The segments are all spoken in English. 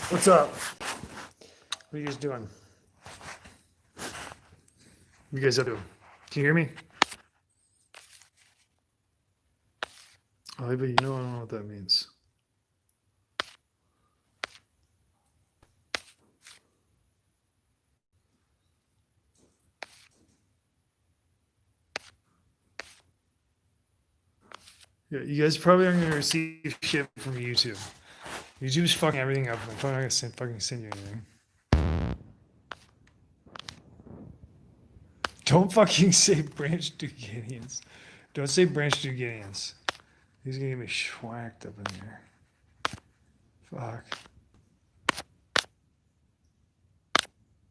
What's up? What are you guys doing? You guys up to? Can you hear me? Oh, but you know I don't know what that means. Yeah, you guys probably aren't gonna receive shit from YouTube. YouTube's fucking everything up. I'm probably not gonna fucking send you anything. Don't fucking say Branch Dagidians. Don't say Branch Dagidians. He's gonna get me schwacked up in here. Fuck.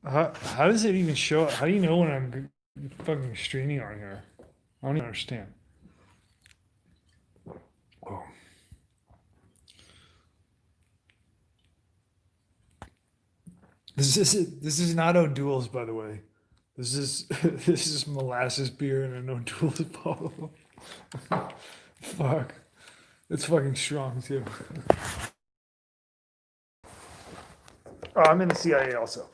How does it even show up? How do you know when I'm fucking streaming on here? I don't even understand. Oh. This is not O'Doul's, by the way. This is this is molasses beer and an O'Doul's bottle. Fuck, it's fucking strong too. Oh, I'm in the CIA also.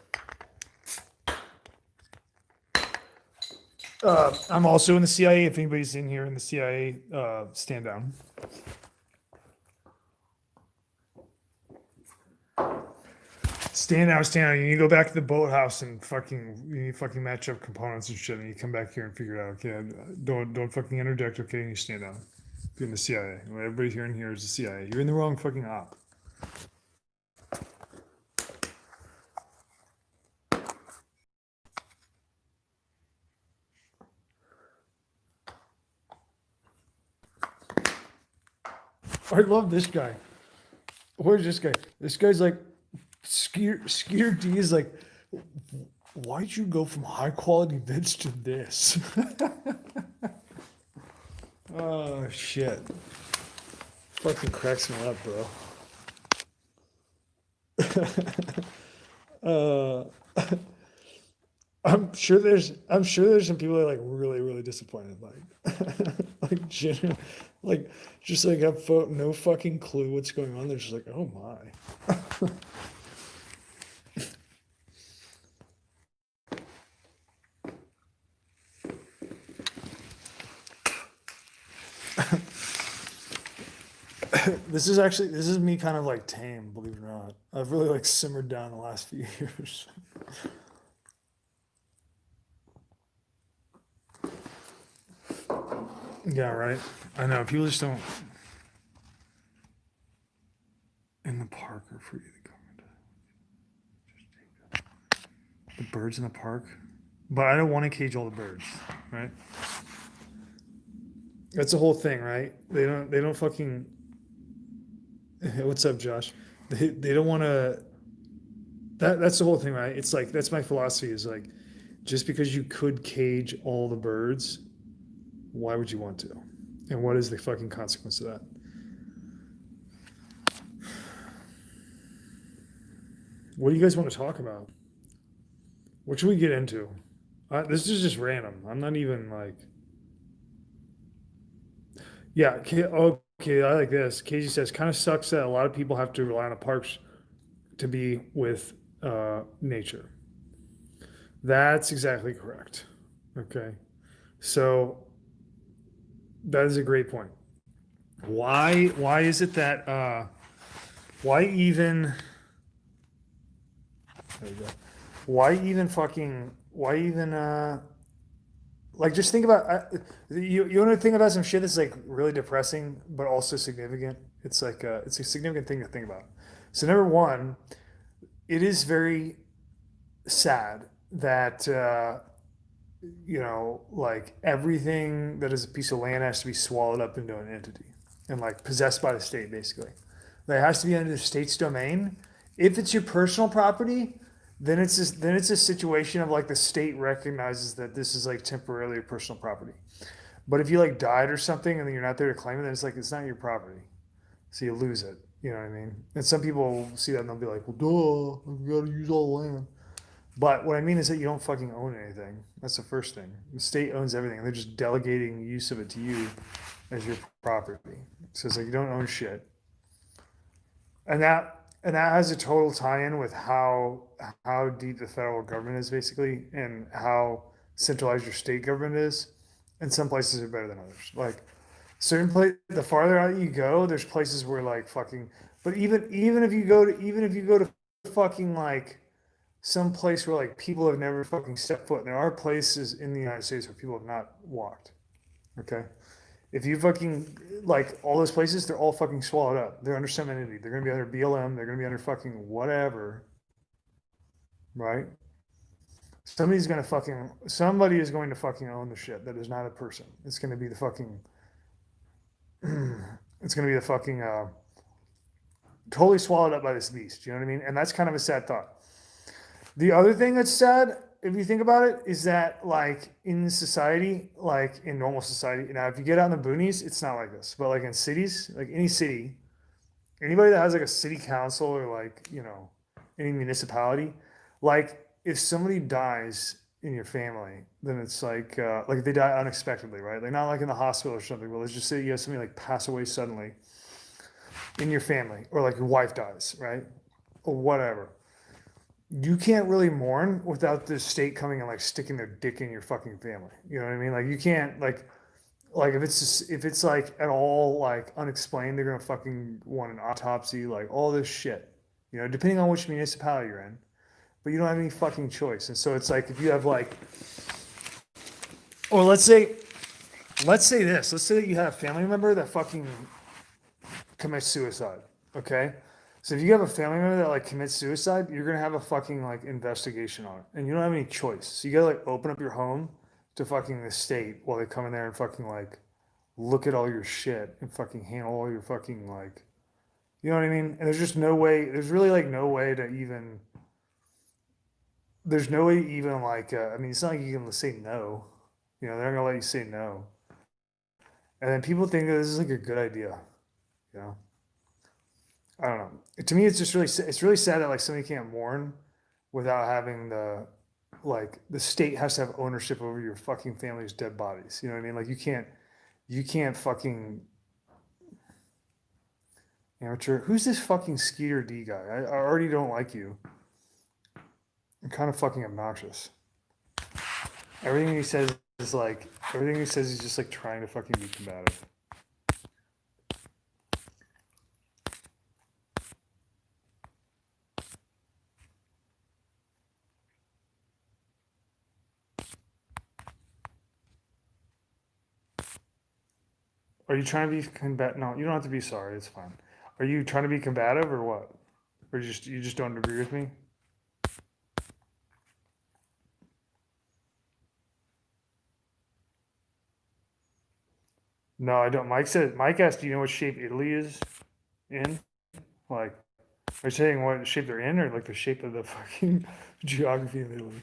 I'm also in the CIA. If anybody's in here in the CIA, stand down. Stand out, stand out. You need to go back to the boathouse and fucking you need to fucking match up components and shit. And you come back here and figure it out. Okay, don't fucking interject. Okay, and you stand down. You're in the CIA. Everybody here in here is the CIA. You're in the wrong fucking op. I love this guy. Where's this guy? This guy's like, Skeeter D is like, why'd you go from high quality vids to this? Oh shit! Fucking cracks me up, bro. I'm sure there's some people that are like really disappointed, like like genuine, like just like have no fucking clue what's going on. They're just like, oh my. This is me kind of like tame, believe it or not. I've really like simmered down the last few years. Yeah, right. I know people just don't in the park are free to come into. The birds in the park, but I don't want to cage all the birds, right? That's the whole thing, right? They don't fucking. What's up, Josh? They don't want to. That's the whole thing, right? It's like that's my philosophy. Is like, just because you could cage all the birds, why would you want to? And what is the fucking consequence of that? What do you guys want to talk about? What should we get into? This is just random. I'm not even like. Yeah. Okay. I like this. Casey says, kind of sucks that a lot of people have to rely on the parks to be with nature. That's exactly correct. Okay. So that is a great point. Why is it that why even there you go. Why even like just think about you want to think about some shit that's like really depressing but also significant. It's like it's a significant thing to think about. So number one, it is very sad that like everything that is a piece of land has to be swallowed up into an entity and like possessed by the state, basically. That has to be under the state's domain. If it's your personal property, then it's a situation of like the state recognizes that this is like temporarily your personal property. But if you like died or something and then you're not there to claim it, then it's like it's not your property, so you lose it. You know what I mean? And some people will see that and they'll be like, "Well, duh, you got to use all the land." But what I mean is that you don't fucking own anything. That's the first thing. The state owns everything. They're just delegating use of it to you as your property. So it's like you don't own shit. And that and that has a total tie-in with how deep the federal government is basically, and how centralized your state government is. And some places are better than others. Like certain place, the farther out you go, there's places where like fucking. But even if you go to fucking like some place where like people have never fucking stepped foot, and there are places in the United States where people have not walked. Okay, if you fucking like all those places, they're all fucking swallowed up. They're under some entity. They're gonna be under BLM. They're gonna be under fucking whatever, right? Somebody is going to fucking own the shit that is not a person. It's gonna be the fucking it's gonna be the fucking totally swallowed up by this beast. You know what I mean? And that's kind of a sad thought. The other thing that's sad, if you think about it, is that like in society, like in normal society, now if you get out in the boonies, it's not like this. But like in cities, like any city, anybody that has like a city council or like, any municipality, like if somebody dies in your family, then it's like if they die unexpectedly, right? Like not like in the hospital or something, but let's just say you have somebody like pass away suddenly in your family, or like your wife dies, right? Or whatever. You can't really mourn without the state coming and like sticking their dick in your fucking family. You know what I mean? Like you can't like if it's like at all like unexplained, they're gonna fucking want an autopsy, like all this shit. Depending on which municipality you're in. But you don't have any fucking choice. And so it's like if you have like, or let's say this. Let's say that you have a family member that fucking commits suicide. Okay? So if you have a family member that like commits suicide, you're gonna have a fucking like investigation on it. And you don't have any choice. So you gotta like open up your home to fucking the state while they come in there and fucking like look at all your shit and fucking handle all your fucking like, you know what I mean? And there's really like no way to even, there's no way even like, I mean, it's not like you can say no. They're not gonna let you say no. And then people think that this is like a good idea. You know, I don't know. To me, it's really sad that like somebody can't mourn without having the state has to have ownership over your fucking family's dead bodies. You know what I mean? Like you can't fucking amateur. Who's this fucking Skeeter D guy? I already don't like you. I'm kind of fucking obnoxious. Everything he says he's just like trying to fucking be combative. Are you trying to be combative? No, you don't have to be sorry. It's fine. Are you trying to be combative or what? Or you just don't agree with me? No, I don't. Mike asked, do you know what shape Italy is in? Like, are you saying what shape they're in, or like the shape of the fucking geography of Italy?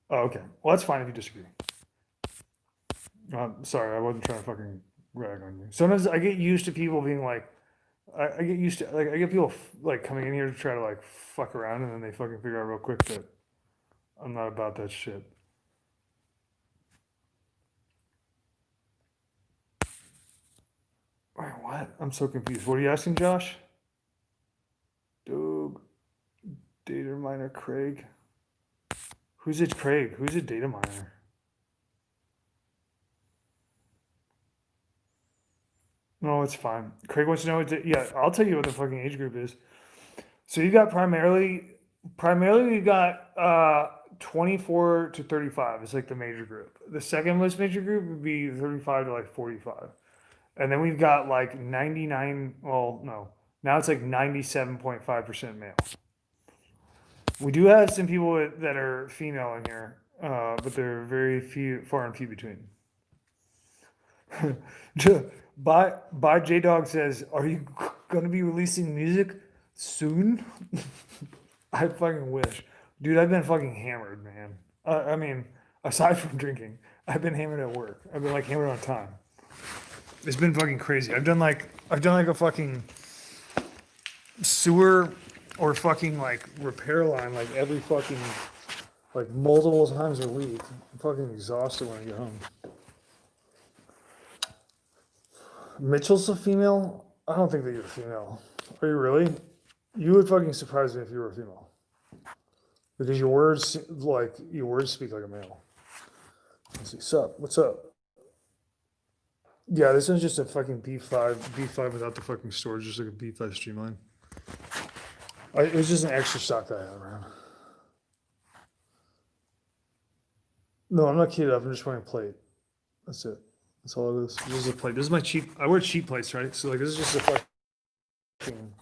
Oh, okay. Well, that's fine if you disagree. Sorry, I wasn't trying to fucking rag on you. Sometimes I get used to people being like, I get used to like I get people like coming in here to try to like fuck around, and then they fucking figure out real quick that I'm not about that shit. Wait, what? I'm so confused. What are you asking, Josh? Doug, data miner Craig. Who's it, Craig? Who's a data miner? No, it's fine. Craig wants to know. Yeah, I'll tell you what the fucking age group is. So you got primarily you got 24 to 35 is like the major group. The second most major group would be 35 to like 45. And then we've got like 99, well, no. Now it's like 97.5% male. We do have some people that are female in here, but they're very far and few between. By J Dog says, "Are you gonna be releasing music soon?" I fucking wish, dude. I've been fucking hammered, man. I mean, aside from drinking, I've been hammered at work. I've been like hammered on time. It's been fucking crazy. I've done like a fucking sewer or fucking like repair line like every fucking like multiple times a week. I'm fucking exhausted when I get home. Mitchell's a female? I don't think that you're a female. Are you really? You would fucking surprise me if you were a female. Because your words speak like a male. Let's see. Sup? What's up? Yeah, this one's just a fucking B5 without the fucking storage, just like a B5 Streamline. It was just an extra stock that I had around. No, I'm not keyed up. I'm just wearing a plate. That's it. That's all it is. This is a plate. This is my cheap. I wear cheap plates, right? So like, this is just a fucking.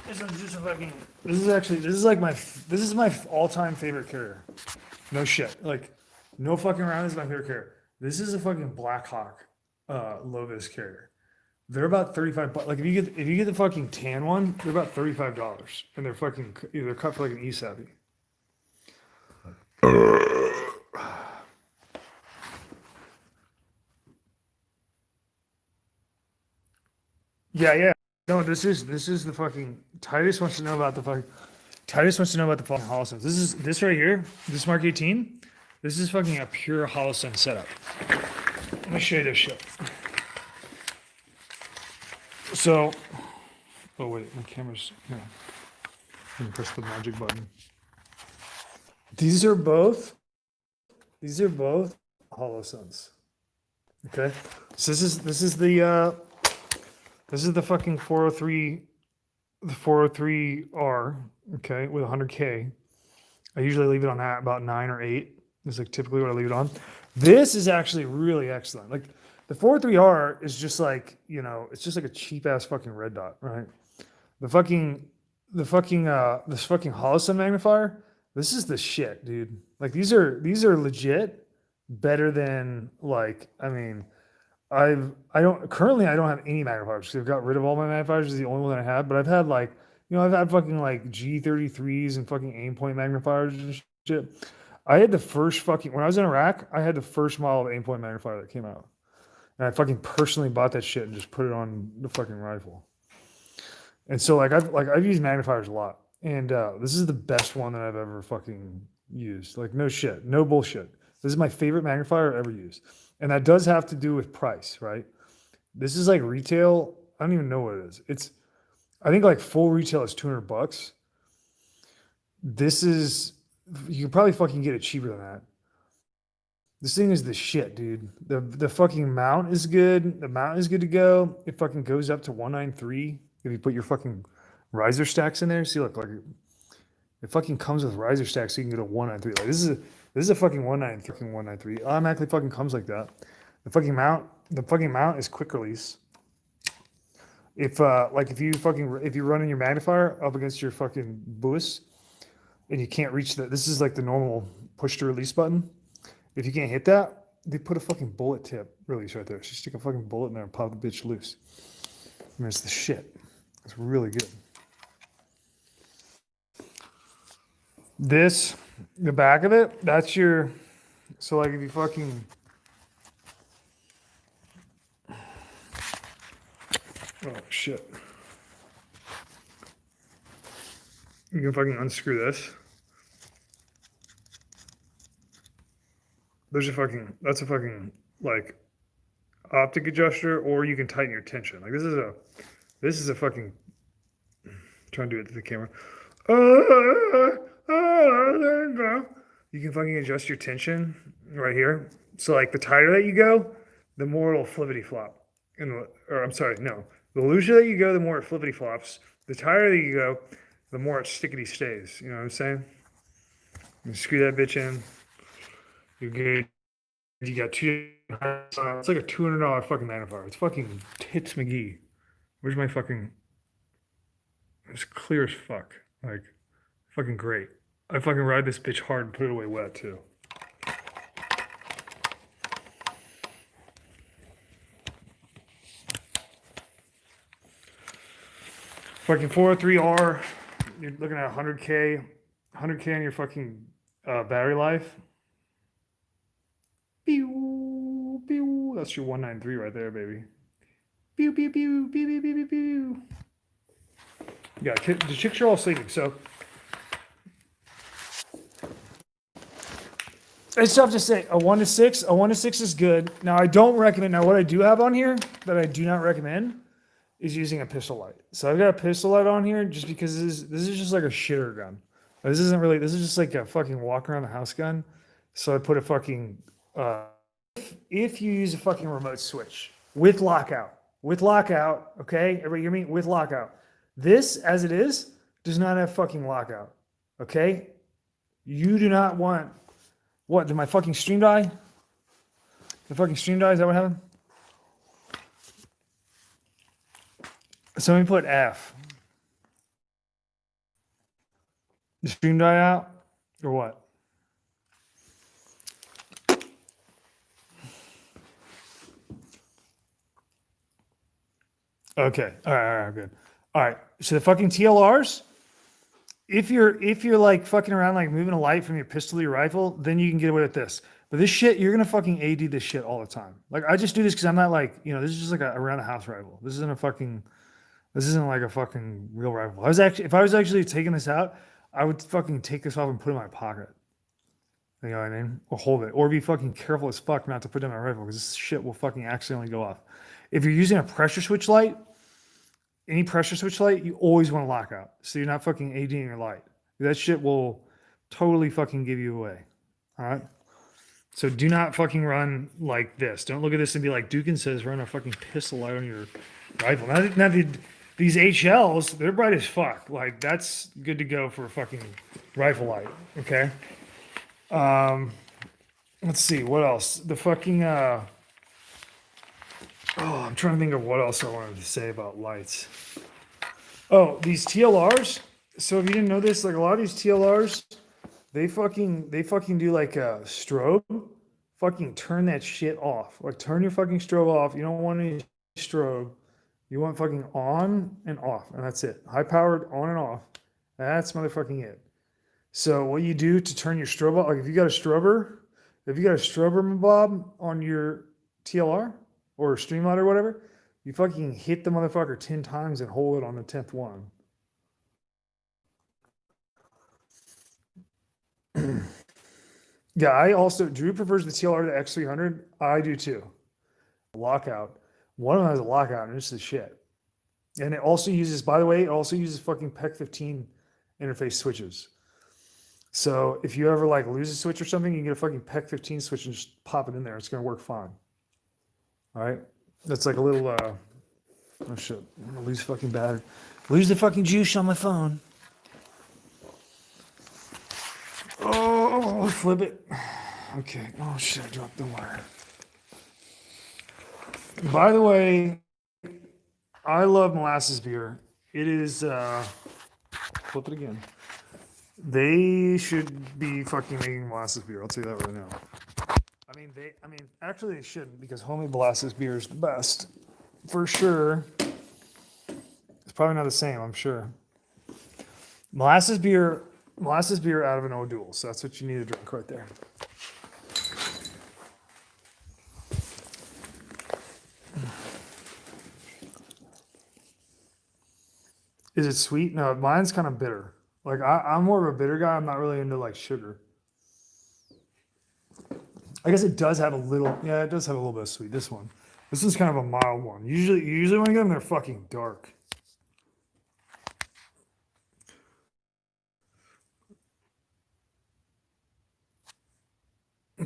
This is just a fucking. This is my all-time favorite carrier. No shit. Like, no fucking around. This is my favorite carrier. This is a fucking Blackhawk, low-vis carrier. They're about 35 bucks. Like, if you get the fucking tan one, they're about $35, and they're fucking they're cut for like an E-Savvy. Yeah. No, this is the fucking Titus wants to know about the fucking Holosuns. This right here, this Mark 18. This is fucking a pure Holosun setup. Let me show you this shit. So, oh wait, my camera's here. Let me press the magic button. These are both Holosuns. Okay, so this is the fucking 403, the 403R. Okay, with 100K. I usually leave it on that about 9 or 8. Is like typically what I leave it on. This is actually really excellent. Like the 403R is just like, it's just like a cheap ass fucking red dot, right? This fucking Holosun magnifier, this is the shit, dude. Like these are legit better than like, I mean, I don't have any magnifiers because I've got rid of all my magnifiers. This is the only one that I have, but I've had like, I've had fucking like G33s and fucking aim point magnifiers and shit. I had the first fucking, when I was in Iraq, I had the first model of aim point magnifier that came out. And I fucking personally bought that shit and just put it on the fucking rifle. And so I've used magnifiers a lot. And this is the best one that I've ever fucking used. Like no shit, no bullshit. This is my favorite magnifier I've ever used. And that does have to do with price, right? This is like retail. I don't even know what it is. I think like full retail is $200. This is, you can probably fucking get it cheaper than that. This thing is the shit, dude. The fucking mount is good. The mount is good to go. It fucking goes up to 193 if you put your fucking riser stacks in there. See, look, like it fucking comes with riser stacks, so you can go to 193. Like this is a fucking 193. It automatically fucking comes like that. The fucking mount is quick release. If you run in your magnifier up against your fucking Buis and you can't reach this is like the normal push to release button. If you can't hit that, they put a fucking bullet tip release right there. So you stick a fucking bullet in there and pop the bitch loose. I mean, it's the shit. It's really good. The back of it, that's your, so like if you fucking, oh shit. You can fucking unscrew this. That's a fucking like optic adjuster, or you can tighten your tension. Like this is a fucking, trying to do it to the camera. There you go. You can fucking adjust your tension right here. So like the tighter that you go, the more it'll flippity flop. The looser that you go, the more it flippity flops. The tighter that you go, the more it stickety stays. You know what I'm saying? You screw that bitch in. You're good. You got two. It's like a $200 fucking magnifier. It's fucking tits McGee. Where's my fucking? It's clear as fuck. Like, fucking great. I fucking ride this bitch hard and put it away wet too. Fucking 403R. You're looking at 100K on your fucking battery life. Pew, pew. That's your 193 right there, baby. Pew, pew, pew, pew, pew, pew, pew, pew. Yeah, the chicks are all sleeping, so. It's tough to say. A 1 to 6. A 1 to 6 is good. Now I don't recommend. Now what I do have on here that I do not recommend is using a pistol light. So I've got a pistol light on here just because this is just like a shitter gun. This isn't really. This is just like a fucking walk around the house gun. So I put a fucking. If you use a fucking remote switch with lockout, okay, everybody hear me? With lockout. This, as it is, does not have fucking lockout. Okay, you do not want. What, did my fucking stream die? The fucking stream die? Is that what happened? Somebody put F. The stream die out? Or what? Okay. All right, good. All right. So the fucking TLRs, if you're like fucking around like moving a light from your pistol to your rifle, then you can get away with this. But this shit, you're gonna fucking AD this shit all the time. Like I just do this because I'm not like, this is just like a around the house rifle. This isn't like a fucking real rifle. If I was actually taking this out, I would fucking take this off and put it in my pocket. You know what I mean? Or hold it. Or be fucking careful as fuck not to put it in my rifle because this shit will fucking accidentally go off. If you're using a pressure switch light, any pressure switch light, you always want to lock out. So you're not fucking ADing your light. That shit will totally fucking give you away. All right? So do not fucking run like this. Don't look at this and be like, Dukin says run a fucking pistol light on your rifle. Now these HLs, they're bright as fuck. Like, that's good to go for a fucking rifle light. Okay? Let's see. What else? The fucking... I'm trying to think of what else I wanted to say about lights. Oh, these TLRs. So if you didn't know this, like a lot of these TLRs, they fucking do like a strobe. Fucking turn that shit off. Like turn your fucking strobe off. You don't want any strobe. You want fucking on and off, and that's it. High powered on and off. That's motherfucking it. So what you do to turn your strobe off, like if you got a strober, Bob, on your TLR or Streamlight or whatever, you fucking hit the motherfucker 10 times and hold it on the 10th one. Yeah, Drew prefers the TLR to X300. I do too. Lockout. One of them has a lockout and it's the shit. And it also uses, by the way, fucking PEC 15 interface switches. So if you ever like lose a switch or something, you can get a fucking PEC 15 switch and just pop it in there. It's going to work fine. All right. That's like a little, oh shit. I'm going to lose fucking battery. Lose the fucking juice on my phone. Oh, flip it. Okay. Oh shit, I dropped the wire. By the way, I love molasses beer. It is, flip it again. They should be fucking making molasses beer. I'll tell you that right now. Actually they shouldn't because homemade molasses beer is the best. For sure. It's probably not the same, I'm sure. Molasses beer out of an O'Doul. So that's what you need to drink right there. Is it sweet? No, mine's kind of bitter. Like I'm more of a bitter guy. I'm not really into like sugar. I guess it does have a little. Yeah, it does have a little bit of sweet. This one's kind of a mild one. Usually when I get them, they're fucking dark.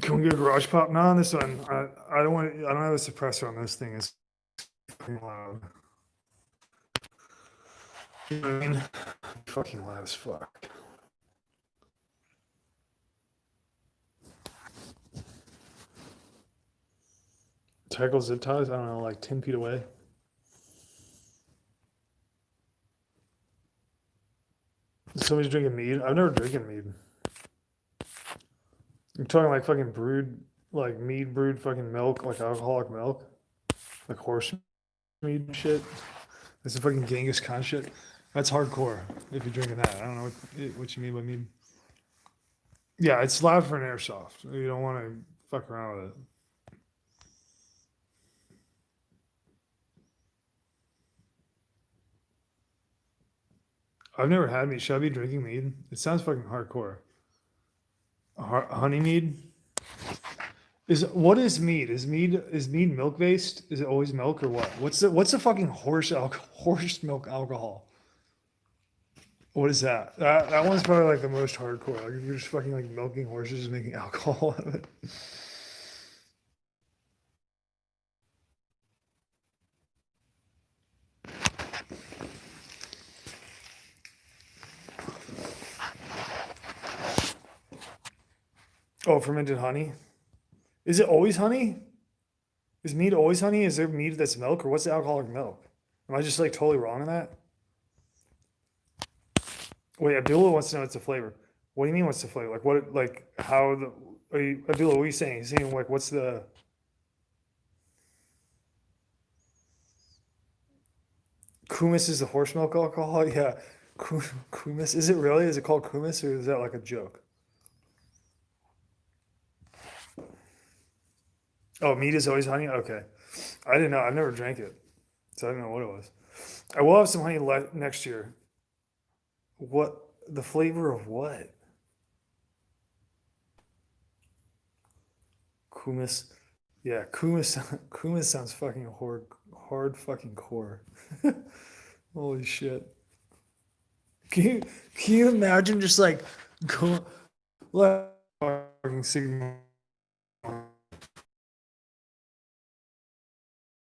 Can we get a garage pop? No, on this one. I don't have a suppressor on this thing. It's fucking loud. You know what I mean? Fucking loud as fuck. Tackle zip ties? I don't know, like 10 feet away. Somebody's drinking mead. I've never drinking mead. You're talking like fucking brewed, like mead brewed fucking milk, like alcoholic milk, like horse mead and shit. That's a fucking Genghis Khan shit. That's hardcore if you're drinking that. I don't know what you mean by mead. Yeah, it's loud for an airsoft. You don't want to fuck around with it. I've never had mead. Should I be drinking mead? It sounds fucking hardcore. Honey mead? What is mead? Is mead milk based? Is it always milk or what? What's the fucking horse milk alcohol? What is that? That one's probably like the most hardcore. Like if you're just fucking like milking horses and making alcohol out of it. Oh, fermented honey. Is it always honey? Is mead always honey? Is there mead that's milk or what's the alcoholic milk? Am I just like totally wrong on that? Wait, Abdullah wants to know what's the flavor. What do you mean what's the flavor? Like what like how the Abdullah, what are you saying? He's saying like what's the kumis is the horse milk alcohol? Yeah. Kumis. Is it really? Is it called kumis or is that like a joke? Oh, meat is always honey? Okay. I didn't know. I've never drank it. So I don't know what it was. I will have some honey next year. What the flavor of what? Kumis. Yeah, kumis. Kumis sounds fucking hard fucking core. Holy shit. Can you can you imagine just like go like fucking signal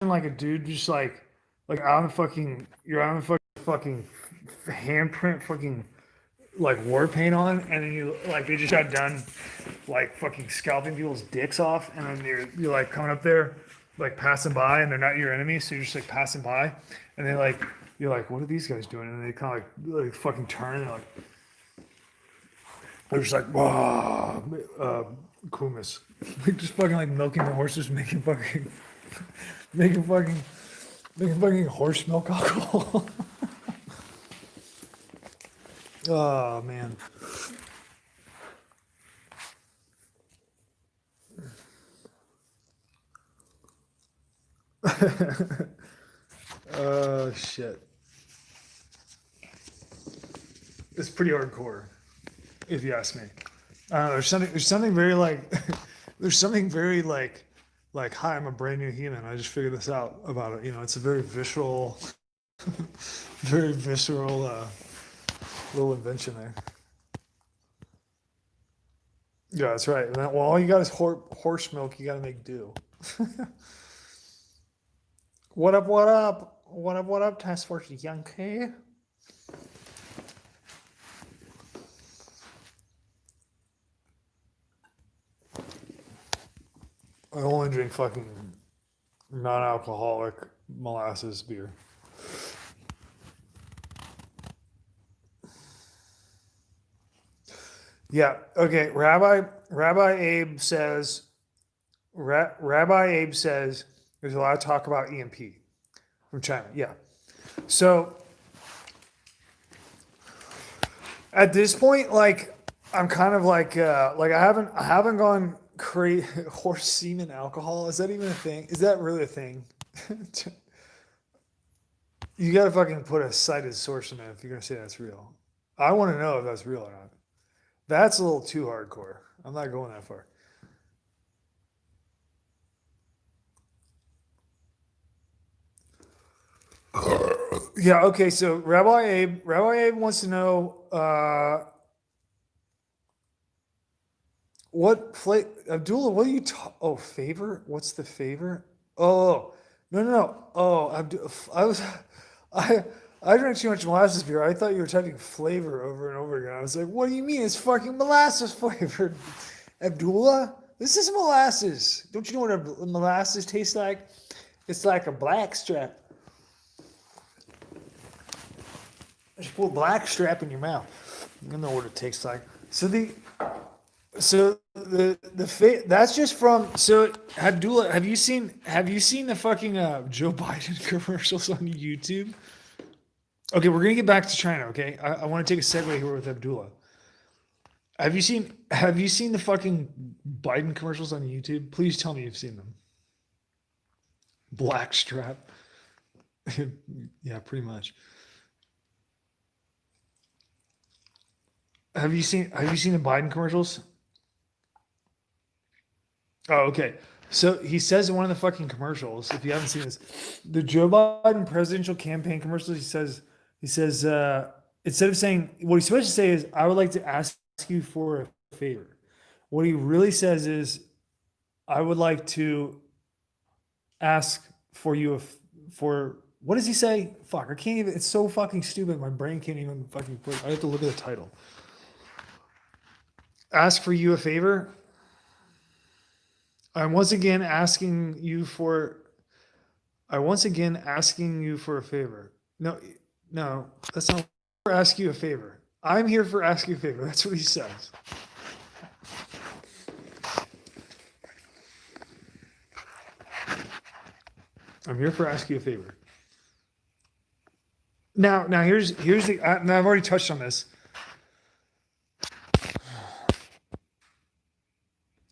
like a dude just like on the fucking you're on the fucking handprint fucking like war paint on and then you like they just got done like fucking scalping people's dicks off and then you're like coming up there like passing by and they're not your enemy so you're just like passing by and they like you're like what are these guys doing and they kind of like fucking turn and like they're just like wow kumis like just fucking like milking the horses making fucking making fucking horse milk alcohol. Oh man. Oh shit. It's pretty hardcore, if you ask me. I don't know, there's something very like there's something very like hi, I'm a brand new human. I just figured this out about it. You know, it's a very visceral very visceral little invention there. Yeah, that's right. Well, all you got is horse milk. You got to make do. What up? What up? What up? What up? Task Force Yankee. I only drink fucking non-alcoholic molasses beer. Yeah. Okay. Rabbi Abe says. Rabbi Abe says there's a lot of talk about EMP from China. Yeah. So at this point, like I'm kind of like I haven't gone crazy horse semen alcohol. Is that even a thing? Is that really a thing? You gotta fucking put a cited source in it if you're gonna say that's real. I want to know if that's real or not. That's a little too hardcore. I'm not going that far. Yeah. Okay. So Rabbi Abe wants to know what flavor. Abdullah, what are you? Oh, favor. What's the favor? Oh, no, no, no. Oh, I was, I, I drank too much molasses beer. I thought you were typing flavor over and over again. I was like, what do you mean? It's fucking molasses flavored. Abdullah, this is molasses. Don't you know what molasses tastes like? It's like a black strap. Just put a black strap in your mouth. You know what it tastes like. So that's just from so Abdullah. Have you seen the fucking Joe Biden commercials on YouTube? Okay, we're gonna get back to China. Okay, I want to take a segue here with Abdullah. Have you seen the fucking Biden commercials on YouTube? Please tell me you've seen them. Blackstrap. Yeah, pretty much. Have you seen the Biden commercials? Oh, okay. So he says in one of the fucking commercials, if you haven't seen this, the Joe Biden presidential campaign commercials, he says, instead of saying, what he's supposed to say is, I would like to ask you for a favor. What he really says is, I would like to ask for you if, for, what does he say? Fuck, I can't even, it's so fucking stupid. My brain can't even fucking put, I have to look at the title. Ask for you a favor. I'm once again asking you for I once again asking you for a favor. No, no, that's not for ask you a favor. I'm here for ask you a favor. That's what he says. I'm here for ask you a favor. Now here's the. Now I've already touched on this.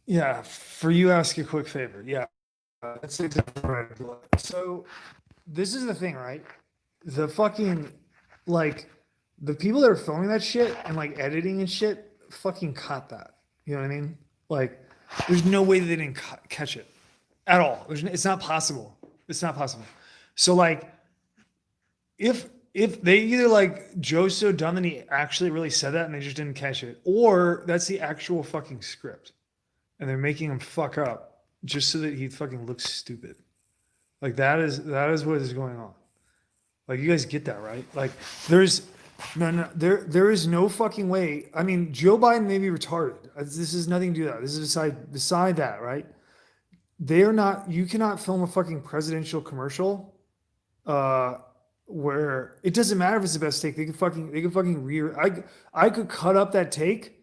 Yeah, for you ask a quick favor. Yeah, that's exactly right. So this is the thing, right? The fucking like the people that are filming that shit and like editing and shit fucking caught that. You know what I mean? Like, there's no way that they didn't catch it at all. It's not possible. It's not possible. So like, if they either like Joe's so dumb that he actually really said that and they just didn't catch it, or that's the actual fucking script, and they're making him fuck up just so that he fucking looks stupid. Like that is what is going on. Like you guys get that, right? Like there's there is no fucking way. I mean, Joe Biden may be retarded. This is nothing to do with that. This is beside that, right? They are not. You cannot film a fucking presidential commercial, uh, where it doesn't matter if it's the best take. They can fucking I could cut up that take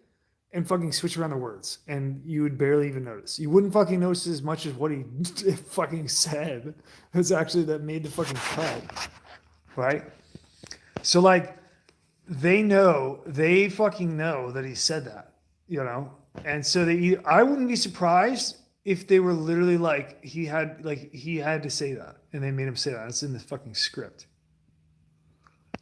and fucking switch around the words, and you would barely even notice. You wouldn't fucking notice as much as what he fucking said. It's actually that made the fucking cut, right? So like they fucking know that he said that, you know? And so I wouldn't be surprised if they were literally he had to say that and they made him say that. It's in the fucking script.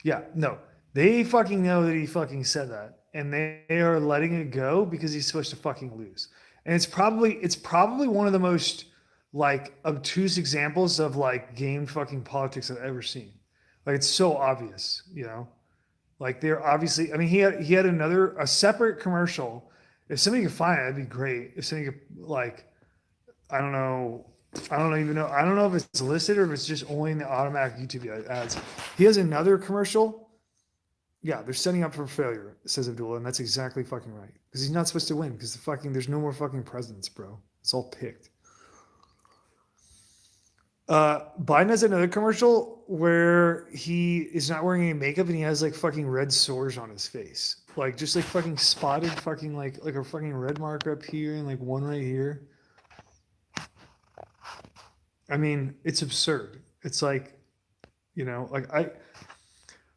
Yeah, no. They fucking know that he fucking said that and they are letting it go because he's supposed to fucking lose. And it's probably one of the most like obtuse examples of like game fucking politics I've ever seen. Like it's so obvious, you know? Like they're obviously. I mean, he had a separate commercial. If somebody could find it, that'd be great. If somebody could like, I don't know, I don't even know. I don't know if it's listed or if it's just only in the automatic YouTube ads. He has another commercial. Yeah, they're setting up for failure, says Abdullah, and that's exactly fucking right. Because he's not supposed to win. Because there's no more fucking presidents, bro. It's all picked. Biden has another commercial where he is not wearing any makeup and he has like fucking red sores on his face, like just like fucking spotted, fucking like a fucking red mark up here and like one right here. I mean, it's absurd. It's like, like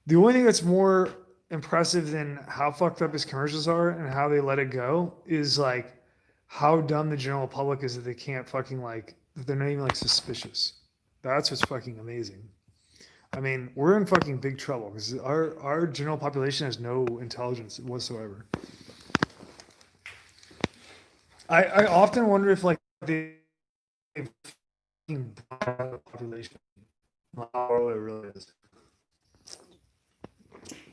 the only thing that's more impressive than how fucked up his commercials are and how they let it go is like how dumb the general public is that they can't fucking like that they're not even like suspicious. That's what's fucking amazing. I mean, we're in fucking big trouble because our general population has no intelligence whatsoever. I often wonder if like they fucking the population how low it really is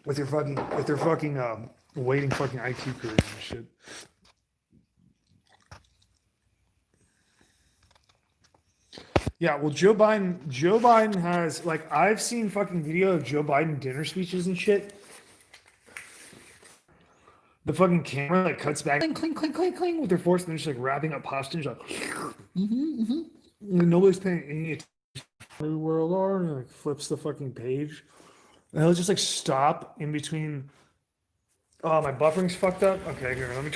with their fucking waiting fucking IQ curves and shit. Yeah, well, Joe Biden has like I've seen fucking video of Joe Biden dinner speeches and shit. The fucking camera like cuts back, cling, cling, cling, cling, cling with their force, and they're just like wrapping up pasta and just like, nobody's paying any attention. New world order, and like flips the fucking page, and he'll just like stop in between. Oh, my buffering's fucked up. Okay, here, let me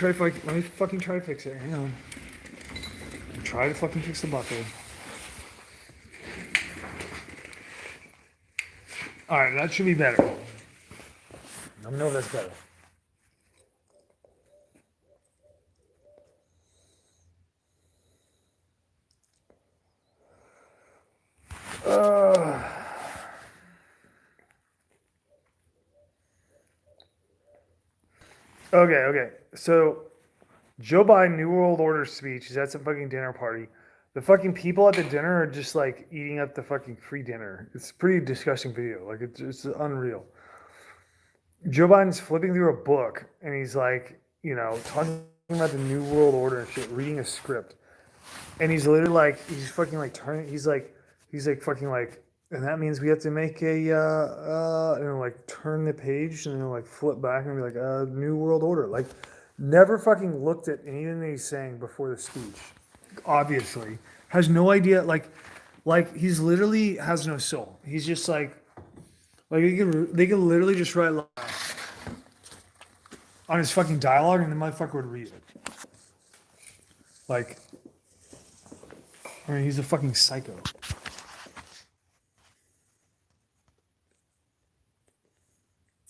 fucking try to fix it. Hang on. Try to fucking fix the buffer. All right, that should be better. Let me know if that's better. Uh, okay. So Joe Biden, New World Order speech. He's at some fucking dinner party. The fucking people at the dinner are just like eating up the fucking free dinner. It's a pretty disgusting video. Like it's unreal. Joe Biden's flipping through a book and he's like, talking about the New World Order and shit, reading a script. And he's literally like, he's fucking like turning, he's like fucking like, and that means we have to make and then like turn the page and then like flip back and be like, New World Order. Like, never fucking looked at anything that he's saying before the speech. Obviously, has no idea. Like he's literally has no soul. He's just like they could literally just write on his fucking dialogue and the motherfucker would read it. Like, I mean, he's a fucking psycho.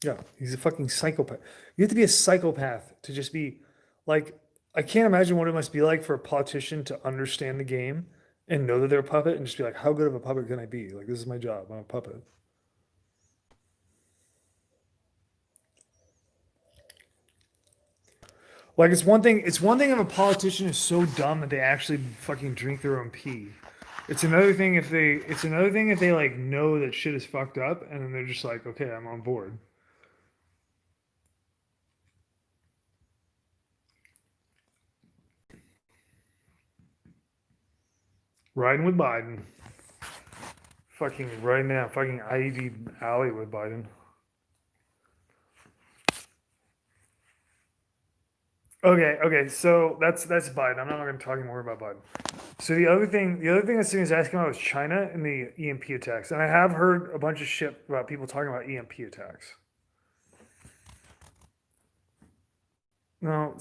Yeah, he's a fucking psychopath. You have to be a psychopath to just be like, I can't imagine what it must be like for a politician to understand the game and know that they're a puppet and just be like, how good of a puppet can I be? Like, this is my job. I'm a puppet. Like, it's one thing if a politician is so dumb that they actually fucking drink their own pee. It's another thing if they like know that shit is fucked up and then they're just like, okay, I'm on board. Riding with Biden. Fucking right now, fucking Ivy Alley with Biden. Okay, so that's Biden. I'm not going to talk anymore about Biden. So the other thing that Sydney was asking about was China and the EMP attacks, and I have heard a bunch of shit about people talking about EMP attacks. No,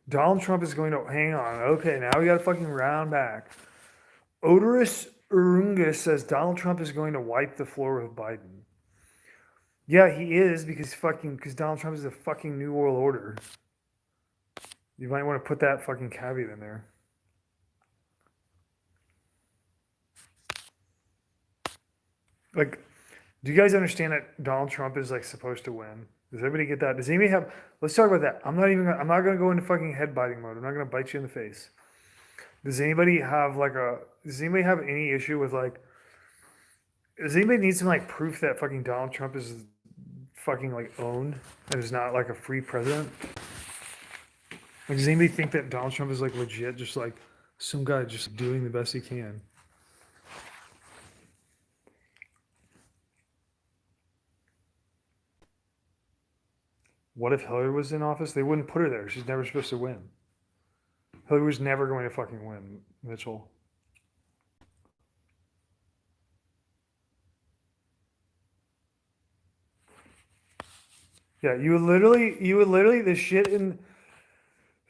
Donald Trump is going to hang on. Okay, now we got to fucking round back. Odorous Urungus says Donald Trump is going to wipe the floor with Biden. Yeah, he is because Donald Trump is the fucking New World Order. You might want to put that fucking caveat in there. Like, do you guys understand that Donald Trump is like supposed to win? Does everybody get that? Does anybody have? Let's talk about that. I'm not gonna go into fucking head biting mode. I'm not gonna bite you in the face. Does anybody have like a? Does anybody have any issue with like? Does anybody need some like proof that fucking Donald Trump is fucking like owned and is not like a free president? Like, does anybody think that Donald Trump is like legit, just like some guy just doing the best he can? What if Hillary was in office? They wouldn't put her there. She's never supposed to win. Hillary was never going to fucking win, Mitchell. Yeah, you would literally,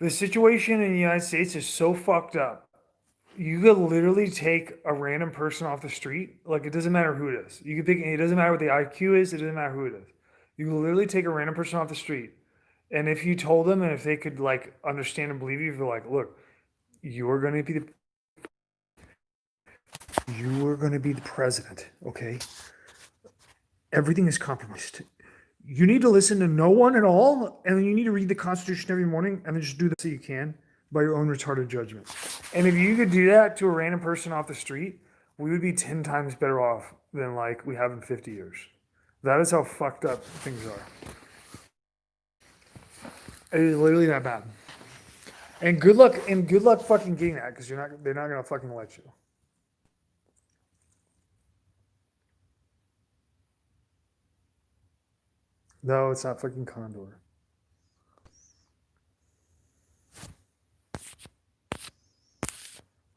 the situation in the United States is so fucked up. You could literally take a random person off the street. Like, it doesn't matter who it is. You could pick, it doesn't matter what the IQ is, it doesn't matter who it is. You could literally take a random person off the street. And if you told them and if they could like understand and believe you, you're like, look, you are going to be the you are going to be the president, okay? Everything is compromised. You need to listen to no one at all, and then you need to read the Constitution every morning, and then just do the best that you can by your own retarded judgment. And if you could do that to a random person off the street, we would be 10 times better off than like we have in 50 years. That is how fucked up things are. It is literally that bad. And good luck fucking getting that because they're not gonna fucking let you. No, it's not fucking Condor.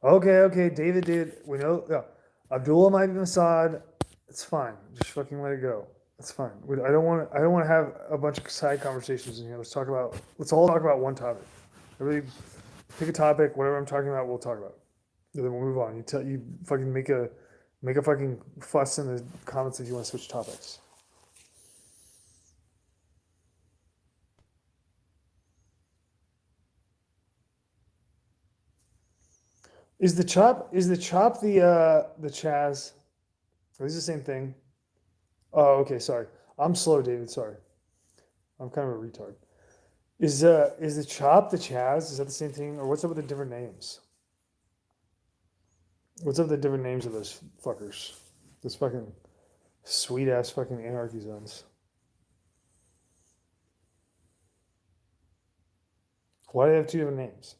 Okay, David, we know. Yeah. Abdullah might be Mossad. It's fine. Just fucking let it go. It's fine. I don't want to have a bunch of side conversations in here. Let's all talk about one topic. Everybody pick a topic. Whatever I'm talking about, we'll talk about. And then we'll move on. You fucking make a fucking fuss in the comments if you want to switch topics. Is the chop the Chaz? Are these the same thing? Oh, okay, sorry. I'm slow, David, sorry. I'm kind of a retard. Is the Chop the Chaz? Is that the same thing, or what's up with the different names? What's up with the different names of those fuckers? Those fucking sweet ass fucking anarchy zones. Why do they have two different names?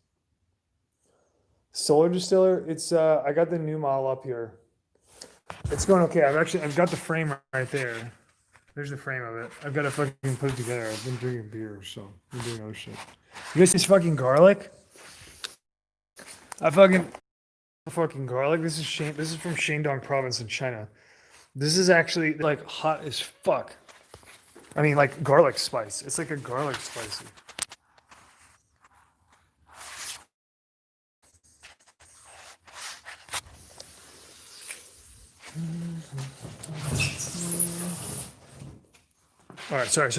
Solar Distiller. It's I got the new model up here. It's going okay. I've got the frame right there. There's the frame of it. I've got to fucking put it together. I've been drinking beer, so I'm doing other shit. You guys, this fucking garlic. I fucking garlic. This is Shane. This is from Shandong Province in China. This is actually like hot as fuck. I mean, like garlic spice. It's like a garlic spicy. All right, sorry.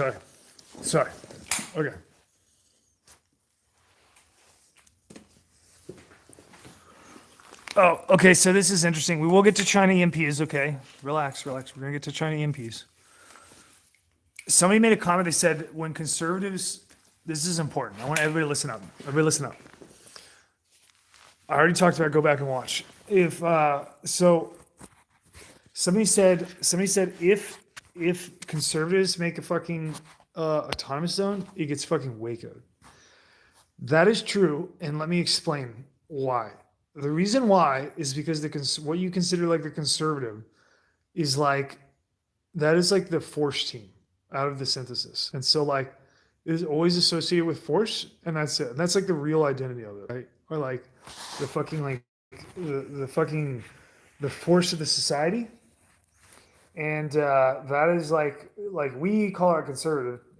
Okay. Oh, okay. So this is interesting. We will get to China EMPs. Okay, relax. We're gonna get to China EMPs. Somebody made a comment. They said when conservatives, this is important. I want everybody to listen up. Everybody listen up. I already talked about. Go back and watch. If so, somebody said if conservatives make a fucking autonomous zone, it gets fucking Waco'd. That is true, and let me explain why. The reason why is because what you consider like the conservative is like that is like the force team out of the synthesis, and so like it is always associated with force, and that's it. And that's like the real identity of it, right? Or like the fucking like the fucking the force of the society, and that is like we call it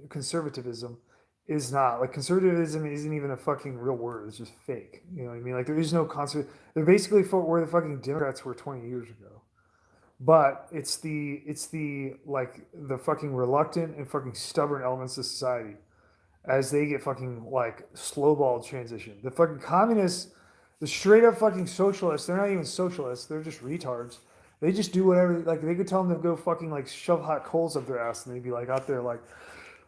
conservatism is not like conservatism isn't even a fucking real word. It's just fake. You know what I mean? Like there is no concept. They're basically for where the fucking Democrats were 20 years ago. But it's the like the fucking reluctant and fucking stubborn elements of society as they get fucking like slowball transition. The fucking communists, the straight up fucking socialists, they're not even socialists. They're just retards. They just do whatever. Like they could tell them to go fucking like shove hot coals up their ass, and they'd be like out there like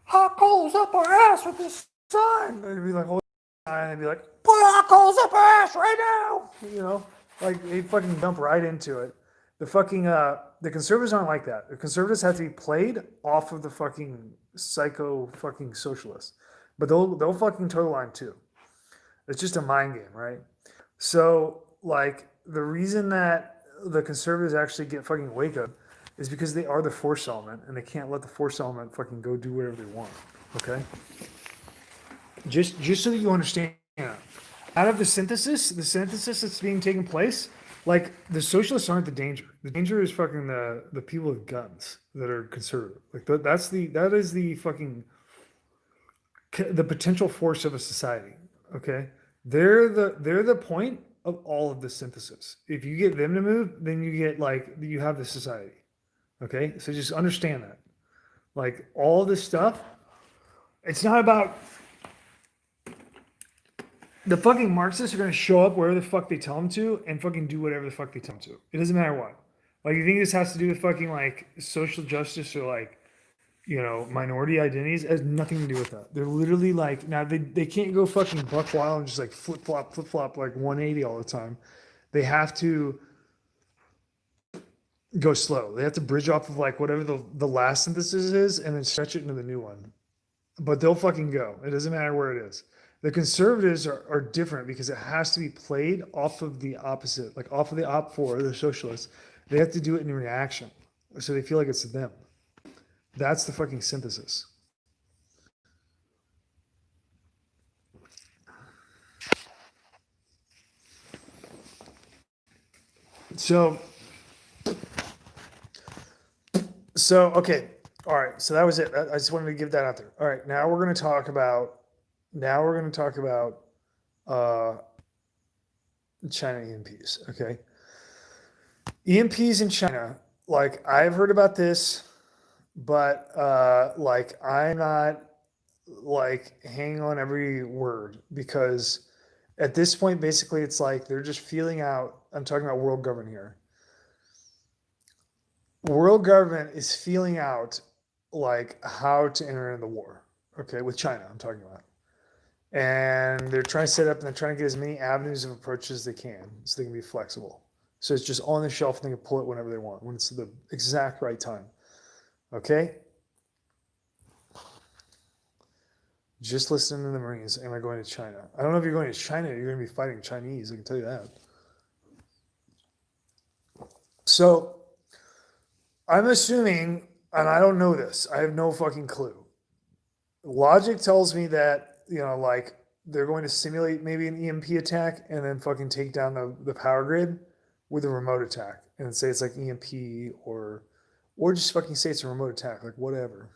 hot coals up our ass with this sign. They'd be like, hold on, and they'd be like, put hot coals up our ass right now. You know, like they fucking dump right into it. The fucking the conservatives aren't like that. The conservatives have to be played off of the fucking psycho fucking socialists, but they'll fucking toe the line too. It's just a mind game, right? So like the reason that the conservatives actually get fucking wake up is because they are the force element and they can't let the force element fucking go do whatever they want. Okay? Just so that you understand, out of the synthesis that's being taken place, like the socialists aren't the danger. The danger is fucking the people with guns that are conservative. Like that is the fucking the potential force of a society. Okay, they're the point of all of the synthesis. If you get them to move, then you get like you have the society. Okay, so just understand that. Like all this stuff, it's not about the fucking Marxists are gonna show up wherever the fuck they tell them to and fucking do whatever the fuck they tell them to. It doesn't matter what. Like you think this has to do with fucking like social justice or like minority identities? It has nothing to do with that. They're literally like now they can't go fucking buck wild and just like flip flop like 180 all the time. They have to go slow. They have to bridge off of like whatever the last synthesis is and then stretch it into the new one. But they'll fucking go. It doesn't matter where it is. The conservatives are different because it has to be played off of the opposite, like off of the op four, the socialists. They have to do it in reaction. So they feel like it's them. That's the fucking synthesis. So okay. All right. So that was it. I just wanted to give that out there. All right. Now we're going to talk about uh China EMPs. Okay. EMPs in China, like I've heard about this, but like I'm not like hanging on every word because at this point basically it's like they're just feeling out. I'm talking about world government here. World government is feeling out like how to enter into the war. Okay, with China, I'm talking about. and they're trying to set up and they're trying to get as many avenues of approach as they can so they can be flexible. So it's just on the shelf and they can pull it whenever they want, when it's the exact right time. Okay? Just listen to the Marines. Am I going to China? I don't know if you're going to China. You're going to be fighting Chinese. I can tell you that. So I'm assuming, and I don't know this. I have no fucking clue. Logic tells me that, like they're going to simulate maybe an EMP attack and then fucking take down the power grid with a remote attack and say it's like EMP or just fucking say it's a remote attack, like whatever.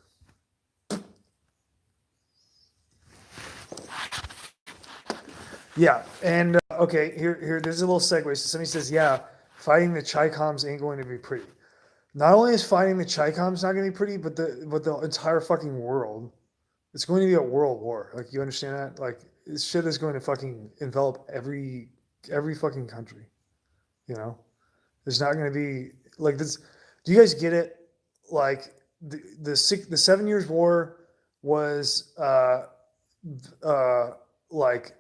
Yeah, and okay, there's a little segue. So somebody says, yeah, fighting the Chi-Coms ain't going to be pretty. Not only is fighting the Chi-Coms not going to be pretty, but the entire fucking world, it's going to be a world war. Like, you understand that? Like, this shit is going to fucking envelop every fucking country. There's not going to be like this. Do you guys get it? Like the 7 Years War was like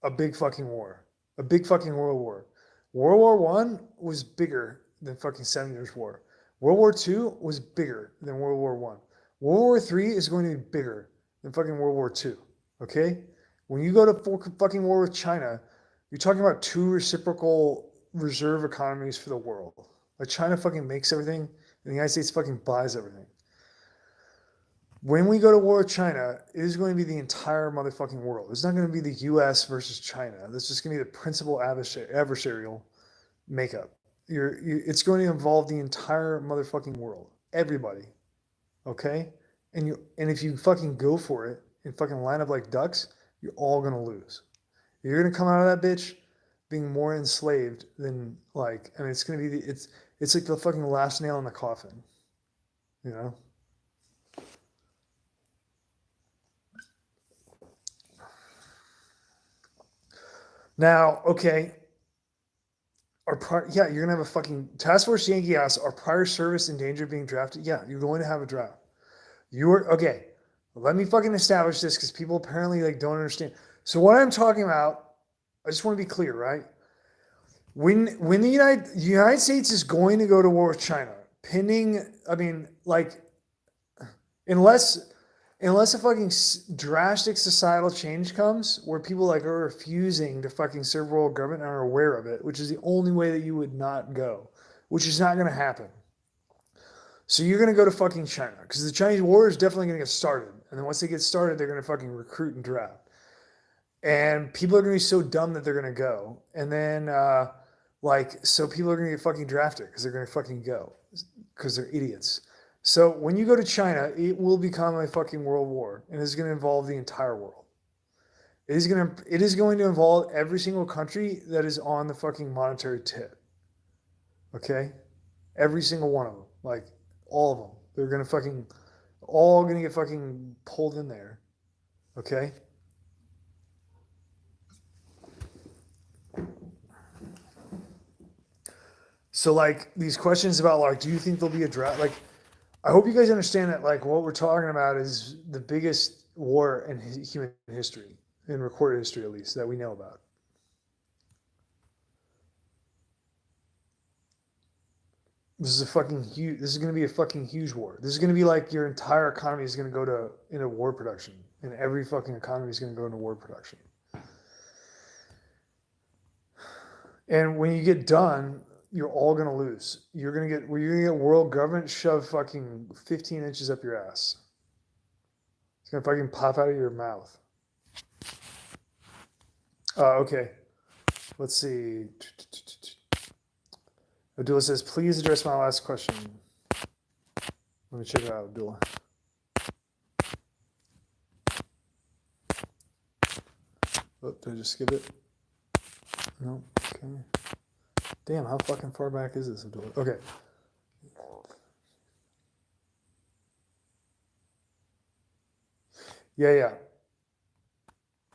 a big fucking war, a big fucking world war. World War One was bigger than fucking 7 Years War. World War Two was bigger than World War One. World War Three is going to be bigger than fucking World War Two. Okay, when you go to fucking war with China, you're talking about two reciprocal reserve economies for the world. Like, China fucking makes everything, and the United States fucking buys everything. When we go to war with China, it is going to be the entire motherfucking world. It's not going to be the U.S. versus China. That's just going to be the principal adversarial makeup. It's going to involve the entire motherfucking world, everybody. Okay, and if you fucking go for it and fucking line up like ducks, you're all going to lose. You're going to come out of that bitch being more enslaved than, like, I mean, it's going to be it's like the fucking last nail in the coffin, you know. Now, okay, you're gonna have a fucking Task Force Yankee ass. Our prior service in danger of being drafted? Yeah, you're going to have a draft. Okay. Let me fucking establish this because people apparently like don't understand. So what I'm talking about, I just want to be clear, right? When the United States is going to go to war with China, unless a fucking drastic societal change comes where people like are refusing to fucking serve world government and are aware of it, which is the only way that you would not go, which is not going to happen. So you're going to go to fucking China because the Chinese war is definitely going to get started. And then once they get started, they're going to fucking recruit and draft. And people are going to be so dumb that they're going to go. And then, so people are going to get fucking drafted because they're going to fucking go because they're idiots. So when you go to China, it will become a fucking world war, and it's going to involve the entire world. It is going to involve every single country that is on the fucking monetary tip. Okay? Every single one of them. Like, all of them. They're going to all going to get fucking pulled in there. Okay? So, like, these questions about, like, do you think there'll be a draft? Like, I hope you guys understand that, like, what we're talking about is the biggest war in human history, in recorded history at least, that we know about. This is going to be a fucking huge war. This is going to be like your entire economy is going to go into war production, and every fucking economy is going to go into war production. And when you get done, you're all going to lose. You're going to get world government shoved fucking 15 inches up your ass. It's going to fucking pop out of your mouth. Okay. Let's see. Abdullah says, please address my last question. Let me check it out, Abdullah. Oh, did I just skip it? No. Okay. Damn, how fucking far back is this, Abdullah? Okay. Yeah.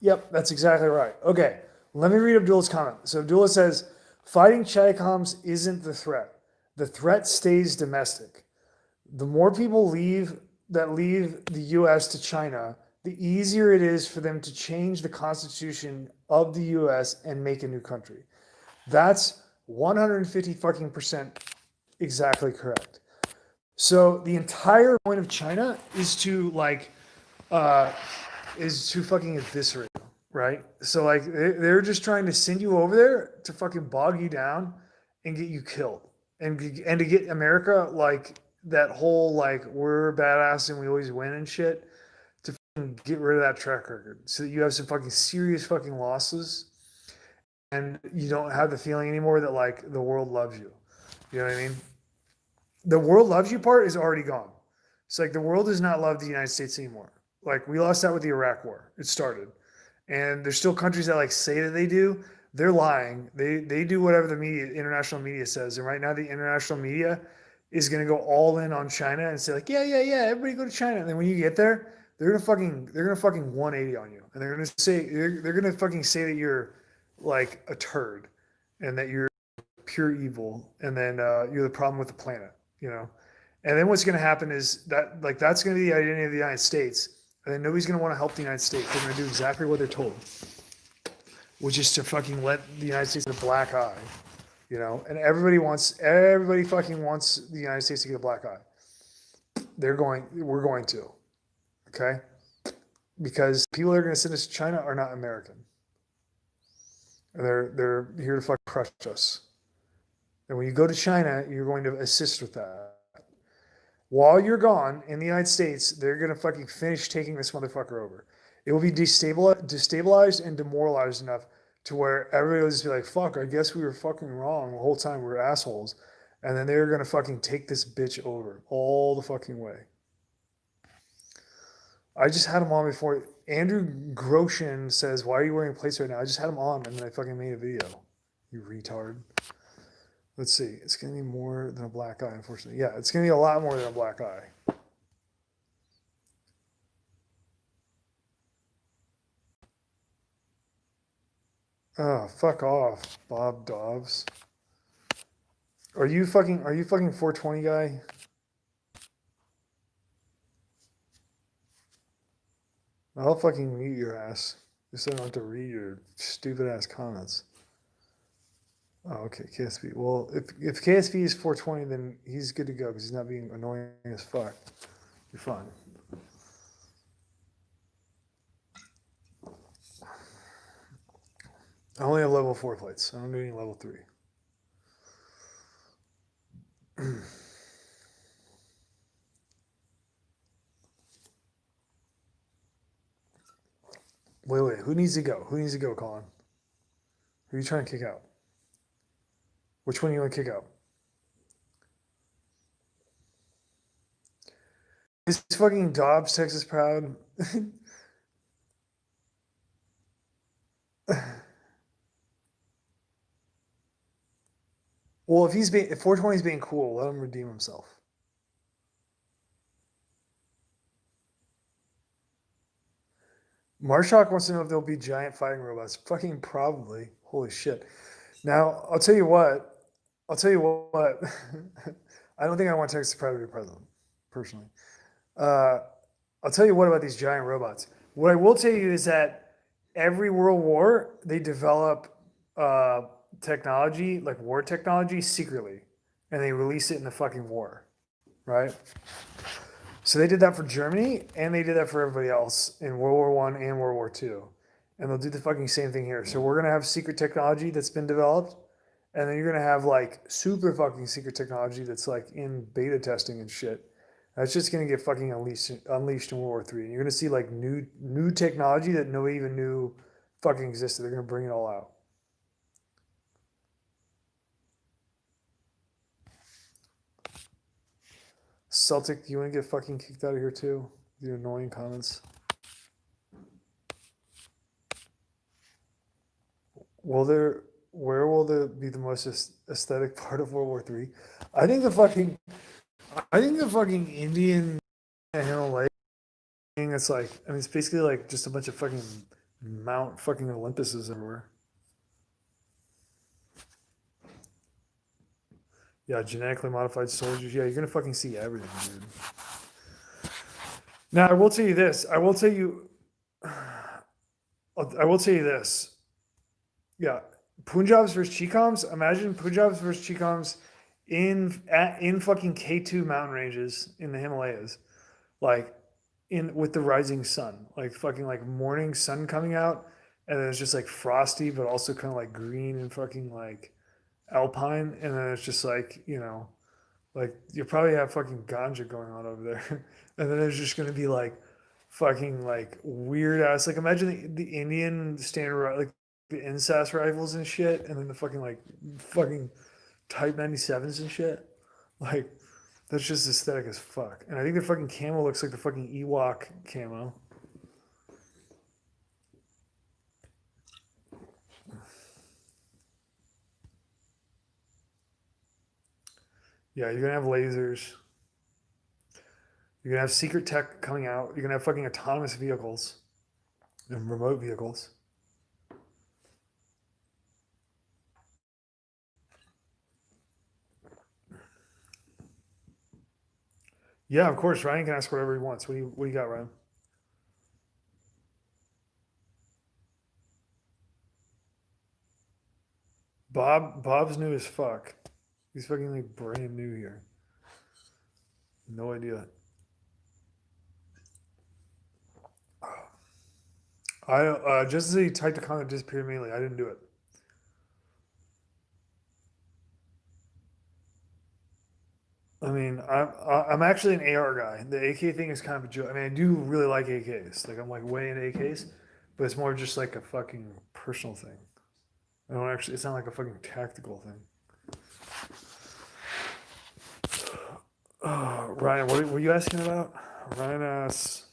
Yep, that's exactly right. Okay, let me read Abdullah's comment. So Abdullah says, fighting Chi-Coms isn't the threat. The threat stays domestic. The more people leave the U.S. to China, the easier it is for them to change the constitution of the US and make a new country. That's 150 fucking percent exactly correct. So the entire point of China is to uh fucking eviscerate you, right? So like they're just trying to send you over there to fucking bog you down and get you killed, and to get America like that whole like we're badass and we always win and shit, to fucking get rid of that track record so that you have some fucking serious fucking losses and you don't have the feeling anymore that like the world loves you. You know what I mean? The world loves you part is already gone. It's like the world does not love the United States anymore. Like we lost that with the Iraq War. It started. And there's still countries that like say that they do. They're lying. They do whatever the media, international media says. And right now the international media is gonna go all in on China and say like, yeah, yeah, yeah, everybody go to China. And then when you get there, they're gonna fucking 180 on you. And they're gonna fucking say that you're like a turd and that you're pure evil and then you're the problem with the planet, you know? And then what's going to happen is that like that's going to be the identity of the United States, and then nobody's going to want to help the United States. They're going to do exactly what they're told, which is to fucking let the United States get a black eye, you know. And everybody fucking wants the United States to get a black eye. We're going to, okay, because people that are going to send us to China are not American. They're here to fucking crush us. And when you go to China, you're going to assist with that. While you're gone in the United States, they're going to fucking finish taking this motherfucker over. It will be destabilized and demoralized enough to where everybody will just be like, fuck, I guess we were fucking wrong the whole time. We were assholes. And then they're going to fucking take this bitch over all the fucking way. I just had him on before. Andrew Groshin says, why are you wearing plates right now? I just had him on and then I fucking made a video. You retard. Let's see. It's going to be more than a black eye, unfortunately. Yeah, it's going to be a lot more than a black eye. Oh, fuck off, Bob Dobbs. Are you fucking 420 guy? I'll fucking mute your ass. Just so I don't have to read your stupid ass comments. Oh, okay, KSP. Well, if KSP is 420, then he's good to go because he's not being annoying as fuck. You're fine. I only have level 4 plates. I don't do any level 3. Wait. Who needs to go? Who needs to go, Colin? Who are you trying to kick out? Which one do you want to kick out? Is fucking Dobbs Texas proud? Well, if 420 is being cool, let him redeem himself. Marshak wants to know if there'll be giant fighting robots. Fucking probably. Holy shit. Now, I'll tell you what. I don't think I want Texas Pride to be president, personally. I'll tell you what about these giant robots. What I will tell you is that every world war, they develop technology, like war technology, secretly, and they release it in the fucking war, right? So they did that for Germany, and they did that for everybody else in World War I and World War II. And they'll do the fucking same thing here. So we're gonna have secret technology that's been developed, and then you're gonna have like super fucking secret technology that's like in beta testing and shit. That's just gonna get fucking unleashed in World War III. And you're gonna see like new technology that nobody even knew fucking existed. They're gonna bring it all out. Celtic, do you want to get fucking kicked out of here too? Your annoying comments. Where will there be the most aesthetic part of World War III? I think the fucking Indian Himalaya thing. It's like, I mean, it's basically like just a bunch of fucking Mount fucking Olympuses everywhere. Yeah, genetically modified soldiers. Yeah, you're gonna fucking see everything, dude. Now, I will tell you this. I will tell you I will tell you this. Yeah, Punjabs versus Chicoms. Imagine Punjabs versus Chicoms in fucking K2 mountain ranges in the Himalayas, like in with the rising sun, like fucking like morning sun coming out, and then it's just like frosty, but also kind of like green and fucking like alpine, and then it's just like like you probably have fucking ganja going on over there, and then there's just gonna be like fucking like weird ass like imagine the Indian standard like the incest rifles and shit, and then the fucking like fucking Type 97s and shit. Like that's just aesthetic as fuck. And I think the fucking camo looks like the fucking Ewok camo. Yeah, you're gonna have lasers. You're gonna have secret tech coming out. You're gonna have fucking autonomous vehicles and remote vehicles. Yeah, of course. Ryan can ask whatever he wants. What do you got, Ryan? Bob's new as fuck. He's fucking like brand new here. No idea. I just as he typed a comment disappeared immediately. I didn't do it. I mean, I'm actually an AR guy. The AK thing is kind of a joke. I mean, I do really like AKs. Like I'm like way into AKs, but it's more just like a fucking personal thing. I don't actually. It's not like a fucking tactical thing. Ryan, what were you asking about? Ryan asks,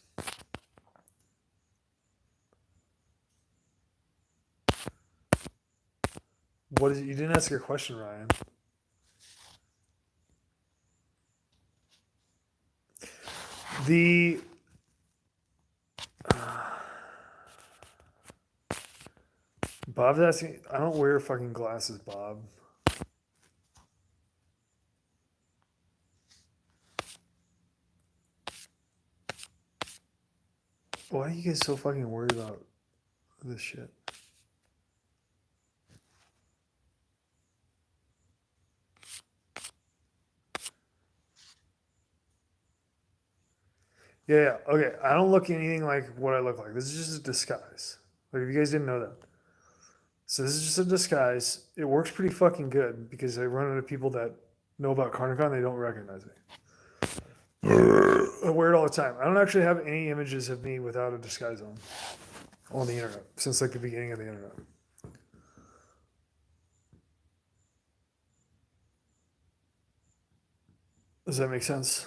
"What is it?" You didn't ask your question, Ryan. The Bob's asking. I don't wear fucking glasses, Bob. Why are you guys so fucking worried about this shit? Yeah, yeah. Okay, I don't look anything like what I look like. This is just a disguise. Like if you guys didn't know that. So this is just a disguise. It works pretty fucking good because I run into people that know about Carnicon, they don't recognize me. I wear it all the time. I don't actually have any images of me without a disguise on the internet since like the beginning of the internet. Does that make sense?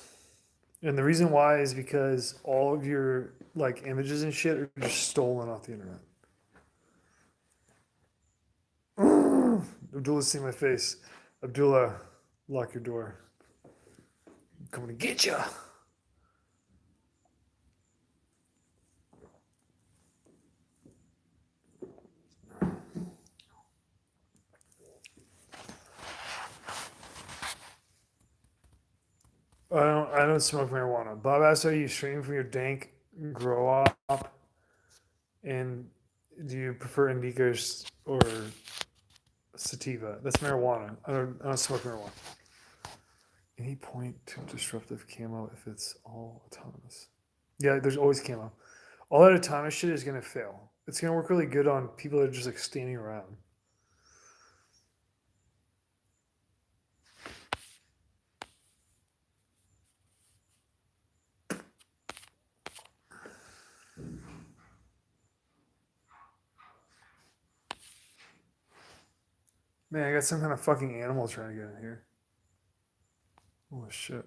And the reason why is because all of your like images and shit are just stolen off the internet. Abdullah's seen my face. Abdullah, lock your door. I'm coming to get you. I don't smoke marijuana. Bob asked, "Are you streaming from your dank grow up? And do you prefer indicas or sativa? That's marijuana. I don't smoke marijuana. Any point to disruptive camo if it's all autonomous? Yeah, there's always camo. All that autonomous shit is gonna fail. It's gonna work really good on people that are just like standing around. Man, I got some kind of fucking animal trying to get in here. Holy shit.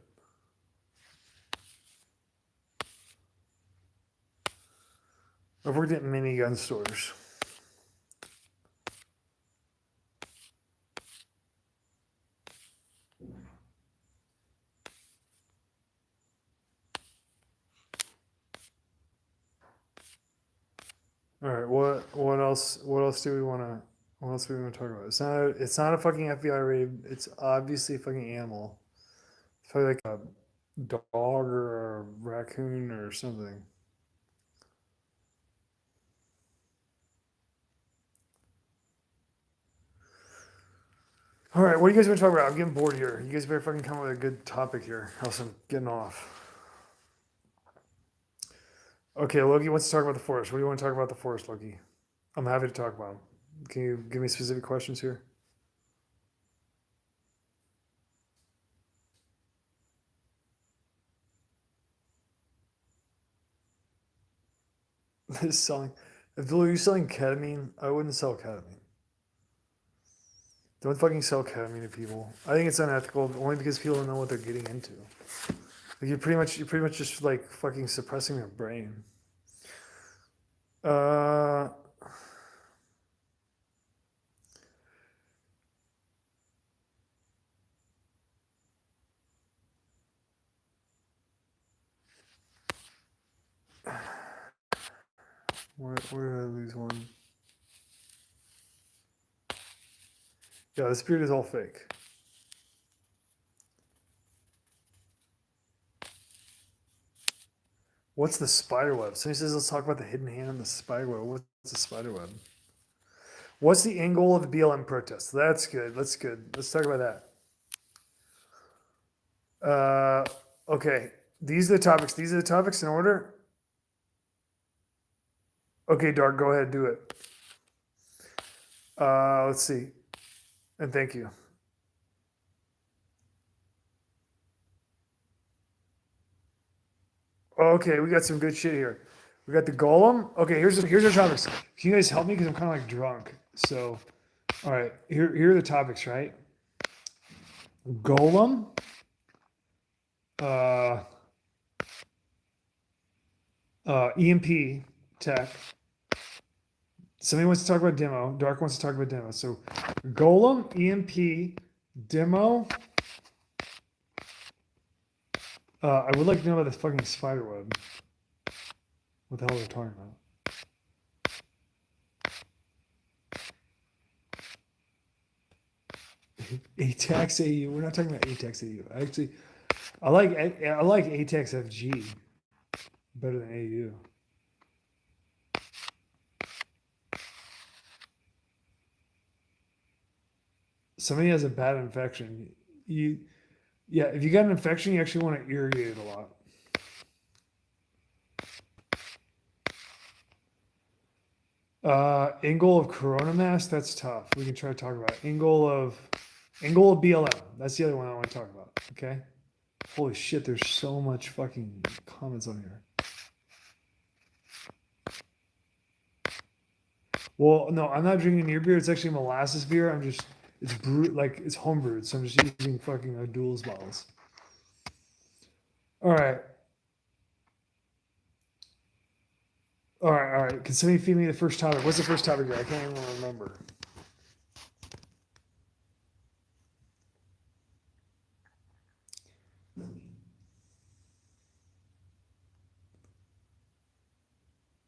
I've worked at many gun stores. All right, what else do we want to what else do we want to talk about? It's not a fucking FBI raid. It's obviously a fucking animal. It's probably like a dog or a raccoon or something. All right, what do you guys want to talk about? I'm getting bored here. You guys better fucking come up with a good topic here, else I'm getting off. Okay, Loki wants to talk about the forest. What do you want to talk about the forest, Loki? I'm happy to talk about 'em. Can you give me specific questions here? This selling. If you're selling ketamine, I wouldn't sell ketamine. Don't fucking sell ketamine to people. I think it's unethical only because people don't know what they're getting into. Like you're pretty much just like fucking suppressing their brain. Uh, where did I lose one? Yeah, this beard is all fake. What's the spider web? Somebody says let's talk about the hidden hand and the spider web. What's the spider web? What's the end goal of the BLM protest? That's good. That's good. Let's talk about that. Okay. These are the topics. These are the topics in order. Okay, Dark, go ahead, do it. Let's see. And thank you. Okay, we got some good shit here. We got the golem. Okay, here's our topics. Can you guys help me because I'm kind of like drunk. So, all right, here are the topics, right? Golem, uh, EMP tech. Somebody wants to talk about demo. Dark wants to talk about demo. So, golem, EMP, demo. I would like to know about this fucking spider web. What the hell are they talking about? ATAX AU. We're not talking about ATAX AU. Actually, I like ATAX FG better than AU. Somebody has a bad infection. Yeah, if you got an infection, you actually want to irrigate it a lot. Angle of corona mass, that's tough. We can try to talk about it. Angle of BLM. That's the other one I want to talk about. Okay. Holy shit, there's so much fucking comments on here. Well, no, I'm not drinking your beer. It's actually molasses beer. It's brewed like it's home brewed, so I'm just using fucking Duels bottles. All right. All right, all right. Can somebody feed me the first topic? What's the first topic here? I can't even remember.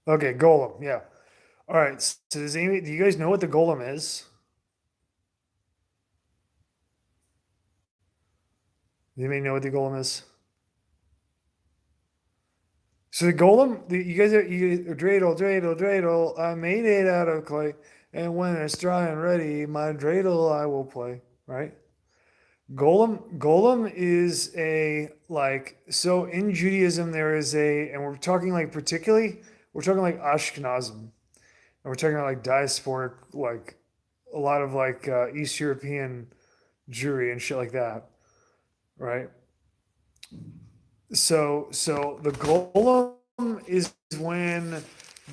Okay, golem. Yeah. All right. So do you guys know what the golem is? Does anybody know what the golem is? So the golem, dreidel. I made it out of clay, and when it's dry and ready, my dreidel I will play. Right? Golem is a like so in Judaism there is and we're talking like particularly we're talking like Ashkenazim, and we're talking about like diasporic like a lot of like East European Jewry and shit like that, right? So the golem is when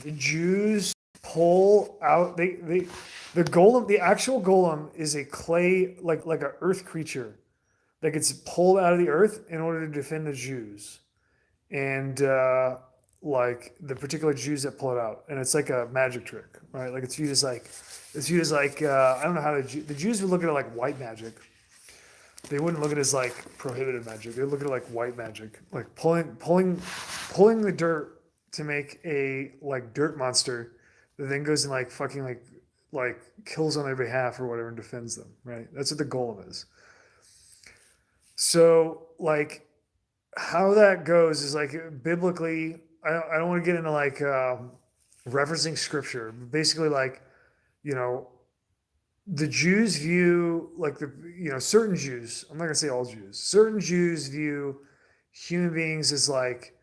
the Jews pull out the golem, the actual golem is a clay like a earth creature that gets pulled out of the earth in order to defend the Jews and like the particular Jews that pull it out, and it's like a magic trick, right? Like it's used as like I don't know how the Jews would look at it like white magic. They wouldn't look at it as like prohibited magic. They would look at it like white magic, like pulling the dirt to make a like dirt monster that then goes and like fucking like kills on their behalf or whatever and defends them, right? That's what the golem is. So like how that goes is like biblically. I don't want to get into like referencing scripture. But basically, like you know, the Jews view like certain Jews. I'm not gonna say all Jews. Certain Jews view human beings as like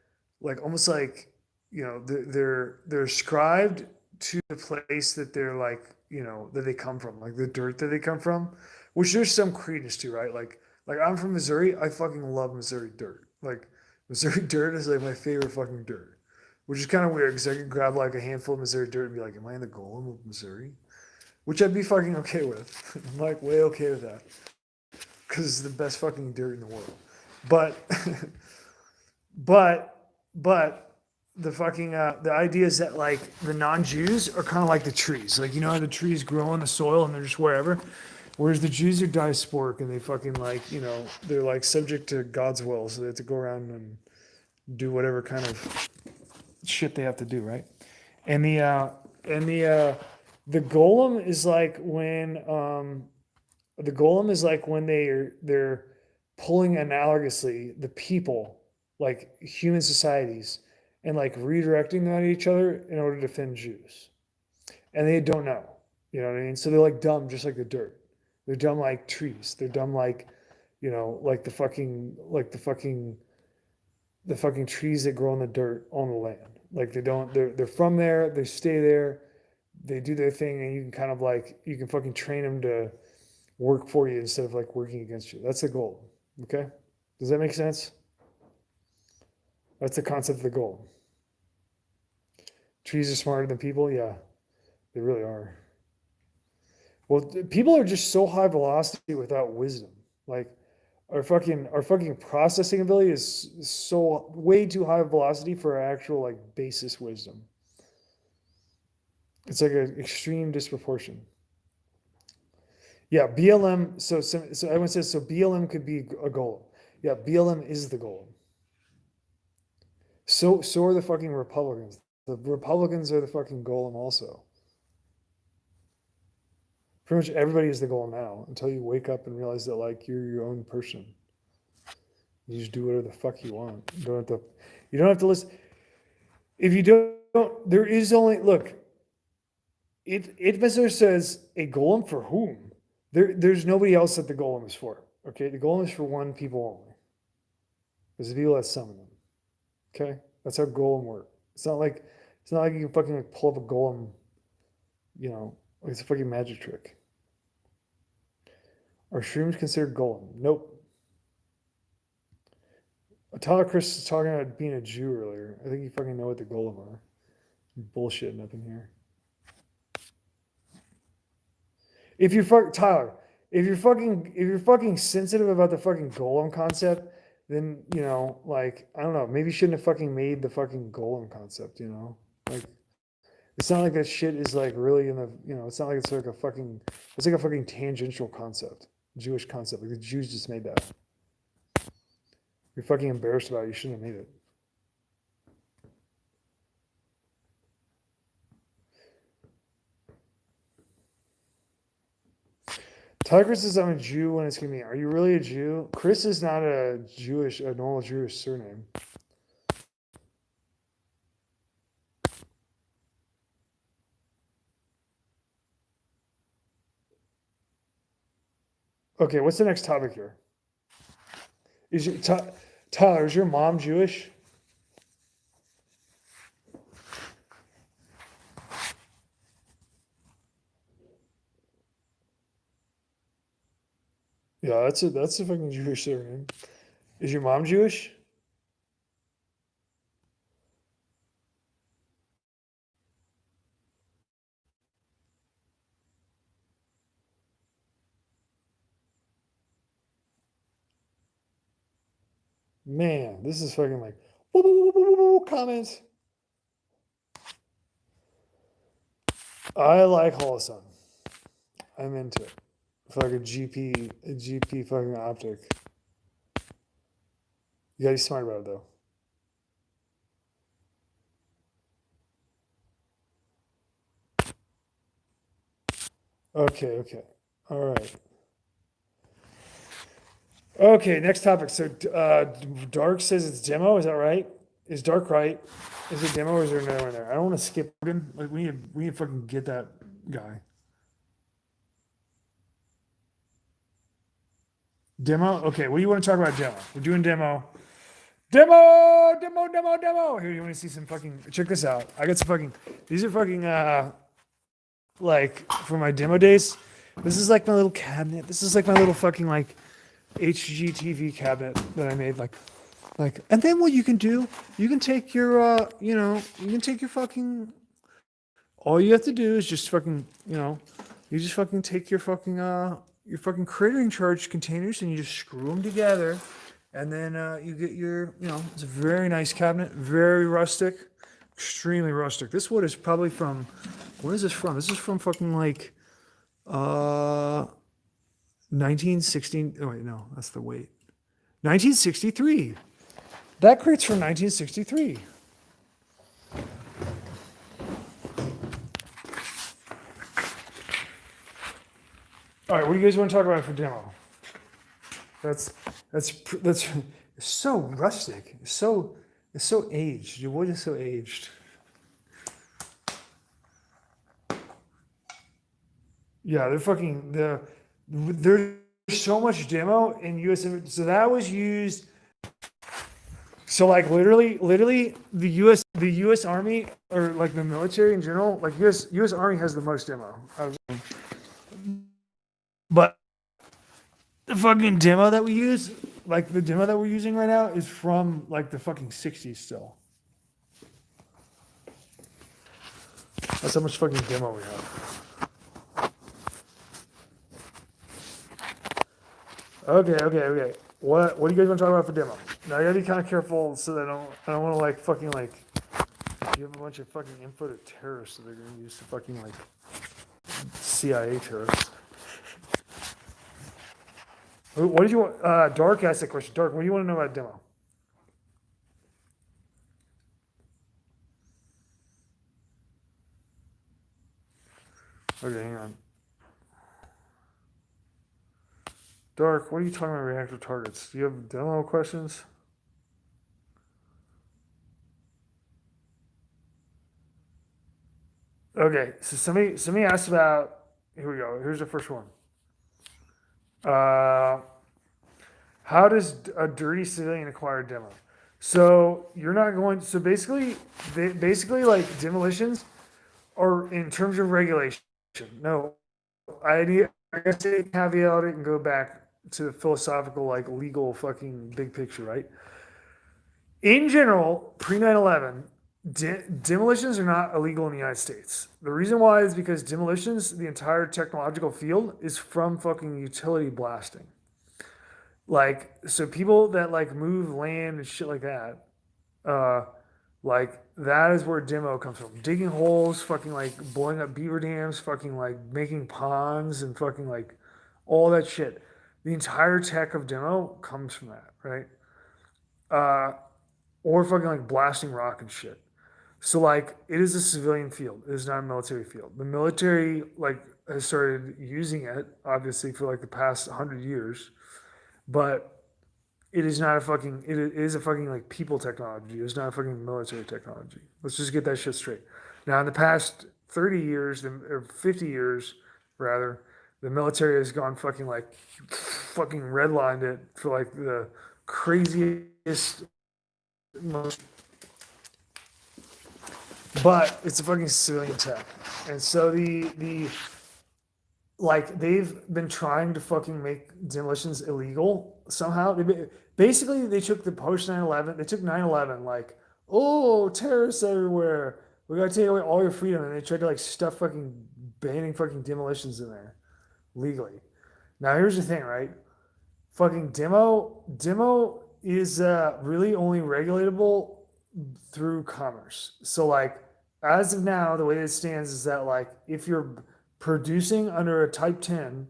almost like they're ascribed to the place that they're like that they come from, like the dirt that they come from, which there's some credence to, right? Like I'm from Missouri. I fucking love Missouri dirt. Like Missouri dirt is like my favorite fucking dirt, which is kind of weird because I can grab like a handful of Missouri dirt and be like, "Am I in the Golem of Missouri?" Which I'd be fucking okay with. I'm like way okay with that because it's the best fucking dirt in the world. But, but the fucking the idea is that like the non-Jews are kind of like the trees. Like how the trees grow in the soil and they're just wherever. Whereas the Jews are diasporic and they fucking like they're like subject to God's will, so they have to go around and do whatever kind of shit they have to do, right? And the golem is like when they're pulling analogously the people, like human societies, and like redirecting them at each other in order to defend Jews. And they don't know. You know what I mean? So they're like dumb, just like the dirt. They're dumb like trees. They're dumb like, like the fucking trees that grow in the dirt on the land. Like they're from there, they stay there, they do their thing, and you can kind of like you can fucking train them to work for you instead of like working against you. That's the goal. Okay? Does that make sense? That's the concept of the goal. Trees are smarter than people, yeah. They really are. Well, people are just so high velocity without wisdom. Like our fucking processing ability is so way too high velocity for our actual like basis wisdom. It's like an extreme disproportion. Yeah, BLM. So everyone says so. BLM could be a goal. Yeah, BLM is the goal. So are the fucking Republicans. The Republicans are the fucking golem also. Pretty much everybody is the golem now until you wake up and realize that like you're your own person. You just do whatever the fuck you want. You don't have to listen. If you don't, there is only look. It Mr. says a golem for whom? There's nobody else that the golem is for. Okay, the golem is for one people only. There's the people that summon them. Okay, that's how golem work. It's not like you can fucking like pull up a golem. Like it's a fucking magic trick. Are shrooms considered golem? Nope. Tyler Chris was talking about being a Jew earlier. I think you fucking know what the golem are. Bullshitting up in here. If you're Tyler, if you're fucking sensitive about the fucking golem concept, then like I don't know, maybe you shouldn't have fucking made the fucking golem concept. Like it's not like that shit is like really in the it's not like it's like it's like a fucking tangential concept, Jewish concept. Like the Jews just made that. You're fucking embarrassed about it. You shouldn't have made it. Tyler Chris says I'm a Jew when it's convenient. Are you really a Jew? Chris is not a normal Jewish surname. Okay, what's the next topic here? Tyler, is your mom Jewish? Yeah, that's a fucking Jewish surname. Is your mom Jewish? Man, this is fucking like comments. I like Holosun. I'm into it. Like a GP fucking optic. You gotta be smart about it though. Okay. All right. Okay, next topic. So Dark says it's demo, is that right? Is Dark right? Is it demo or is there another one there? I don't want to skip him. Like we need to fucking get that guy. Demo? Okay, what do you want to talk about demo? We're doing demo. Demo. Here, you want to see some fucking, check this out. I got some fucking, these are fucking, like, for my demo days. This is like my little cabinet. This is like my little fucking, like, HGTV cabinet that I made. And then what you can do, you can take your, you can take your fucking, all you have to do is just fucking, you just fucking take your fucking cratering charge containers and you just screw them together. And then you get your, it's a very nice cabinet, very rustic, extremely rustic. This wood is probably from, where is this from? This is from fucking like 1916. Oh, wait, no, that's the weight. 1963. That crate's from 1963. All right, what do you guys want to talk about for demo? That's it's so rustic. It's so aged. Your wood is so aged. Yeah, there's so much demo in US. So that was used. So like literally the US Army, or like the military in general, like US Army has the most demo. But the fucking demo that we use, like the demo that we're using right now, is from like the fucking 60s still. That's how much fucking demo we have. Okay. What do you guys want to talk about for demo? Now you gotta be kind of careful so that I don't want to like fucking like you have a bunch of fucking info to terrorists that they're gonna use to fucking like CIA terrorists. What did you want? Dark asked that question. Dark, what do you want to know about demo? Okay, hang on. Dark, what are you talking about reactor targets? Do you have demo questions? Okay, so somebody asked about, here we go. Here's the first one. How does a dirty civilian acquire demo? So you're not going. So basically like demolitions are in terms of regulation. No, I guess they caveat it and go back to the philosophical, like legal fucking big picture, right? In general, pre 9/11, demolitions are not illegal in the United States. The reason why is because demolitions, the entire technological field, is from fucking utility blasting. Like, so people that like move land and shit like that, like that is where demo comes from. Digging holes, fucking like blowing up beaver dams, fucking like making ponds and fucking like all that shit. The entire tech of demo comes from that, right? Uh, or fucking like blasting rock and shit. So like it is a civilian field. It is not a military field. The military like has started using it obviously for like the past 100 years, but it is not a fucking. It is a fucking like people technology. It's not a fucking military technology. Let's just get that shit straight. Now in the past 30 years or 50 years rather, the military has gone fucking like fucking redlined it for like the craziest most, but it's a fucking civilian tech. And so the like they've been trying to fucking make demolitions illegal somehow. Basically they took the post 9/11, they took 9/11 like, oh, terrorists everywhere. We gotta take away all your freedom, and they tried to like stuff fucking banning fucking demolitions in there legally. Now here's the thing, right? Fucking demo is really only regulatable through commerce. So like as of now, the way it stands is that like if you're producing under a type 10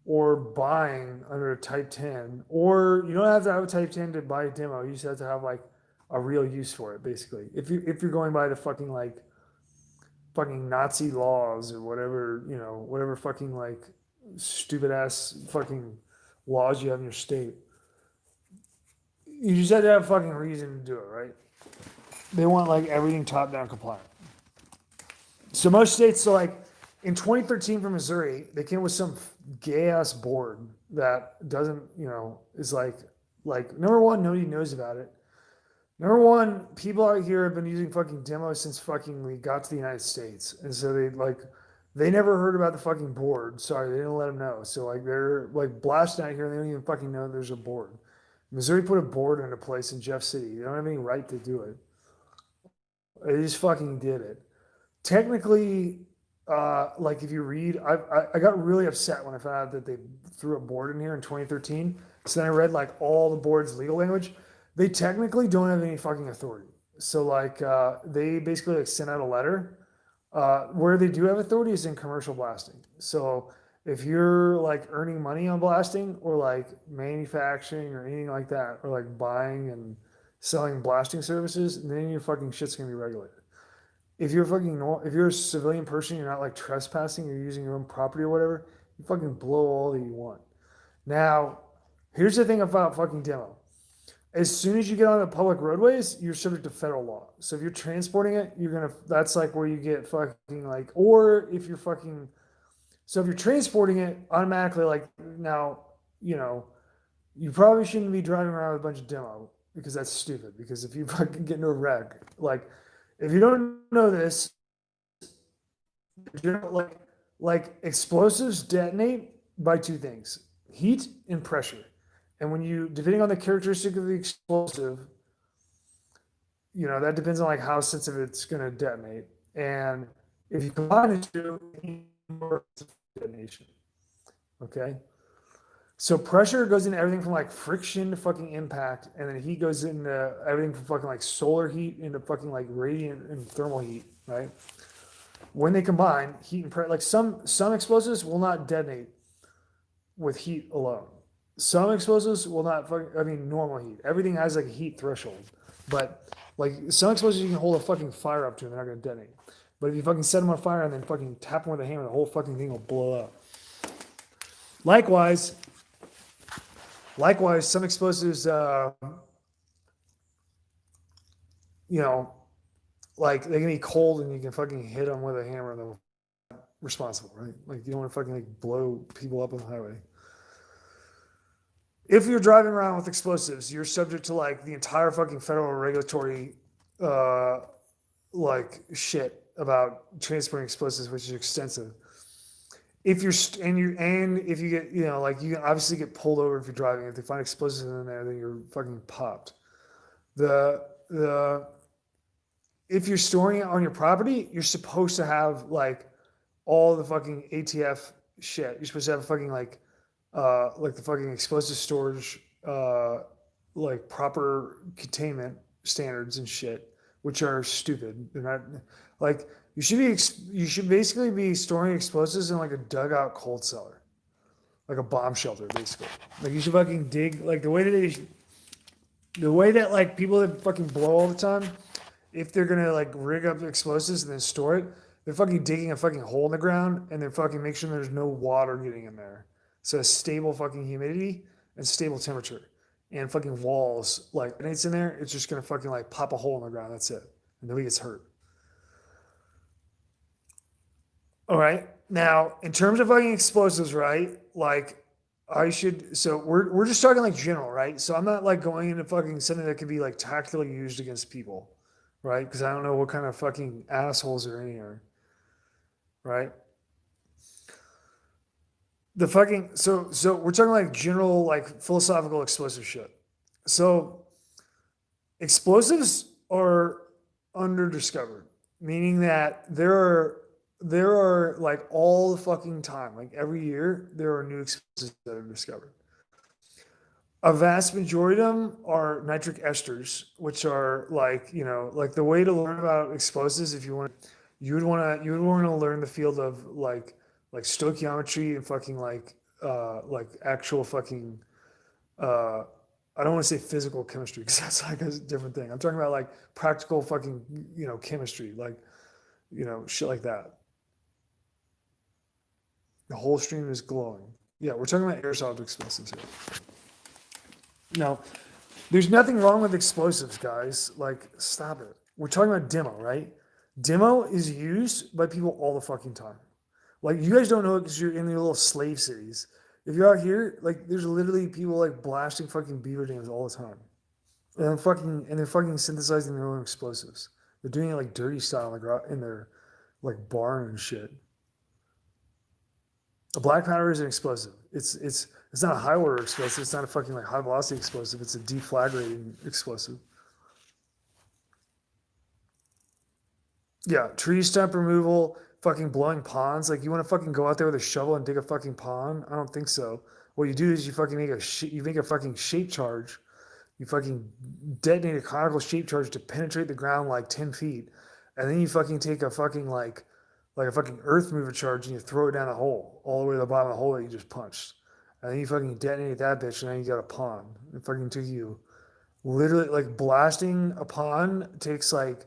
or buying under a type 10, or you don't have to have a type 10 to buy a demo, you just have to have like a real use for it basically. If you're going by the fucking like fucking Nazi laws or whatever, whatever fucking like stupid ass fucking laws you have in your state. You just have to have a fucking reason to do it, right? They want like everything top down compliant. So most states, so like in 2013 from Missouri, they came with some gay ass board that doesn't, is like number one, nobody knows about it. Number one, people out here have been using fucking demos since fucking we got to the United States, and so they never heard about the fucking board. Sorry, they didn't let them know. So like they're like blasting out here, and they don't even fucking know there's a board. Missouri put a board into place in Jeff City. They don't have any right to do it. They just fucking did it. Technically, like if you read, I got really upset when I found out that they threw a board in here in 2013. So then I read like all the board's legal language. They technically don't have any fucking authority. So like they basically like sent out a letter. Where they do have authority is in commercial blasting. So if you're like earning money on blasting or like manufacturing or anything like that, or like buying and selling blasting services, then your fucking shit's gonna be regulated. If you're if you're a civilian person, you're not like trespassing, you're using your own property or whatever, you fucking blow all that you want. Now, here's the thing about fucking demo. As soon as you get on the public roadways, you're subject to federal law. So if you're transporting it, that's like where you get fucking like, or if you're fucking, so if you're transporting it automatically, like now, you probably shouldn't be driving around with a bunch of demo because that's stupid. Because if you fucking get into a wreck, like if you don't know this, like explosives detonate by two things: heat and pressure. And when depending on the characteristic of the explosive, that depends on like how sensitive it's going to detonate. And if you combine the two, detonation. Okay. So pressure goes into everything from like friction to fucking impact, and then heat goes into everything from fucking like solar heat into fucking like radiant and thermal heat, right? When they combine heat and pressure, like some explosives will not detonate with heat alone. Some explosives will not normal heat. Everything has like a heat threshold. But like some explosives you can hold a fucking fire up to and they're not gonna detonate. But if you fucking set them on fire and then fucking tap them with a hammer, the whole fucking thing will blow up. Likewise, some explosives like they can be cold and you can fucking hit them with a hammer and they're responsible, right? Like you don't want to fucking like blow people up on the highway. If you're driving around with explosives, you're subject to like the entire fucking federal regulatory like shit about transporting explosives, which is extensive. If you're if you get like you can obviously get pulled over if you're driving. If they find explosives in there, then you're fucking popped. If you're storing it on your property, you're supposed to have like all the fucking ATF shit. You're supposed to have a fucking like the fucking explosive storage, like proper containment standards and shit, which are stupid. They're not like you should basically be storing explosives in like a dugout cold cellar, like a bomb shelter, basically. Like you should fucking dig like the way that like people that fucking blow all the time, if they're gonna like rig up explosives and then store it, they're fucking digging a fucking hole in the ground and they're fucking make sure there's no water getting in there. So stable fucking humidity and stable temperature and fucking walls. Like when it's in there, it's just gonna fucking like pop a hole in the ground. That's it. And nobody gets hurt. All right. Now, in terms of fucking explosives, right? Like so we're just talking like general, right? So I'm not like going into fucking something that could be like tactically used against people, right? Because I don't know what kind of fucking assholes are in here, right? The fucking so we're talking like general like philosophical explosive shit. So explosives are underdiscovered, meaning that there are like all the fucking time, like every year there are new explosives that are discovered. A vast majority of them are nitric esters, which are like like the way to learn about explosives. If you would want to learn the field of like stoichiometry and fucking like actual fucking I don't want to say physical chemistry because that's like a different thing. I'm talking about like practical fucking chemistry, like shit like that. The whole stream is glowing. Yeah, we're talking about airsoft explosives here. Now, there's nothing wrong with explosives, guys. Like, stop it. We're talking about demo, right? Demo is used by people all the fucking time. Like you guys don't know it because you're in the little slave cities. If you're out here, like there's literally people like blasting fucking beaver dams all the time, and they're fucking synthesizing their own explosives. They're doing it like dirty style, like in their like barn and shit. A black powder is an explosive. It's not a high order explosive. It's not a fucking like high velocity explosive. It's a deflagrating explosive. Yeah, tree stump removal, fucking blowing ponds. Like you want to fucking go out there with a shovel and dig a fucking pond? I don't think so. What you do is you fucking you make a fucking shape charge. You fucking detonate a conical shape charge to penetrate the ground like 10 feet, and then you fucking take a fucking like a fucking earth mover charge and you throw it down the hole all the way to the bottom of the hole that you just punched, and then you fucking detonate that bitch, and then you got a pond. It fucking took you literally like blasting a pond takes like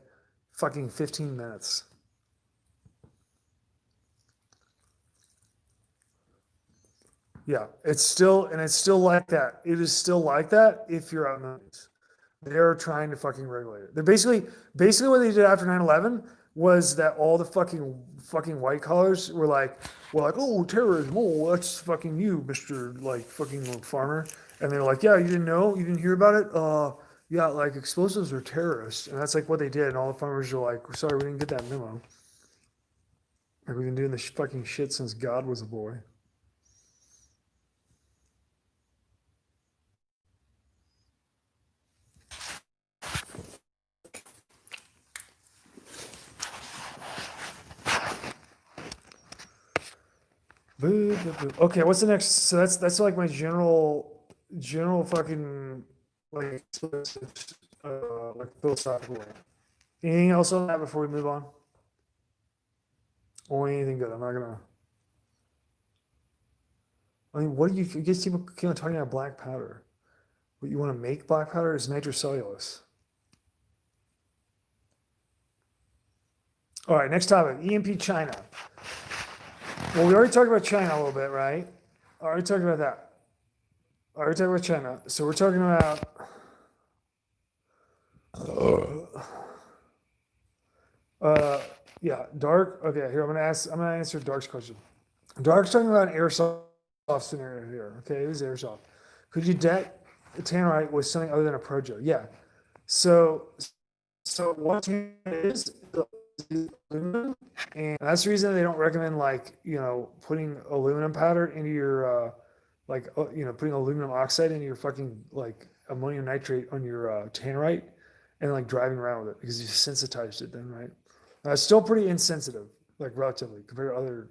fucking 15 minutes. Yeah, it's still like that. It is still like that if you're out in the movies. They're trying to fucking regulate it. They're basically what they did after 9/11 was that all the fucking white collars were like, oh, terrorism, oh, that's fucking you, Mr. like fucking farmer. And they're like, yeah, you didn't know, you didn't hear about it? Yeah, like explosives are terrorists. And that's like what they did. And all the farmers are like, sorry, we didn't get that memo. Like we've been doing this fucking shit since God was a boy. Boo, boo, boo. Okay, what's the next? So that's like my general fucking like like philosophical. Anything else on that before we move on? Only anything good. I'm not gonna. I mean, what do you get people keep on talking about black powder? What you want to make black powder is nitrocellulose. All right, next topic. EMP China. Well, we already talked about China a little bit, right? Already talked about that. Already talked about China. So we're talking about. Uh, yeah, Dark. Okay, here I'm gonna ask. I'm gonna answer Dark's question. Dark's talking about an airsoft scenario here. Okay, it was airsoft. Could you deck a tannerite with something other than a projo? Yeah. So, so what tannerite is aluminum, and that's the reason they don't recommend like putting aluminum powder into your putting aluminum oxide into your fucking like ammonium nitrate on your tannerite and like driving around with it because you sensitized it then, right? It's still pretty insensitive, like relatively compared to other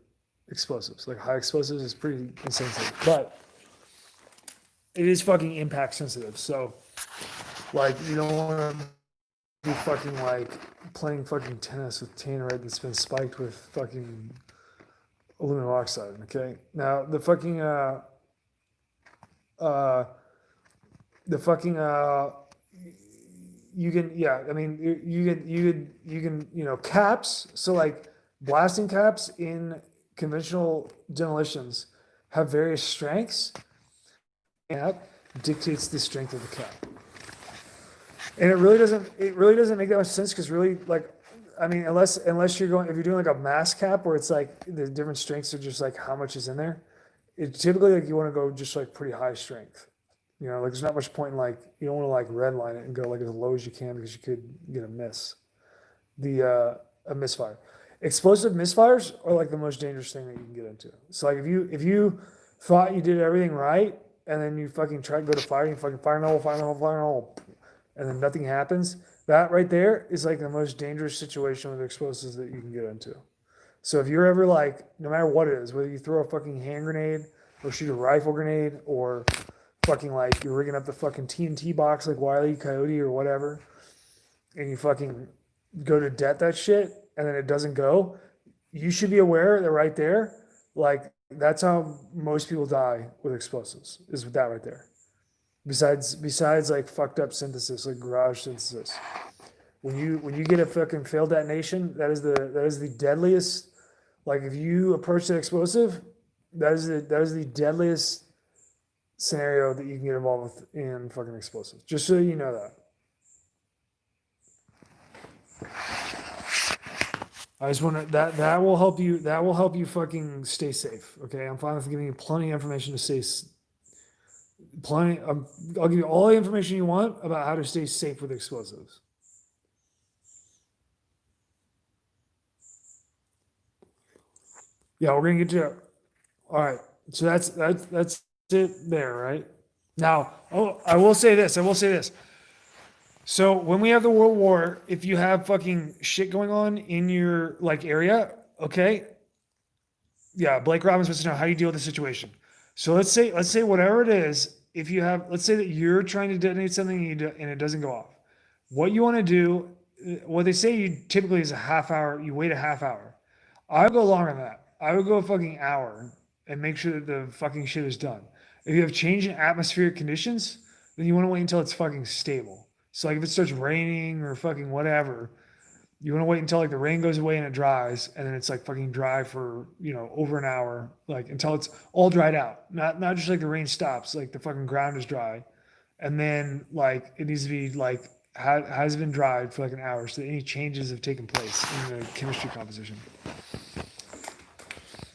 explosives. Like high explosives is pretty insensitive, but it is fucking impact sensitive. So like you don't want to be fucking like playing fucking tennis with tannerite that's been spiked with fucking aluminum oxide. Okay, now uh the fucking you can, yeah, I mean you can caps. So like blasting caps in conventional demolitions have various strengths, and that dictates the strength of the cap. And it really doesn't make that much sense because really like I mean unless you're going if you're doing like a mass cap where it's like the different strengths are just like how much is in there, it typically like you want to go just like pretty high strength. Like there's not much point in like you don't want to like redline it and go like as low as you can because you could get a miss. A misfire. Explosive misfires are like the most dangerous thing that you can get into. So like if you thought you did everything right and then you fucking try to go to fire, you fucking fire in the hole, fire in the hole, fire in the hole, and then nothing happens. That right there is like the most dangerous situation with explosives that you can get into. So if you're ever like, no matter what it is, whether you throw a fucking hand grenade or shoot a rifle grenade or fucking like you're rigging up the fucking TNT box like Wile E. Coyote or whatever, and you fucking go to debt that shit and then it doesn't go, you should be aware that right there, like that's how most people die with explosives, is with that right there. Besides like fucked up synthesis, like garage synthesis. When you get a fucking failed detonation, that is the deadliest. Like if you approach that explosive, that is the deadliest scenario that you can get involved with in fucking explosives. Just so you know that. I just want to that will help you. That will help you fucking stay safe. Okay, I'm fine with giving you plenty of information to stay plenty. I'll give you all the information you want about how to stay safe with explosives. Yeah, we're gonna get to. All right, so that's it there, right? Now, oh, I will say this. I will say this. So when we have the World War, if you have fucking shit going on in your like area, okay, yeah, Blake Robbins wants to know how you deal with the situation. So let's say whatever it is, if you have, let's say that you're trying to detonate something and, and it doesn't go off. What you want to do, what they say you typically is a half hour. You wait a half hour. I would go longer than that. I would go a fucking hour and make sure that the fucking shit is done. If you have change in atmospheric conditions, then you want to wait until it's fucking stable. So like if it starts raining or fucking whatever, you want to wait until like the rain goes away and it dries, and then it's like fucking dry for over an hour, like until it's all dried out. Not just like the rain stops, like the fucking ground is dry, and then like it needs to be like has been dried for like an hour, so that any changes have taken place in the chemistry composition.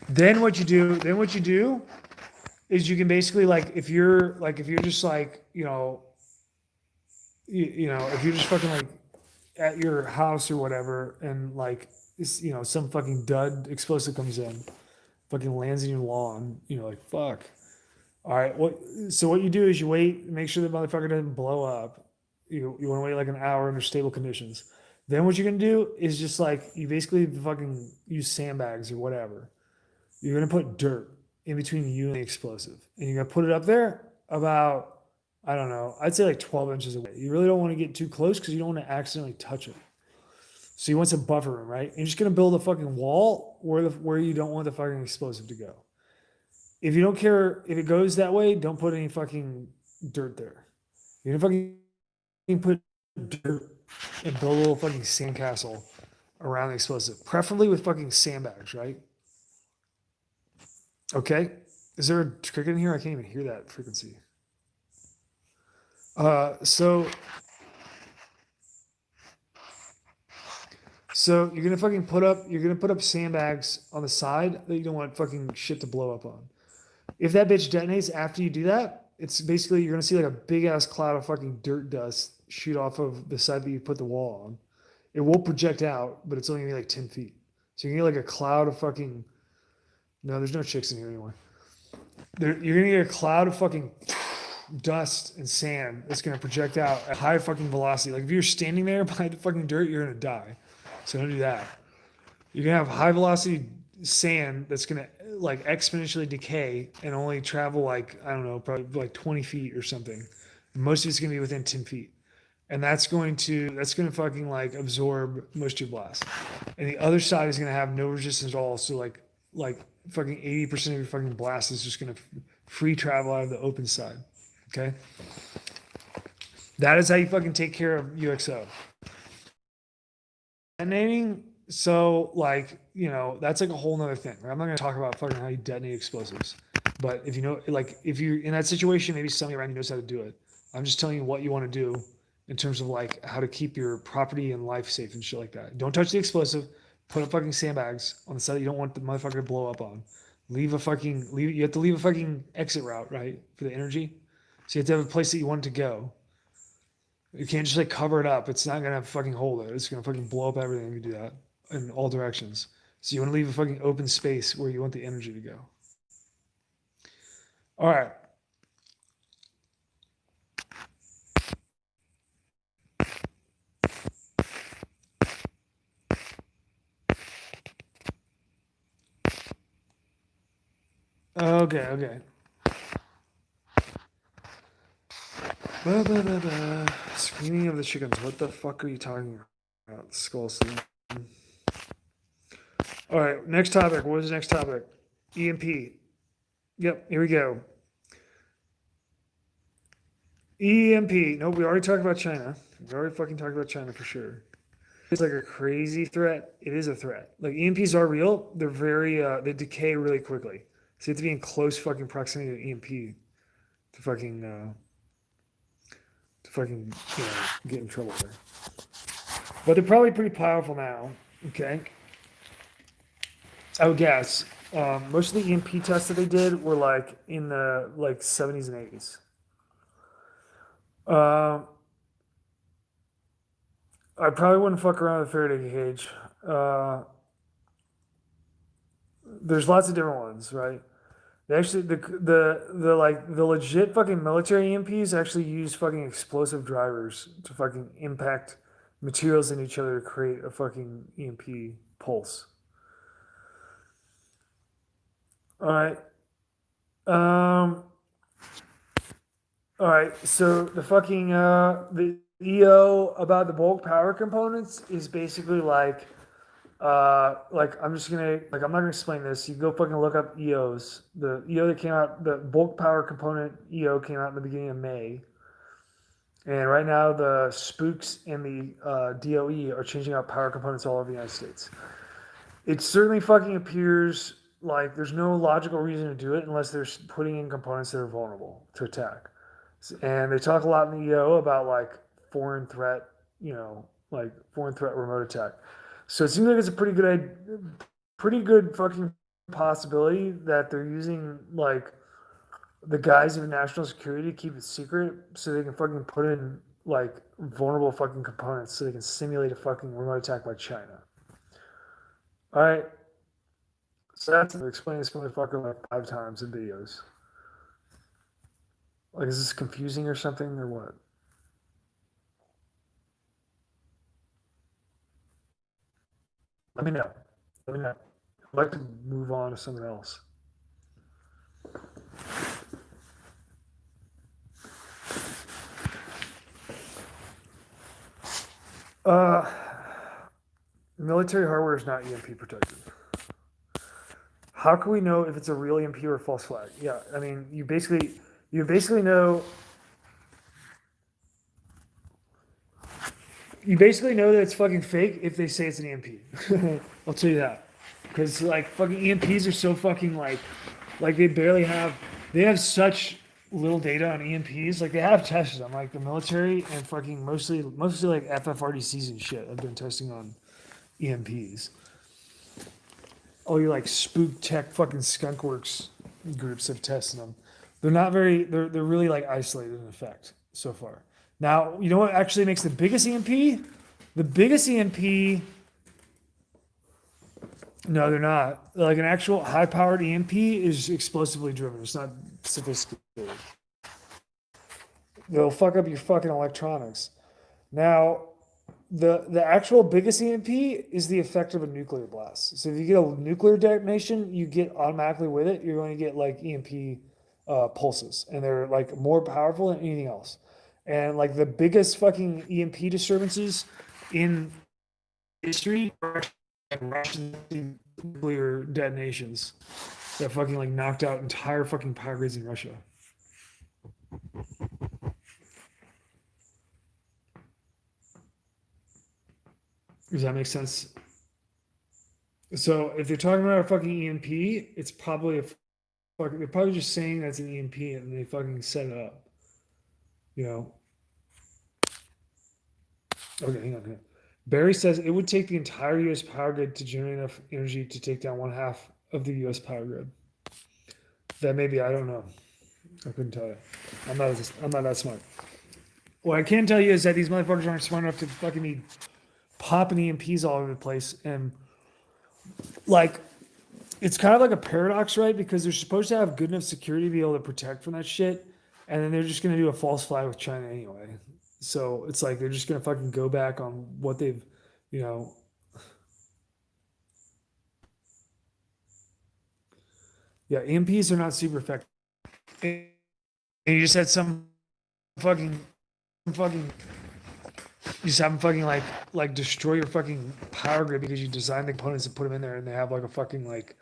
Then what you do is you can basically like if you're just like if you're just fucking like at your house or whatever, and like some fucking dud explosive comes in, fucking lands in your lawn, like fuck. All right, what you do is you wait, make sure the motherfucker doesn't blow up. You want to wait like an hour under stable conditions. Then what you're gonna do is just like you basically fucking use sandbags or whatever. You're gonna put dirt in between you and the explosive, and you're gonna put it up there about, I don't know, I'd say like 12 inches away. You really don't want to get too close because you don't want to accidentally touch it. So you want some buffer room, right? And you're just gonna build a fucking wall where you don't want the fucking explosive to go. If you don't care if it goes that way, don't put any fucking dirt there. You're gonna fucking put dirt and build a little fucking sandcastle around the explosive, preferably with fucking sandbags, right? Okay. Is there a cricket in here? I can't even hear that frequency. So you're gonna put up sandbags on the side that you don't want fucking shit to blow up on. If that bitch detonates after you do that, it's basically you're gonna see like a big ass cloud of fucking dirt dust shoot off of the side that you put the wall on. It will project out, but it's only gonna be like 10 feet. So you're gonna get like a cloud of fucking. No, there's no chicks in here anymore. You're gonna get a cloud of fucking dust and sand that's gonna project out at high fucking velocity. Like if you're standing there by the fucking dirt, you're gonna die. So don't do that. You're gonna have high velocity sand that's gonna like exponentially decay and only travel like, I don't know, probably like 20 feet or something. Most of it's gonna be within 10 feet. And that's gonna fucking like absorb most of your blast. And the other side is gonna have no resistance at all. So like fucking 80% of your fucking blast is just gonna free travel out of the open side. Okay? That is how you fucking take care of UXO. Detonating, so like, that's like a whole nother thing. Right? I'm not gonna talk about fucking how you detonate explosives. But if you know, like, if you're in that situation, maybe somebody around you knows how to do it. I'm just telling you what you want to do in terms of like how to keep your property and life safe and shit like that. Don't touch the explosive. Put up fucking sandbags on the side that you don't want the motherfucker to blow up on. You have to leave a fucking exit route, right? For the energy. So you have to have a place that you want it to go. You can't just like cover it up. It's not gonna fucking hold it. It's gonna fucking blow up everything if you do that in all directions. So you want to leave a fucking open space where you want the energy to go. All right. Okay. Screening of the chickens. What the fuck are you talking about? Skull sleep. All right, next topic. What is the next topic? EMP. Yep, here we go. EMP. Nope, we already talked about China. We already fucking talked about China for sure. It's like a crazy threat. It is a threat. Like EMPs are real. They're they decay really quickly. So you have to be in close fucking proximity to EMP to fucking get in trouble there. But they're probably pretty powerful now. Okay. I would guess. Most of the EMP tests that they did were like in the like 70s and 80s. I probably wouldn't fuck around with a Faraday cage. Uh, there's lots of different ones, right? They actually the like the legit fucking military EMPs actually use fucking explosive drivers to fucking impact materials in each other to create a fucking EMP pulse. All right. Um. All right. So the EO about the bulk power components is basically like I'm not gonna explain this. You go fucking look up EOs. The EO that came out, the bulk power component EO came out in the beginning of May, and right now the spooks and the DOE are changing out power components all over the United States. It certainly fucking appears like there's no logical reason to do it unless they're putting in components that are vulnerable to attack. And they talk a lot in the EO about like foreign threat, like foreign threat remote attack. So it seems like it's a pretty good fucking possibility that they're using like the guise of national security to keep it secret so they can fucking put in like vulnerable fucking components so they can simulate a fucking remote attack by China. All right. So that's explaining this motherfucker like 5 times in videos. Like, is this confusing or something or what? Let me know. Let me know. I'd like to move on to something else. Uh, military hardware is not EMP protected. How can we know if it's a real EMP or a false flag? Yeah, I mean, you basically know that it's fucking fake if they say it's an EMP. I'll tell you that. Because like fucking EMPs are so fucking like they have such little data on EMPs. Like they have tested them, like the military and fucking mostly like FFRDCs and shit have been testing on EMPs. All your like spook tech fucking skunkworks groups have tested them. They're really like isolated in effect so far. Now, you know what actually makes the biggest EMP? The biggest EMP, no, they're not. Like an actual high powered EMP is explosively driven. It's not sophisticated. They'll fuck up your fucking electronics. Now, the actual biggest EMP is the effect of a nuclear blast. So if you get a nuclear detonation, you get automatically with it, you're going to get like EMP pulses, and they're like more powerful than anything else. And like the biggest fucking EMP disturbances in history are Russian nuclear detonations that fucking like knocked out entire fucking power grids in Russia. Does that make sense? So if they're talking about a fucking EMP, it's probably a fucking. They're probably just saying that's an EMP and they fucking set it up. You know. Okay, hang on. Barry says it would take the entire U.S. power grid to generate enough energy to take down one half of the U.S. power grid. That maybe I don't know. I couldn't tell you. I'm not that smart. What I can tell you is that these motherfuckers aren't smart enough to fucking be popping EMPs all over the place, and like it's kind of like a paradox, right? Because they're supposed to have good enough security to be able to protect from that shit, and then they're just gonna do a false flag with China anyway. So it's like they're just gonna fucking go back on what they've, you know. Yeah, EMPs are not super effective. And you just had fucking, you just have them fucking like destroy your fucking power grid because you designed the components and put them in there, and they have like a fucking like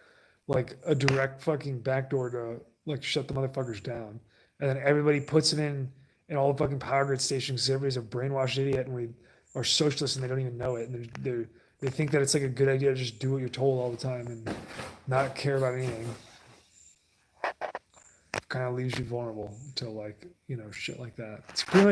a direct fucking backdoor to like shut the motherfuckers down, and then everybody puts it in all the fucking power grid stations because everybody's a brainwashed idiot and we are socialists and they don't even know it, and they think that it's like a good idea to just do what you're told all the time and not care about anything. Kind of leaves you vulnerable to like shit like that. It's pretty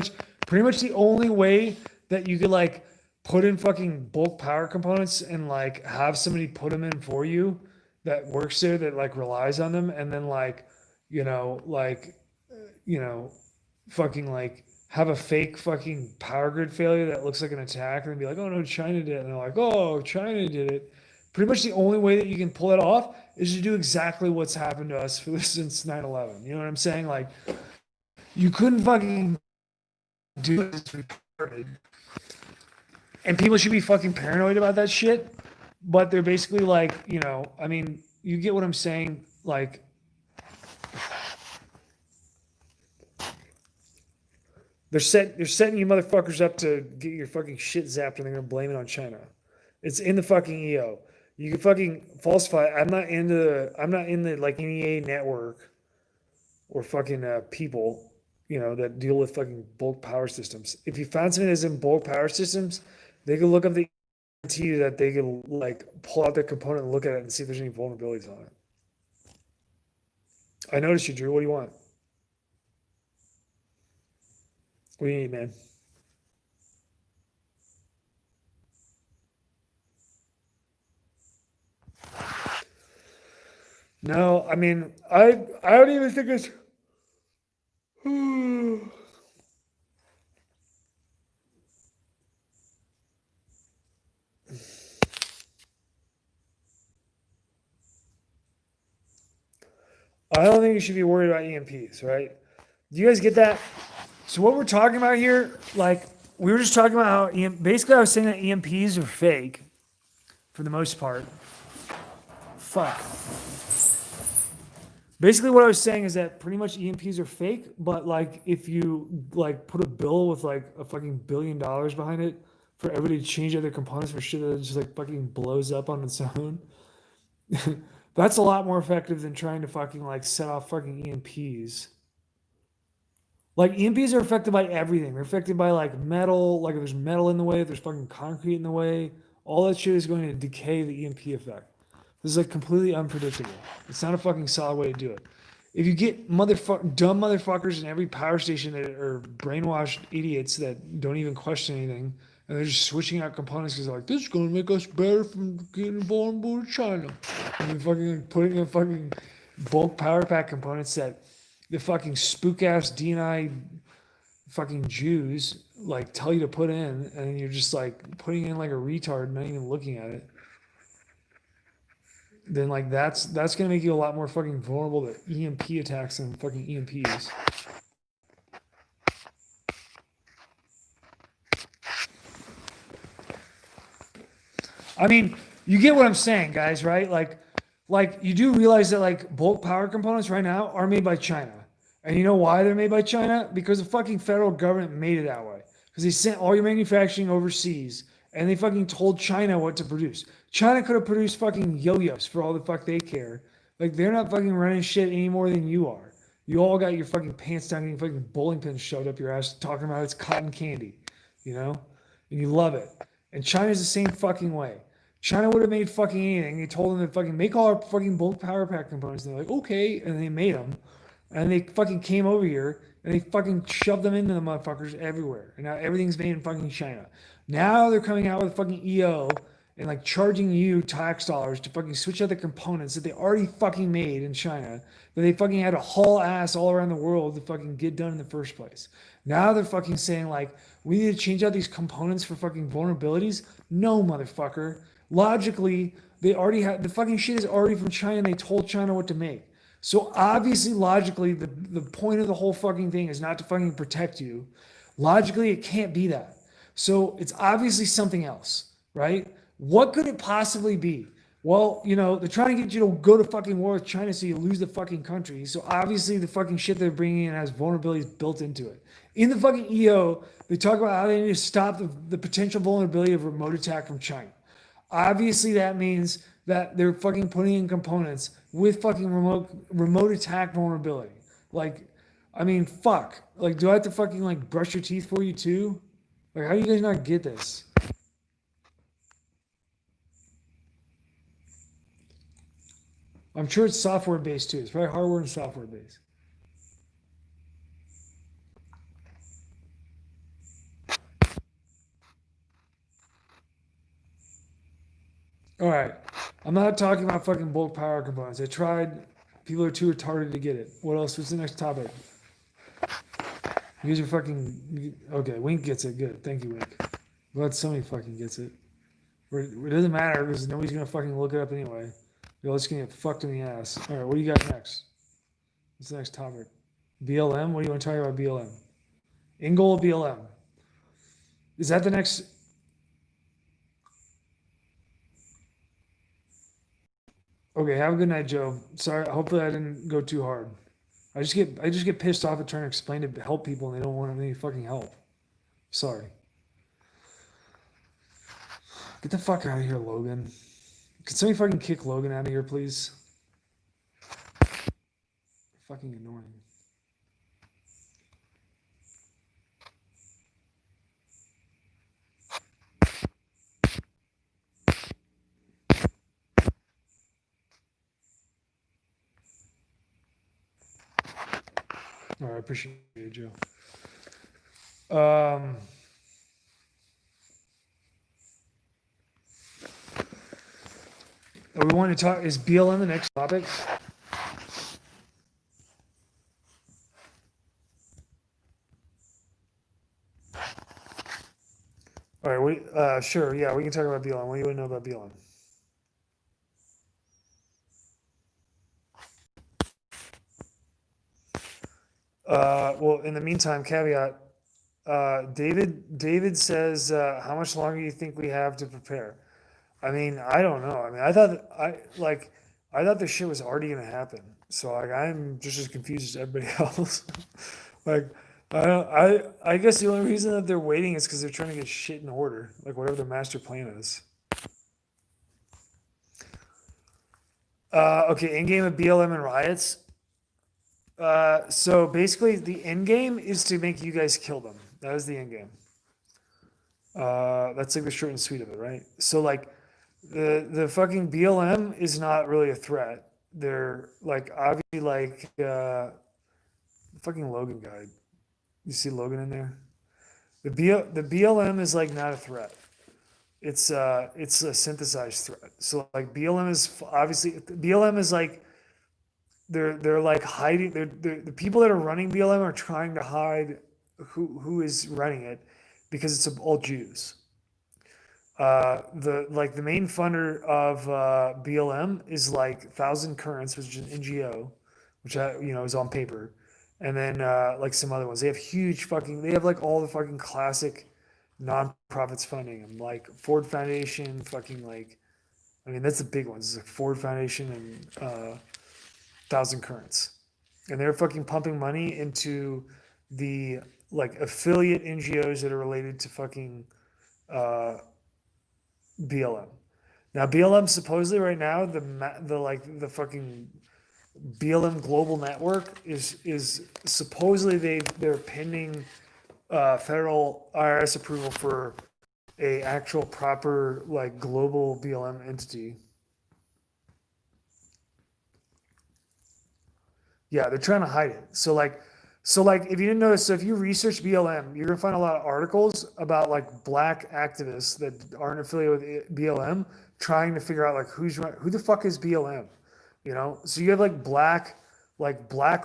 much the only way that you could put in fucking bulk power components and have somebody put them in for you that works there that like relies on them, and then like, you know, like, you know, fucking like have a fake fucking power grid failure that looks like an attack, and then be like, oh no, China did it, and they're like, oh, China did it. Pretty much the only way that you can pull it off is to do exactly what's happened to us for since 9/11. You know what I'm saying? Like, you couldn't fucking do this retarded. And people should be fucking paranoid about that shit. But they're basically like, you know, I mean, you get what I'm saying? Like, they're setting you motherfuckers up to get your fucking shit zapped, and they're gonna blame it on China. It's in the fucking EO. You can fucking falsify. I'm not in the like NEA network or fucking people, you know, that deal with fucking bulk power systems. If you found something that's in bulk power systems, they could look up the to you that they could like pull out the component and look at it and see if there's any vulnerabilities on it. I noticed you, Drew. What do you want? What do you need, man? No, I mean, I don't even think it's. I don't think you should be worried about EMPs, right? Do you guys get that? So what we're talking about here, like we were just talking about how basically I was saying that EMPs are fake for the most part. Fuck. Basically, what I was saying is that pretty much EMPs are fake, but like if you like put a bill with like a fucking $1 billion behind it for everybody to change other components for shit that just like fucking blows up on its own, that's a lot more effective than trying to fucking like set off fucking EMPs. Like EMPs are affected by everything. They're affected by like metal, like if there's metal in the way, if there's fucking concrete in the way, all that shit is going to decay the EMP effect. This is like completely unpredictable. It's not a fucking solid way to do it. If you get dumb motherfuckers in every power station that are brainwashed idiots that don't even question anything, and they're just switching out components because they're like, this is going to make us better from getting vulnerable to China. And they're fucking putting in fucking bulk power pack components that the fucking spook ass DNI fucking Jews like tell you to put in, and then you're just like putting in like a retard, not even looking at it. Then like that's gonna make you a lot more fucking vulnerable to EMP attacks than fucking EMPs. I mean, you get what I'm saying, guys, right? Like you do realize that like bulk power components right now are made by China. And you know why they're made by China? Because the fucking federal government made it that way. Because they sent all your manufacturing overseas and they fucking told China what to produce. China could have produced fucking yo-yos for all the fuck they care. Like they're not fucking running shit any more than you are. You all got your fucking pants down and your fucking bowling pins shoved up your ass talking about it's cotton candy, you know? And you love it. And China's the same fucking way. China would have made fucking anything. They told them to fucking make all our fucking bulk power pack components. And they're like, okay. And they made them. And they fucking came over here and they fucking shoved them into the motherfuckers everywhere. And now everything's made in fucking China. Now they're coming out with fucking EO and like charging you tax dollars to fucking switch out the components that they already fucking made in China that they fucking had to haul ass all around the world to fucking get done in the first place. Now they're fucking saying like, we need to change out these components for fucking vulnerabilities. No, motherfucker. Logically, they already had the fucking shit is already from China and they told China what to make. So obviously, logically, the point of the whole fucking thing is not to fucking protect you. Logically, it can't be that. So it's obviously something else, right? What could it possibly be? Well, you know, they're trying to get you to go to fucking war with China so you lose the fucking country. So obviously, the fucking shit they're bringing in has vulnerabilities built into it. In the fucking EO, they talk about how they need to stop the potential vulnerability of remote attack from China. Obviously, that means that they're fucking putting in components with fucking remote attack vulnerability. Like, I mean, fuck. Like, do I have to fucking like brush your teeth for you too? Like, how do you guys not get this? I'm sure it's software based too. It's probably hardware and software based. All right. I'm not talking about fucking bulk power components. I tried. People are too retarded to get it. What else? What's the next topic? You guys are fucking okay. Wink gets it. Good. Thank you, Wink. Glad somebody fucking gets it. It doesn't matter because nobody's gonna fucking look it up anyway. You're all just gonna get fucked in the ass. All right, what do you got next? What's the next topic? BLM. What do you want to talk about? BLM. Ingold BLM. Is that the next? Okay. Have a good night, Joe. Sorry. Hopefully, I didn't go too hard. I just get pissed off at trying to explain to help people and they don't want any fucking help. Sorry. Get the fuck out of here, Logan. Can somebody fucking kick Logan out of here, please? Fucking annoying. All right, I appreciate it, Joe. We want to talk. Is BLM the next topic? All right. Sure. Yeah, we can talk about BLM. What do you want to know about BLM? Well, in the meantime, caveat. David says, how much longer do you think we have to prepare? I mean, I don't know. I mean, I thought this shit was already gonna happen. So like, I'm just as confused as everybody else. Like, I guess the only reason that they're waiting is because they're trying to get shit in order, like whatever their master plan is. Okay, in game of BLM and riots. So basically, the end game is to make you guys kill them. That is the end game. That's like the short and sweet of it, right? So like, the fucking BLM is not really a threat. They're like obviously like fucking Logan guy. You see Logan in there? The BLM is like not a threat. It's a synthesized threat. So like BLM is obviously BLM is like they're like hiding. They're the people that are running BLM are trying to hide who is running it because it's all Jews. The main funder of BLM is like Thousand Currents, which is an NGO, which is on paper, and then like some other ones. They have huge fucking. They have like all the fucking classic nonprofits funding them, like Ford Foundation, fucking like. I mean, that's the big ones. It's like Ford Foundation and Thousand Currents, and they're fucking pumping money into the like affiliate NGOs that are related to fucking uh, BLM. Now BLM supposedly right now the fucking BLM global network is supposedly they're pending federal IRS approval for a actual proper like global BLM entity. Yeah, they're trying to hide it. So like if you didn't notice, so if you research BLM, you're gonna find a lot of articles about like black activists that aren't affiliated with BLM trying to figure out like who the fuck is BLM, So you have like black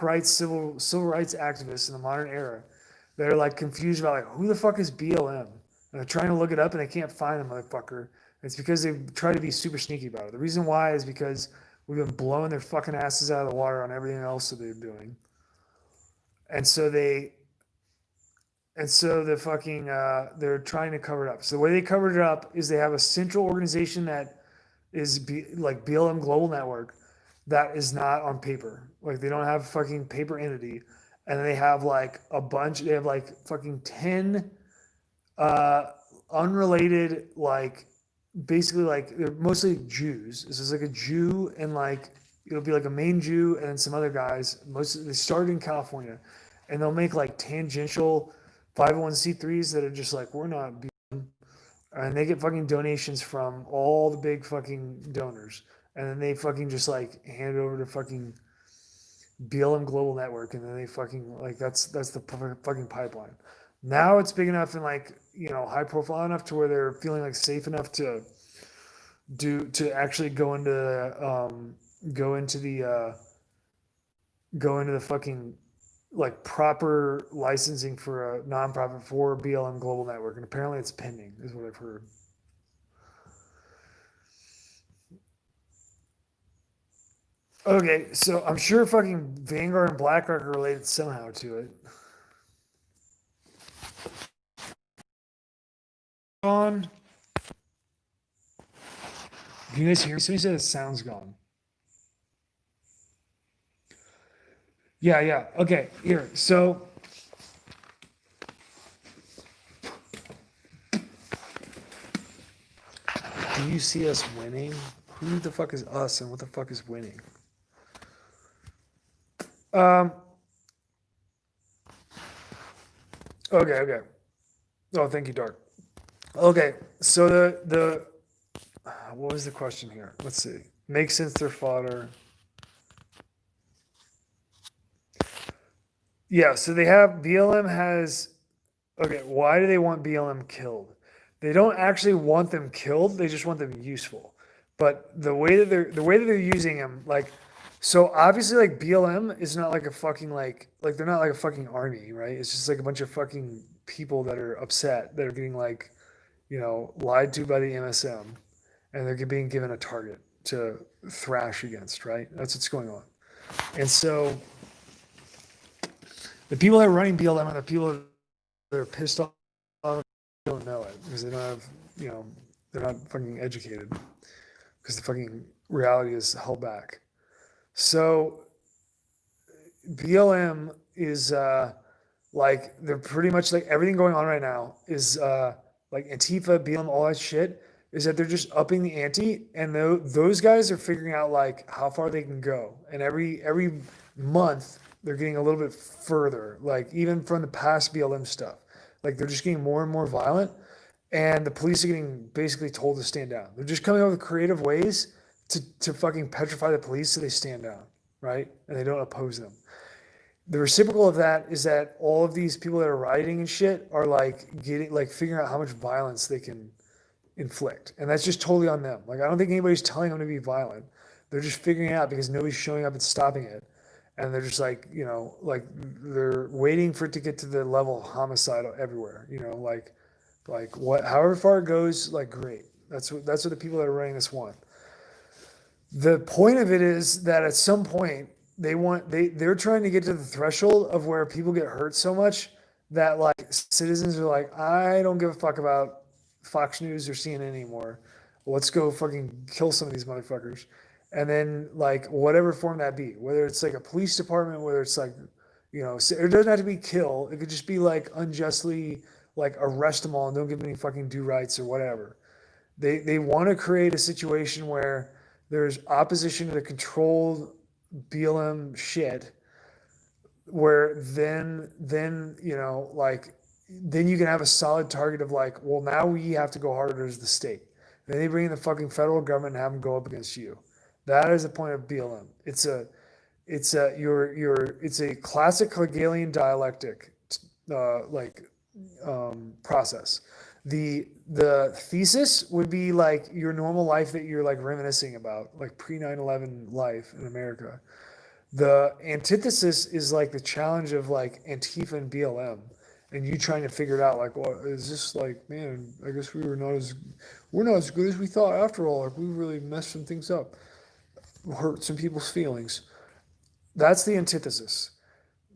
rights civil rights activists in the modern era that are like confused about like who the fuck is BLM, and they're trying to look it up and they can't find the motherfucker. It's because they try to be super sneaky about it. The reason why is because we've been blowing their fucking asses out of the water on everything else that they're doing. And so they, and so the fucking, they're trying to cover it up. So the way they covered it up is they have a central organization that is like BLM Global Network that is not on paper. Like they don't have fucking paper entity. And then they have like they have like fucking 10 uh, unrelated, like basically like they're mostly Jews. This is like a Jew and like it'll be like a main Jew and then some other guys. They started in California, and they'll make like tangential 501c3s that are just like we're not, and they get fucking donations from all the big fucking donors, and then they fucking just like hand it over to fucking BLM Global Network, and then they fucking like that's the fucking pipeline. Now it's big enough and like high profile enough to where they're feeling like safe enough to to actually go into the go into the fucking like proper licensing for a nonprofit for BLM Global Network, and apparently it's pending, is what I've heard. Okay, so I'm sure fucking Vanguard and BlackRock are related somehow to it. On, can you guys hear me? Somebody said the sound's gone. Yeah, yeah. Okay, here. So do you see us winning? Who the fuck is us and what the fuck is winning? Um. Okay. Okay. Oh, thank you, Dark. Okay. So the what was the question here? Let's see. Make sense their fodder. Yeah. So they have BLM has. Okay. Why do they want BLM killed? They don't actually want them killed. They just want them useful. But the way that they're using them, like, so obviously like BLM is not like a fucking like they're not like a fucking army, right? It's just like a bunch of fucking people that are upset that are getting like, lied to by the MSM, and they're being given a target to thrash against, right? That's what's going on. And so the people that are running BLM are the people that are pissed off, don't know it because they don't have, you know, they're not fucking educated because the fucking reality is held back. So BLM is like they're pretty much like everything going on right now is like Antifa, BLM, all that shit is that they're just upping the ante, and those guys are figuring out like how far they can go, and every month they're getting a little bit further, like even from the past BLM stuff, like they're just getting more and more violent, and the police are getting basically told to stand down. They're just coming up with creative ways to fucking petrify the police so they stand down, right? And they don't oppose them. The reciprocal of that is that all of these people that are rioting and shit are like getting like figuring out how much violence they can inflict, and that's just totally on them. Like I don't think anybody's telling them to be violent. They're just figuring it out because nobody's showing up and stopping it, and they're just like like they're waiting for it to get to the level of homicide everywhere. Like what however far it goes, like great. That's what the people that are running this want. The point of it is that at some point they're trying to get to the threshold of where people get hurt so much that like citizens are like, I don't give a fuck about Fox News or CNN anymore. Let's go fucking kill some of these motherfuckers. And then like whatever form that be, whether it's like a police department, whether it's like, it doesn't have to be kill. It could just be like unjustly like arrest them all and don't give them any fucking due rights or whatever. They want to create a situation where there's opposition to the controlled BLM shit, where then like then you can have a solid target of like, well, now we have to go harder as the state. Then they bring in the fucking federal government and have them go up against you. That is the point of BLM. It's a classic Hegelian dialectic, like process. The thesis would be like your normal life that you're like reminiscing about, like pre 9/11 life in America. The antithesis is like the challenge of like Antifa and BLM, and you trying to figure it out. Like, well, is this like, man? I guess we're not as good as we thought after all. Like, we really messed some things up, hurt some people's feelings. That's the antithesis.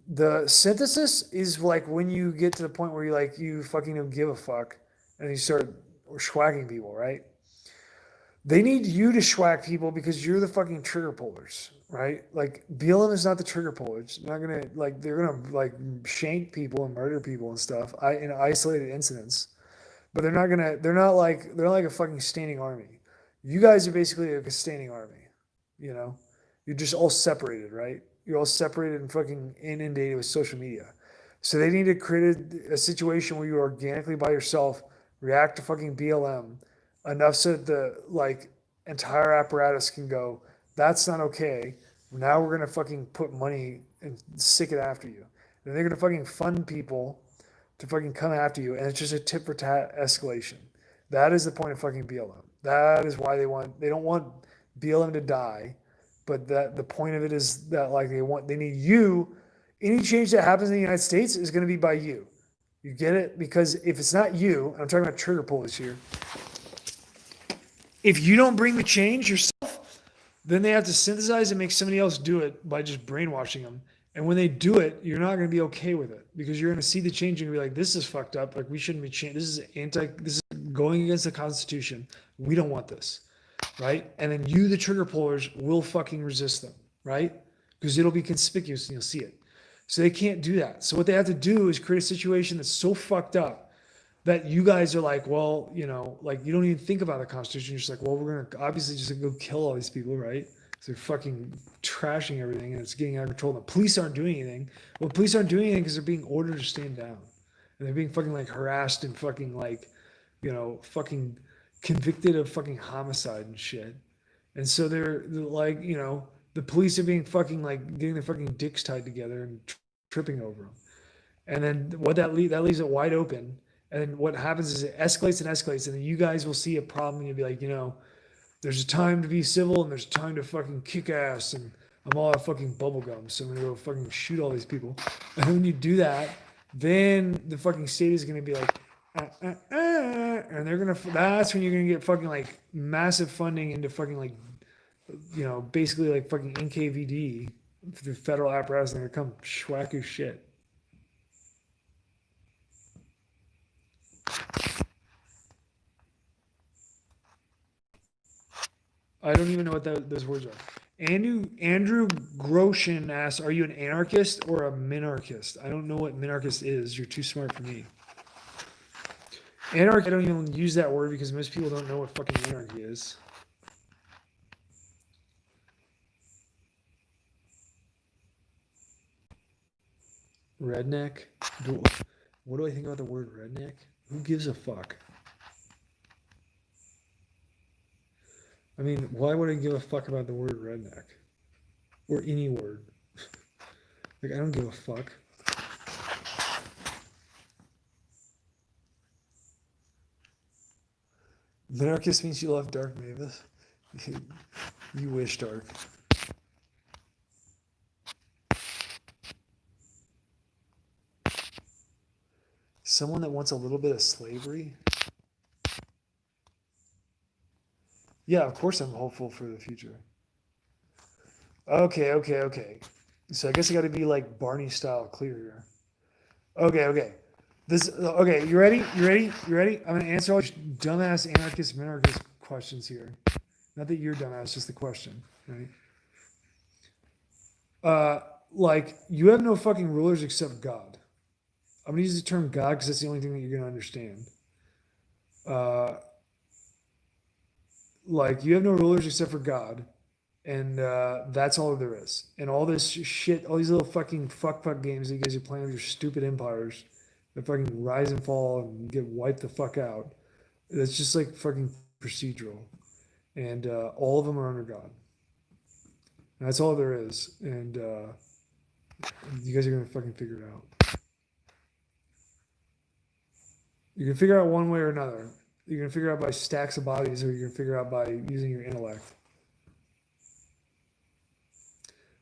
The synthesis is like when you get to the point where you fucking don't give a fuck, and you start schwagging people, right? They need you to schwag people because you're the fucking trigger pullers, right? Like BLM is not the trigger pullers. They're not gonna like they're gonna like shank people and murder people and stuff. In isolated incidents, but they're not like a fucking standing army. You guys are basically like a standing army. You know, you're just all separated, right? You're all separated and fucking inundated with social media. So they need to create a situation where you organically by yourself react to fucking BLM enough so that the like entire apparatus can go, that's not okay. Now we're gonna fucking put money and stick it after you. And they're gonna fucking fund people to fucking come after you, and it's just a tit for tat escalation. That is the point of fucking BLM. That is why they don't want BLM to die, but that the point of it is that like they need you. Any change that happens in the United States is going to be by you. You get it? Because if it's not you, and I'm talking about trigger pullers here, if you don't bring the change yourself, then they have to synthesize and make somebody else do it by just brainwashing them. And when they do it, you're not going to be okay with it because you're going to see the change and be like, this is fucked up. Like we shouldn't be changing. This is going against the Constitution. We don't want this. Right. And then you, the trigger pullers, will fucking resist them. Right. Because it'll be conspicuous and you'll see it. So they can't do that. So what they have to do is create a situation that's so fucked up that you guys are like, well, you know, like you don't even think about the Constitution. You're just like, well, we're going to obviously just go kill all these people. Right. So they're fucking trashing everything and it's getting out of control. The police aren't doing anything. Well, the police aren't doing anything because they're being ordered to stand down. And they're being fucking like harassed and fucking like, you know, fucking convicted of fucking homicide and shit. And so they're like, you know, the police are being fucking like getting their fucking dicks tied together and tripping over them. And then what that leaves it wide open. And then what happens is it escalates and escalates. And then you guys will see a problem and you'll be like, you know, there's a time to be civil and there's a time to fucking kick ass. And I'm all out fucking bubblegum. So I'm going to go fucking shoot all these people. And when you do that, then the fucking state is going to be like, and they're going to, that's when you're going to get fucking like massive funding into fucking like, you know, basically like fucking NKVD for the federal apparatus and they're going to come schwack your shit. I don't even know what those words are. Andrew Groshin asks, are you an anarchist or a minarchist? I don't know what minarchist is. You're too smart for me. Anarchy, I don't even use that word because most people don't know what fucking anarchy is. Redneck? What do I think about the word redneck? Who gives a fuck? I mean, why would I give a fuck about the word redneck? Or any word? Like, I don't give a fuck. Minarchist means you love Dark Mavis. You wish, Dark. Someone that wants a little bit of slavery? Yeah, of course I'm hopeful for the future. Okay. So I guess I got to be like Barney style clear here. Okay. Okay, you ready? I'm gonna answer all these dumbass anarchist minarchist questions here. Not that you're dumbass, just the question, right? Like you have no fucking rulers except God. I'm gonna use the term God because that's the only thing that you're gonna understand. Like you have no rulers except for God, and that's all there is. And all this shit, all these little fucking fuck games that you guys are playing with your stupid empires that fucking rise and fall and get wiped the fuck out. That's just like fucking procedural, and all of them are under God. And that's all there is, and you guys are gonna fucking figure it out. You can figure out one way or another. You're gonna figure out by stacks of bodies, or you're gonna figure out by using your intellect.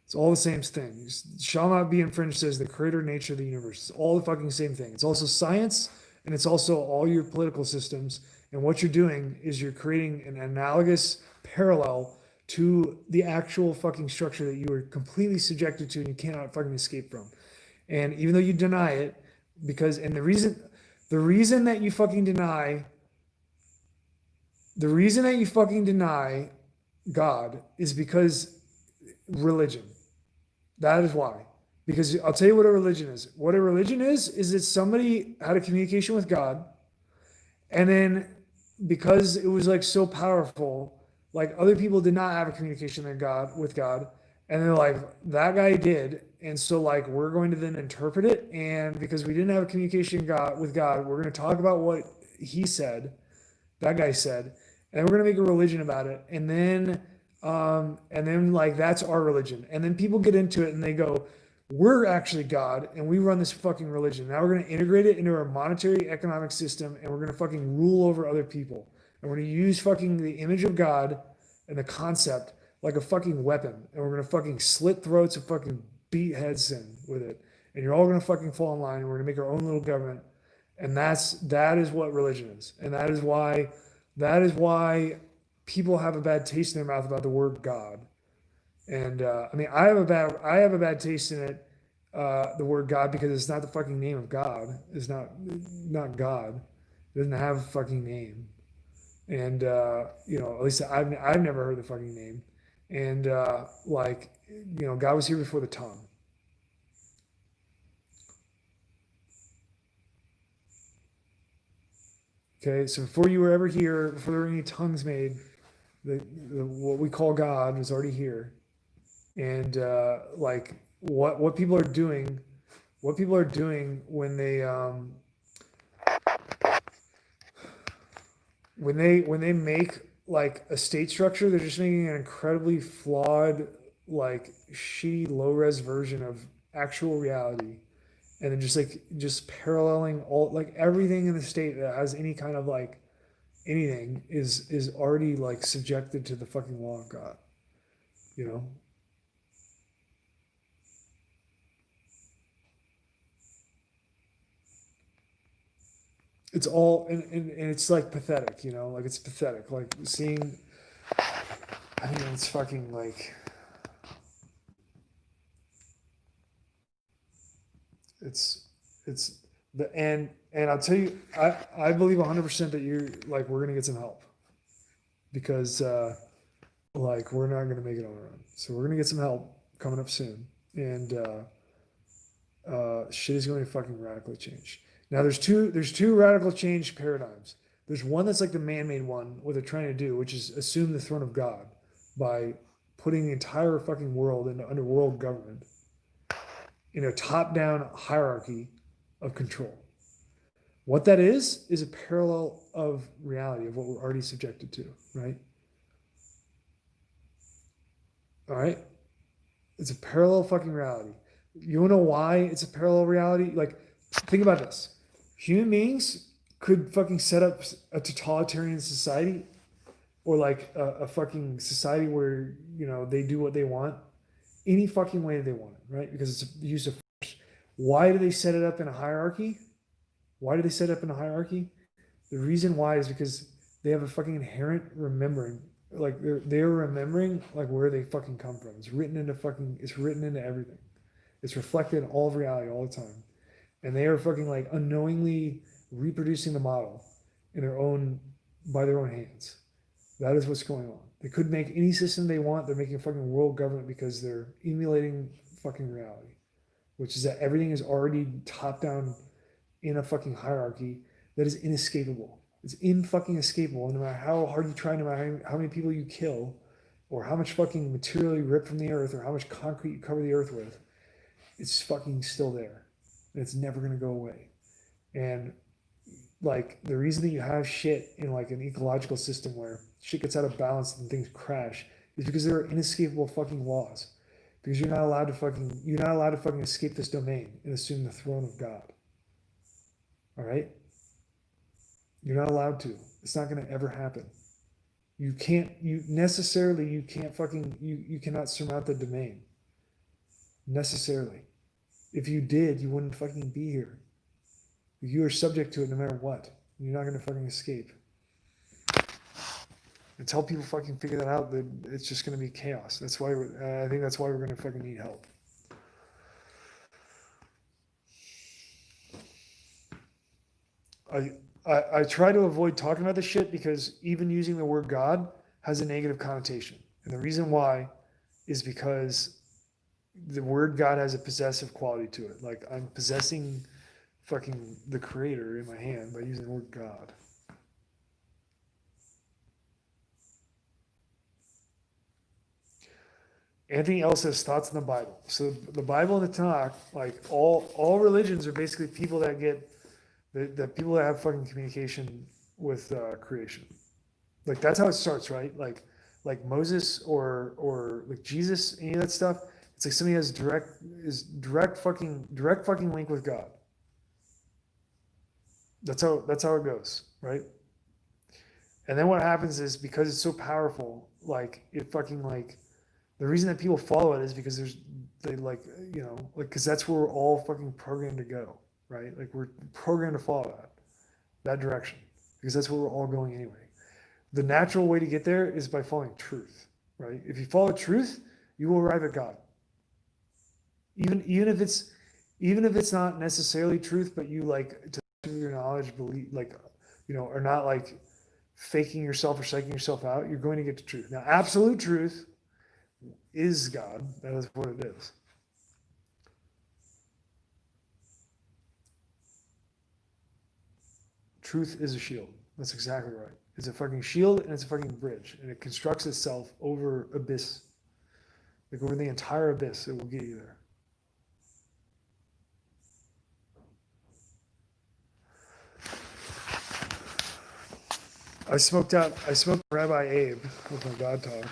It's all the same thing. Shall not be infringed says the creator nature of the universe. It's all the fucking same thing. It's also science, and it's also all your political systems. And what you're doing is you're creating an analogous parallel to the actual fucking structure that you are completely subjected to and you cannot fucking escape from. And even though you deny it, because and the reason that you fucking deny God is because religion. That is why. Because I'll tell you what a religion is. What a religion is that somebody had a communication with God, and then because it was like so powerful, like other people did not have a communication with God, and they're like, that guy did, and so like we're going to then interpret it, and because we didn't have a communication with God, we're going to talk about what he said, that guy said, and we're going to make a religion about it, and then like that's our religion, and then people get into it and they go, we're actually God and we run this fucking religion. Now we're going to integrate it into our monetary economic system and we're going to fucking rule over other people. And we're gonna use fucking the image of God and the concept like a fucking weapon. And we're gonna fucking slit throats and fucking beat heads in with it. And you're all gonna fucking fall in line. And we're gonna make our own little government. And that is what religion is. And that is why people have a bad taste in their mouth about the word God. And I mean, I have a bad taste in it, the word God, because it's not the fucking name of God. It's not God. It doesn't have a fucking name. And at least I've never heard the fucking name. And God was here before the tongue. Okay, so before you were ever here, before there were any tongues made, what we call God was already here. And what people are doing, when they make like a state structure, they're just making an incredibly flawed, like shitty low res version of actual reality, and then just paralleling all like everything in the state that has any kind of like anything is already like subjected to the fucking law of God, you know. It's all and it's like pathetic, you know, like it's pathetic. Like seeing, I mean, it's fucking like it's and I'll tell you, I believe 100% that you're like we're gonna get some help because like we're not gonna make it on our own. So we're gonna get some help coming up soon, and shit is going to fucking radically change. Now there's two radical change paradigms. There's one that's like the man-made one, what they're trying to do, which is assume the throne of God by putting the entire fucking world into under world government in a top-down hierarchy of control. What that is a parallel of reality of what we're already subjected to, right? All right? It's a parallel fucking reality. You wanna know why it's a parallel reality? Like, think about this. Human beings could fucking set up a totalitarian society or like a fucking society where, you know, they do what they want any fucking way they want it, right? Because it's a use of force. Why do they set it up in a hierarchy? Why do they set it up in a hierarchy? The reason why is because they have a fucking inherent remembering. Like they're remembering like where they fucking come from. It's written into everything. It's reflected in all of reality all the time. And they are fucking like unknowingly reproducing the model in by their own hands. That is what's going on. They could make any system they want. They're making a fucking world government because they're emulating fucking reality, which is that everything is already top down in a fucking hierarchy that is inescapable. It's in fucking escapable. No matter how hard you try, no matter how many people you kill, or how much fucking material you rip from the earth, or how much concrete you cover the earth with, it's fucking still there. And it's never gonna go away. And like the reason that you have shit in like an ecological system where shit gets out of balance and things crash is because there are inescapable fucking laws. Because you're not allowed to fucking escape this domain and assume the throne of God. All right? You're not allowed to. It's not gonna ever happen. You can't fucking you cannot surmount the domain. Necessarily. If you did, you wouldn't fucking be here. You are subject to it no matter what. You're not gonna fucking escape. Until people fucking figure that out, that it's just gonna be chaos. That's why I think that's why we're gonna fucking need help. I try to avoid talking about this shit because even using the word God has a negative connotation, and the reason why is because the word God has a possessive quality to it. Like I'm possessing fucking the creator in my hand by using the word God. Anthony else has thoughts on the Bible. So the Bible and the Tanakh, like all religions are basically people that get the people that have fucking communication with creation. Like that's how it starts, right? Like Moses or like Jesus, any of that stuff. It's like somebody has direct fucking link with God. That's how it goes, right? And then what happens is, because it's so powerful, like it fucking like the reason that people follow it is because they like, like, because that's where we're all fucking programmed to go, right? Like we're programmed to follow that direction, because that's where we're all going anyway. The natural way to get there is by following truth, right? If you follow truth, you will arrive at God. Even if it's not necessarily truth, but you like to your knowledge, believe, like, are not like faking yourself or psyching yourself out, you're going to get to truth. Now, absolute truth is God. That is what it is. Truth is a shield. That's exactly right. It's a fucking shield and it's a fucking bridge. And it constructs itself over abyss. Like over the entire abyss, it will get you there. I smoked Rabbi Abe with my God talk.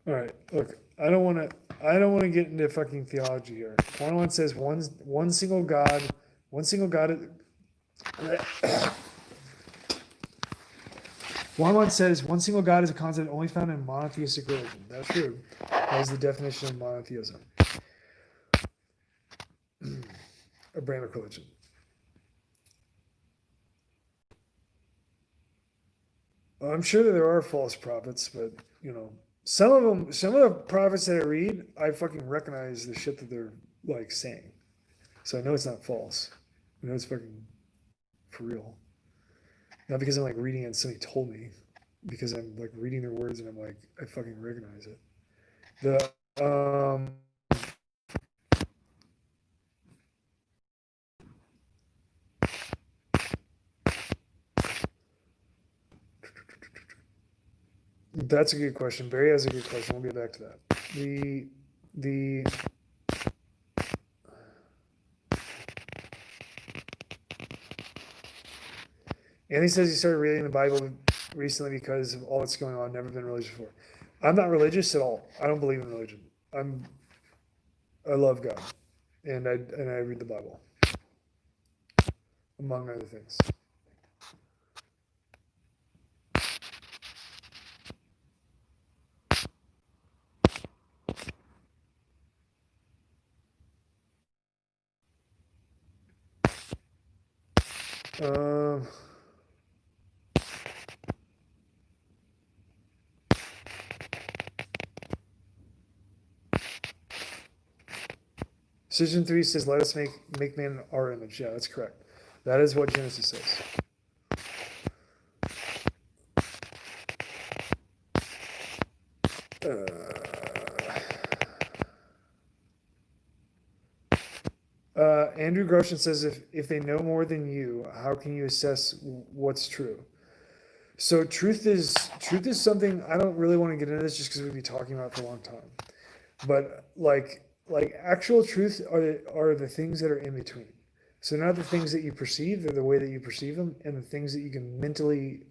All right, look, I don't want to get into fucking theology here. One says one single God. One single God says one single God is a concept only found in monotheistic religion. That's true. That is the definition of monotheism. Abrahamic religion. I'm sure that there are false prophets, but some of the prophets that I read, I fucking recognize the shit that they're like saying. So I know it's not false. I know it's fucking for real. Not because I'm like reading it and somebody told me, because I'm like reading their words and I'm like, I fucking recognize it. That's a good question. Barry has a good question. We'll get back to that. Anthony says he started reading the Bible recently because of all that's going on. Never been religious before. I'm not religious at all. I don't believe in religion. I love God, and I read the Bible, among other things. Decision 3 says, "Let us make man in our image." Yeah, that's correct. That is what Genesis says. Andrew Groshin says, if they know more than you, how can you assess what's true? So truth is something, I don't really want to get into this just because we'd be talking about it for a long time. But like actual truth are the things that are in between. So not the things that you perceive, they're the way that you perceive them, and the things that you can mentally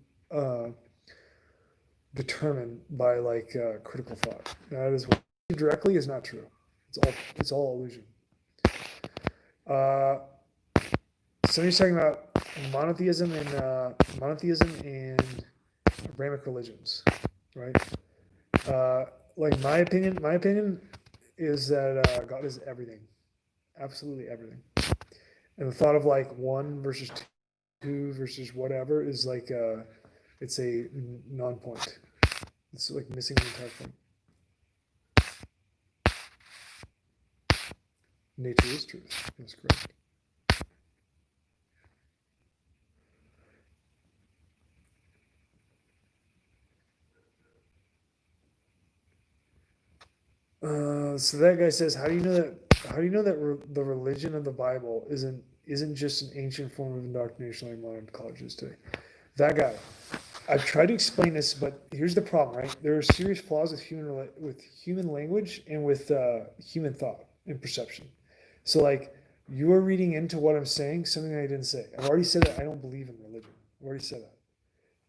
determine by like critical thought. That is what directly is not true. It's all illusion. Somebody's talking about monotheism and Abrahamic religions, right? Like my opinion is that God is everything, absolutely everything, and the thought of like one versus two versus whatever is like it's a non-point. It's like missing the entire thing. Nature is truth. That's correct. So that guy says, how do you know that the religion of the Bible isn't just an ancient form of indoctrination like modern colleges today? That guy. I've tried to explain this, but here's the problem, right? There are serious flaws with human language and with human thought and perception. So like you are reading into what I'm saying something I didn't say. I've already said that I don't believe in religion. I've already said that.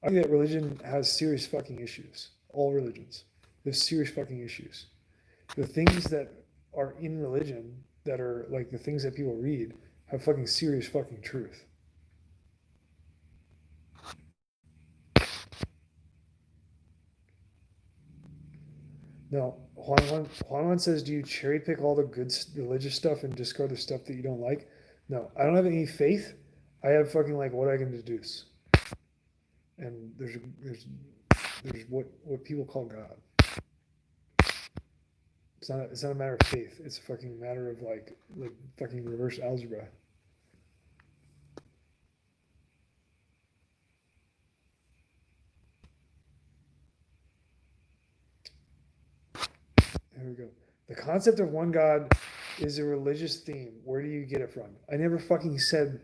I think that religion has serious fucking issues. All religions. They have serious fucking issues. The things that are in religion that are like the things that people read have fucking serious fucking truth. No, Juan says, do you cherry pick all the good religious stuff and discard the stuff that you don't like? No, I don't have any faith. I have fucking like what I can deduce. And there's what people call God. It's not a matter of faith. It's a fucking matter of like fucking reverse algebra. There we go. The concept of one God is a religious theme. Where do you get it from? I never fucking said,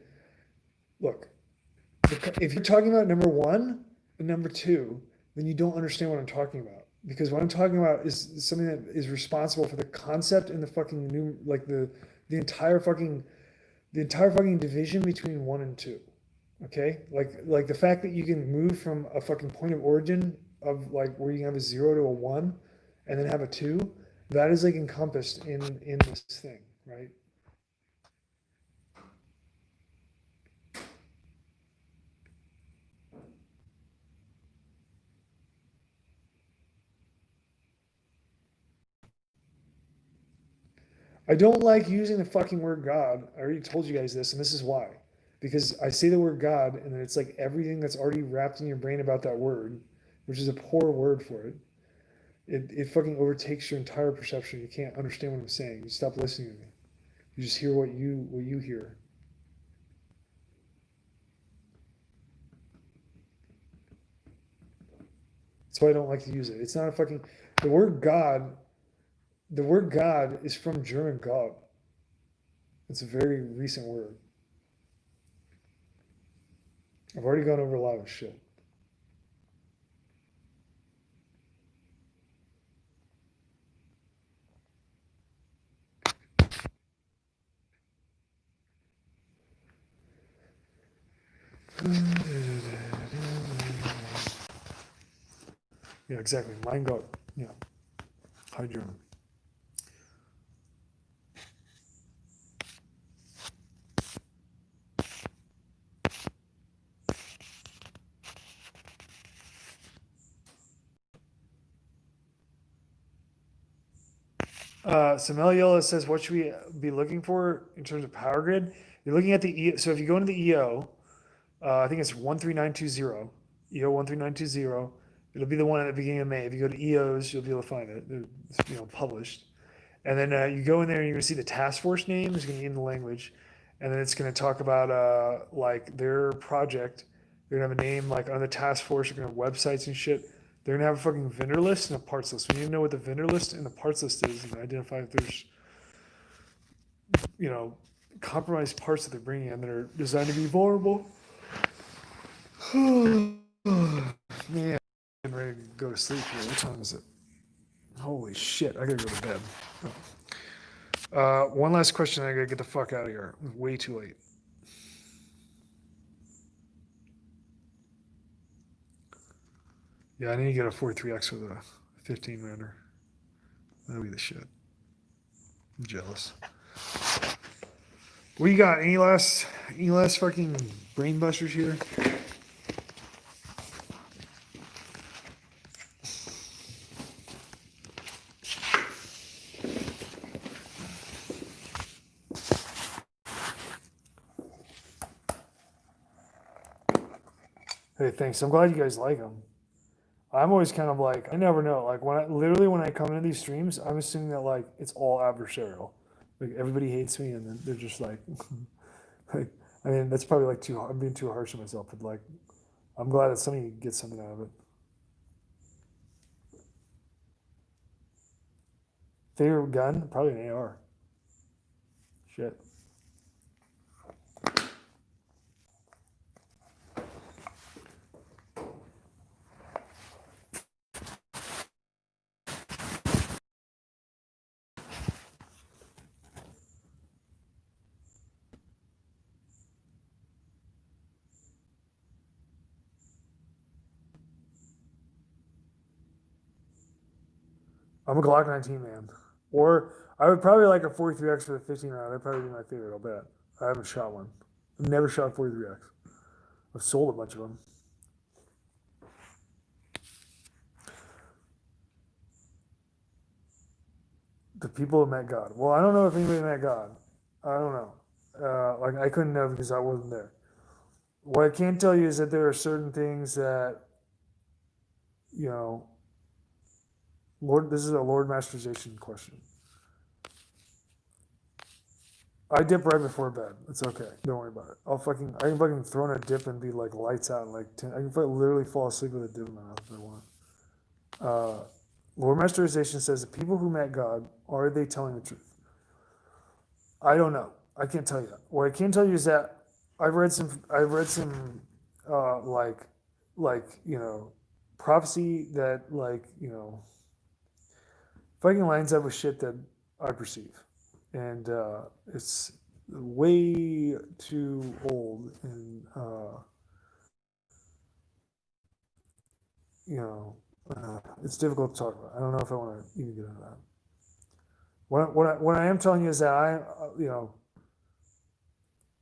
look, if you're talking about number one and number two, then you don't understand what I'm talking about. Because what I'm talking about is something that is responsible for the concept and the fucking new, like the entire fucking, division between one and two. Okay? Like the fact that you can move from a fucking point of origin of like where you have a 0 to a 1 and then have a 2, that is like encompassed in this thing, right? I don't like using the fucking word God. I already told you guys this, and this is why. Because I say the word God, and then it's like everything that's already wrapped in your brain about that word, which is a poor word for it. It fucking overtakes your entire perception. You can't understand what I'm saying. You stop listening to me. You just hear what you hear. That's why I don't like to use it. It's not a fucking the word God. The word God is from German God. It's a very recent word. I've already gone over a lot of shit. Yeah, exactly. Mein Gott. Yeah. High German. Sameliela says, what should we be looking for in terms of power grid? You're looking at the so if you go into the EO, I think it's 13920, EO 13920. It'll be the one at the beginning of May. If you go to EOs, you'll be able to find it. It's published. And then you go in there and you're going to see the task force name is going to be in the language. And then it's going to talk about like their project. They're going to have a name like on the task force. They're going to have websites and shit. They're going to have a fucking vendor list and a parts list. We need to know what the vendor list and the parts list is and identify if there's, compromised parts that they're bringing in that are designed to be vulnerable. Man, I'm ready to go to sleep here. What time is it? Holy shit, I gotta go to bed. One last question. I gotta get the fuck out of here. Way too late. Yeah, I need to get a 43X with a 15 render. That'll be the shit. I'm jealous. What you got? Any last fucking brain busters here? Hey, thanks. I'm glad you guys like them. I'm always kind of like, I never know. Like when I come into these streams, I'm assuming that like it's all adversarial. Like everybody hates me, and then they're just like, like I mean, that's probably like I'm being too harsh on myself, but like, I'm glad that somebody gets something out of it. Favorite gun? Probably an AR. Shit. I'm a Glock 19 man. Or I would probably like a 43X for the 15 round. That'd probably be my favorite, I'll bet. I haven't shot one. I've never shot 43X. I've sold a bunch of them. The people who met God. Well, I don't know if anybody met God. I don't know. Like I couldn't know because I wasn't there. What I can tell you is that there are certain things that, you know, Lord, this is a Lord Masterization question. I dip right before bed. It's okay. Don't worry about it. I can fucking throw in a dip and be like lights out. And like, I can literally fall asleep with a dip in my mouth if I want. Lord Masterization says the people who met God, are they telling the truth? I don't know. I can't tell you that. What I can tell you is that I've read some you know, prophecy that fucking lines up with shit that I perceive, and it's way too old, and you know, it's difficult to talk about. I don't know if I want to even get into that. What I am telling you is that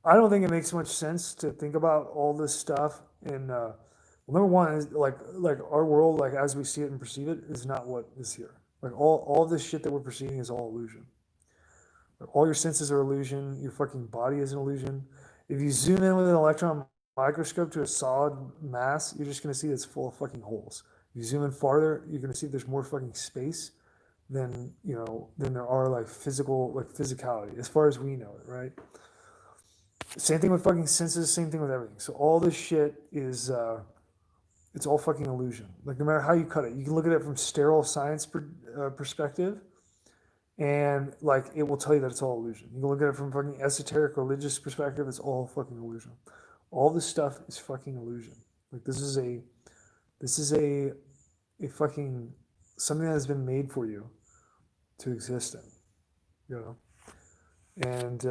I don't think it makes much sense to think about all this stuff. And number one is like our world, like as we see it and perceive it, is not what is here. Like all this shit that we're perceiving is all illusion. Like all your senses are illusion. Your fucking body is an illusion. If you zoom in with an electron microscope to a solid mass, you're just gonna see it's full of fucking holes. If you zoom in farther, you're gonna see there's more fucking space than than there are like physicality as far as we know it, right? Same thing with fucking senses, same thing with everything. So all this shit is it's all fucking illusion. Like no matter how you cut it, you can look at it from sterile science perspective, and like it will tell you that it's all illusion. You can look at it from fucking esoteric religious perspective, it's all fucking illusion. All this stuff is fucking illusion. Like this is a fucking something that has been made for you to exist in, you know. And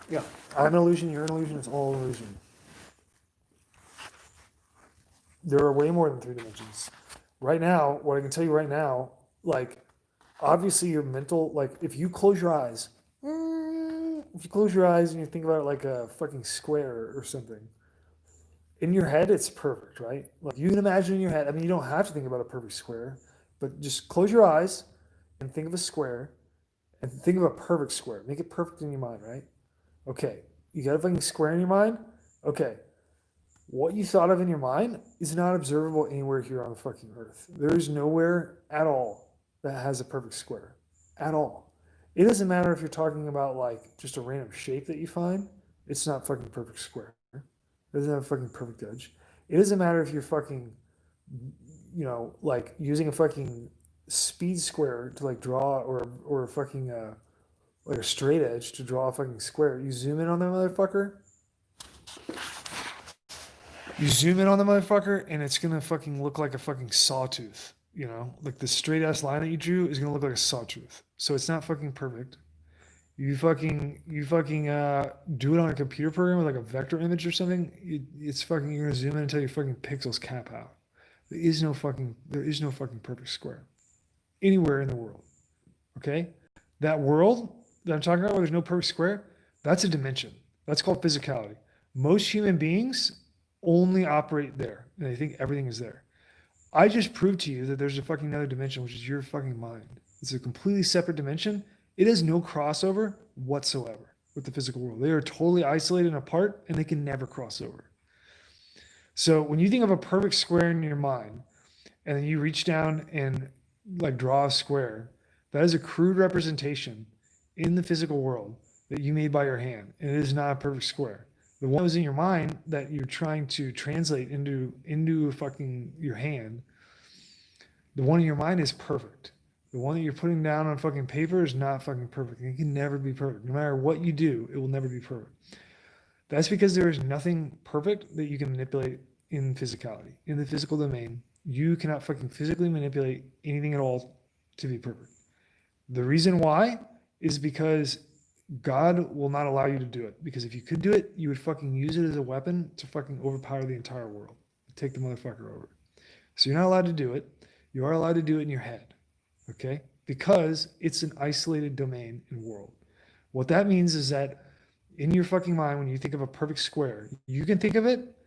yeah, I'm an illusion, you're an illusion, it's all illusion. There are way more than 3 dimensions. Right now, what I can tell you right now, like obviously your mental, like if you close your eyes, if you close your eyes and you think about it like a fucking square or something, in your head it's perfect, right? Like you can imagine in your head, I mean you don't have to think about a perfect square, but just close your eyes and think of a square and think of a perfect square. Make it perfect in your mind, right? Okay. You got a fucking square in your mind? Okay. What you thought of in your mind is not observable anywhere here on the fucking earth. There is nowhere at all that has a perfect square. At all. It doesn't matter if you're talking about like just a random shape that you find, it's not fucking perfect square. It doesn't have a fucking perfect edge. It doesn't matter if you're fucking, like using a fucking speed square to like draw or fucking like a straight edge to draw a fucking square. You zoom in on that motherfucker. You zoom in on the motherfucker, and it's gonna fucking look like a fucking sawtooth. You know, like the straight ass line that you drew is gonna look like a sawtooth. So it's not fucking perfect. You fucking do it on a computer program with like a vector image or something. It's fucking you're gonna zoom in until your fucking pixels cap out. There is no fucking perfect square anywhere in the world. Okay, that world that I'm talking about, where there's no perfect square, that's a dimension. That's called physicality. Most human beings only operate there, and they think everything is there. I just proved to you that there's a fucking another dimension, which is your fucking mind. It's a completely separate dimension. It has no crossover whatsoever with the physical world. They are totally isolated and apart, and they can never cross over. So when you think of a perfect square in your mind, and then you reach down and like draw a square, that is a crude representation in the physical world that you made by your hand, and it is not a perfect square. The one that was in your mind that you're trying to translate into fucking your hand, the one in your mind is perfect. The one that you're putting down on fucking paper is not fucking perfect. It can never be perfect. No matter what you do, it will never be perfect. That's because there is nothing perfect that you can manipulate in physicality. In the physical domain, you cannot fucking physically manipulate anything at all to be perfect. The reason why is because God will not allow you to do it, because if you could do it, you would fucking use it as a weapon to fucking overpower the entire world, take the motherfucker over. So you're not allowed to do it. You are allowed to do it in your head, okay? Because it's an isolated domain and world. What that means is that in your fucking mind, when you think of a perfect square, you can think of it,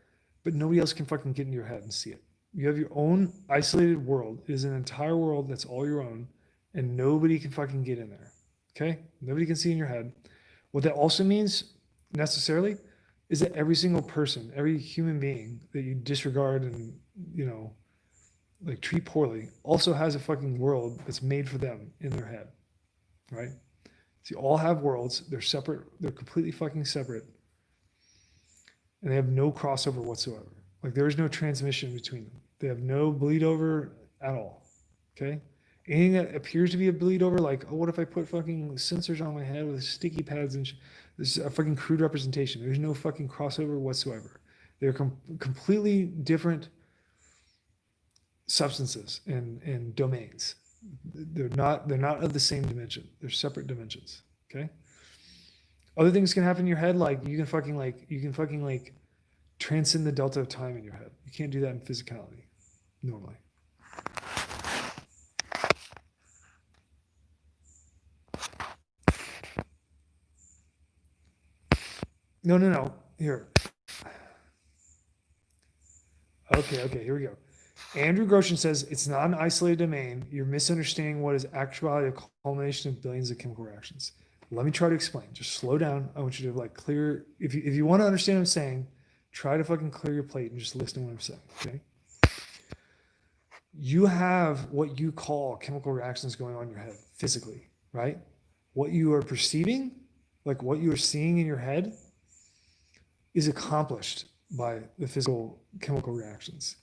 but nobody else can fucking get in your head and see it. You have your own isolated world. It is an entire world that's all your own, and nobody can fucking get in there. Okay? Nobody can see in your head. What that also means, necessarily, is that every single person, every human being that you disregard and, you know, like treat poorly, also has a fucking world that's made for them in their head. Right? So you all have worlds. They're separate. They're completely fucking separate. And they have no crossover whatsoever. Like there is no transmission between them. They have no bleed over at all. Okay? Anything that appears to be a bleed over, like, oh, what if I put fucking sensors on my head with sticky pads and this is a fucking crude representation. There's no fucking crossover whatsoever. They're completely different substances and domains. They're not of the same dimension. They're separate dimensions. Okay? Other things can happen in your head, like you can fucking transcend the delta of time in your head. You can't do that in physicality normally. No. Here. Okay, here we go. Andrew Groshin says it's not an isolated domain. You're misunderstanding what is actuality, a culmination of billions of chemical reactions. Let me try to explain. Just slow down. I want you to like clear. If you want to understand what I'm saying, try to fucking clear your plate and just listen to what I'm saying. Okay. You have what you call chemical reactions going on in your head physically, right? What you are perceiving, like what you are seeing in your head, is accomplished by the physical chemical reactions.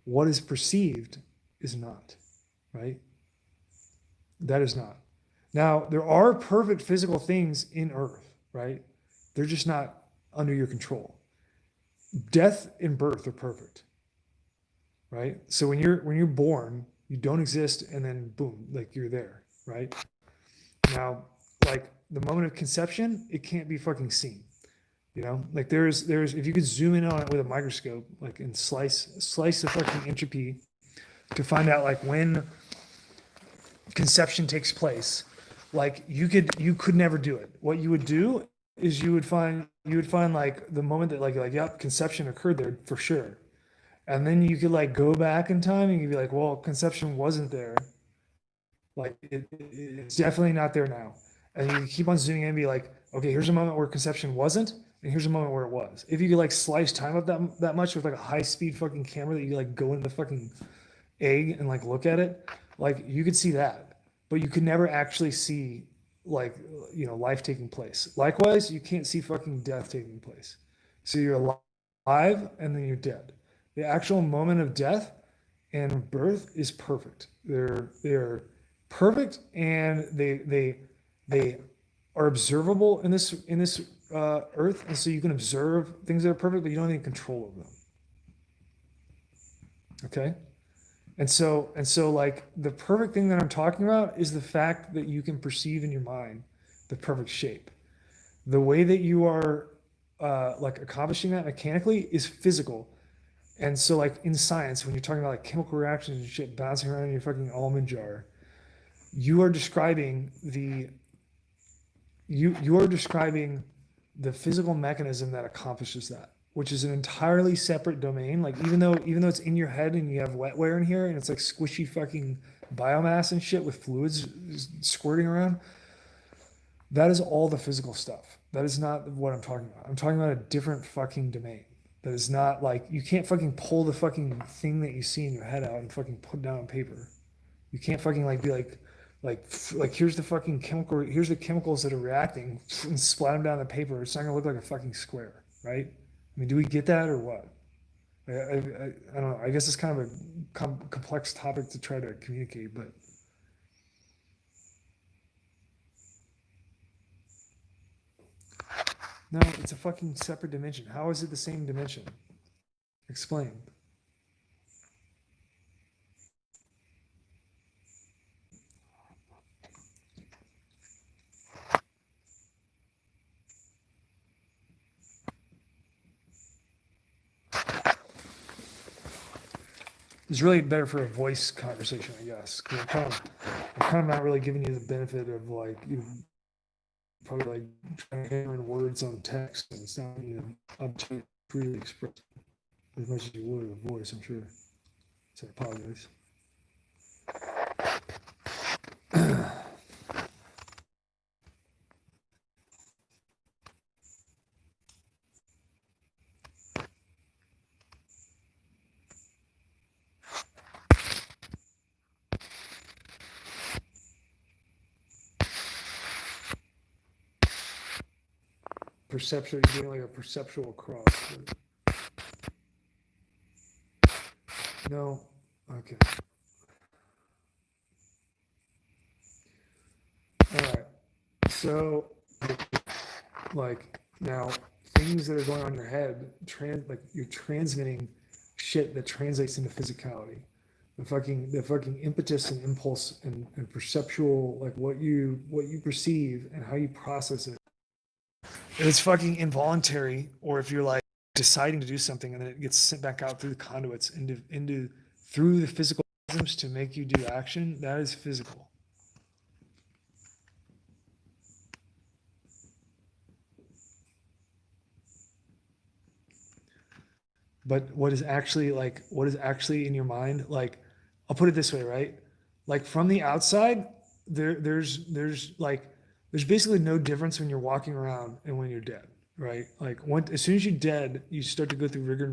What is perceived is not, right? That is not. Now, there are perfect physical things in Earth, right? They're just not under your control. Death and birth are perfect, right? So when you're born, you don't exist, and then boom, like you're there, right? Now, like the moment of conception, it can't be fucking seen. You know, like there's if you could zoom in on it with a microscope, like and slice the fucking entropy to find out like when conception takes place, like you could never do it. What you would do is you would find like the moment that like yep, conception occurred there for sure. And then you could like go back in time and you'd be like, well, conception wasn't there. Like it's definitely not there now. And you keep on zooming in and be like, okay, here's a moment where conception wasn't, and here's a moment where it was. If you could like slice time up that much with like a high speed fucking camera that you like go into the fucking egg and like look at it, like you could see that, but you could never actually see like life taking place. Likewise, you can't see fucking death taking place. So you're alive and then you're dead. The actual moment of death and birth is perfect. They're perfect, and they are observable in this earth, and so you can observe things that are perfect, but you don't have any control over them. Okay, and so like the perfect thing that I'm talking about is the fact that you can perceive in your mind the perfect shape. The way that you are like accomplishing that mechanically is physical. And so, like in science, when you're talking about like chemical reactions and shit bouncing around in your fucking almond jar, you are describing you are describing the physical mechanism that accomplishes that, which is an entirely separate domain. Like even though it's in your head and you have wetware in here and it's like squishy fucking biomass and shit with fluids squirting around, that is all the physical stuff. That is not what I'm talking about. I'm talking about a different fucking domain. That is not like you can't fucking pull the fucking thing that you see in your head out and fucking put it down on paper. You can't fucking like be like here's the fucking chemical, here's the chemicals that are reacting and splat them down the paper. It's not gonna look like a fucking square, right? I mean, do we get that or what? I don't know. I guess it's kind of a complex topic to try to communicate, but no, it's a fucking separate dimension. How is it the same dimension? Explain. It's really better for a voice conversation, I guess. 'Cause I'm kind of not really giving you the benefit of like you probably like trying to hammer in words on text, and it's not even up to freely express as much as you would with a voice, I'm sure. So I apologize. Perception, you're doing like a perceptual cross. But no, okay. All right. So, like now, things that are going on in your head, like you're transmitting shit that translates into physicality. The fucking impetus and impulse and perceptual, like what you perceive and how you process it. If it's fucking involuntary, or if you're like deciding to do something and then it gets sent back out through the conduits into through the physical systems to make you do action, that is physical. But what is actually in your mind, like I'll put it this way, right? Like from the outside, there's basically no difference when you're walking around and when you're dead, right? Like as soon as you're dead, you start to go through rigor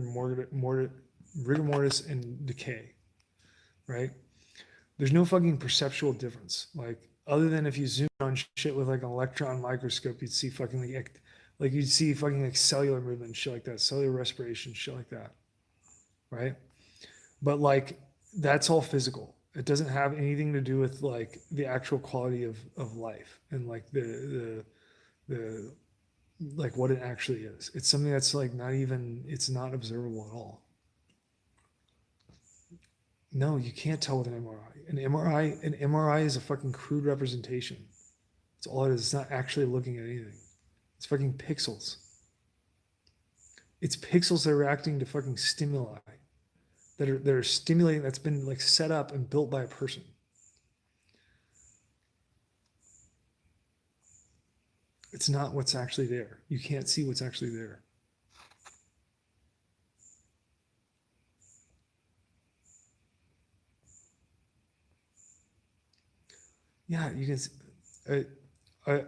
mortis and decay, right? There's no fucking perceptual difference. Like other than if you zoom on shit with like an electron microscope, you'd see fucking like you'd see fucking like cellular movement, shit like that, cellular respiration, shit like that, right? But like that's all physical. It doesn't have anything to do with like the actual quality of life and like the like what it actually is. It's something that's like not even, it's not observable at all. No, you can't tell with an MRI. An MRI is a fucking crude representation. It's all it is. It's not actually looking at anything. It's fucking pixels. It's pixels that are reacting to fucking stimuli that are stimulating, that's been like set up and built by a person. It's not what's actually there. You can't see what's actually there. Yeah, you can.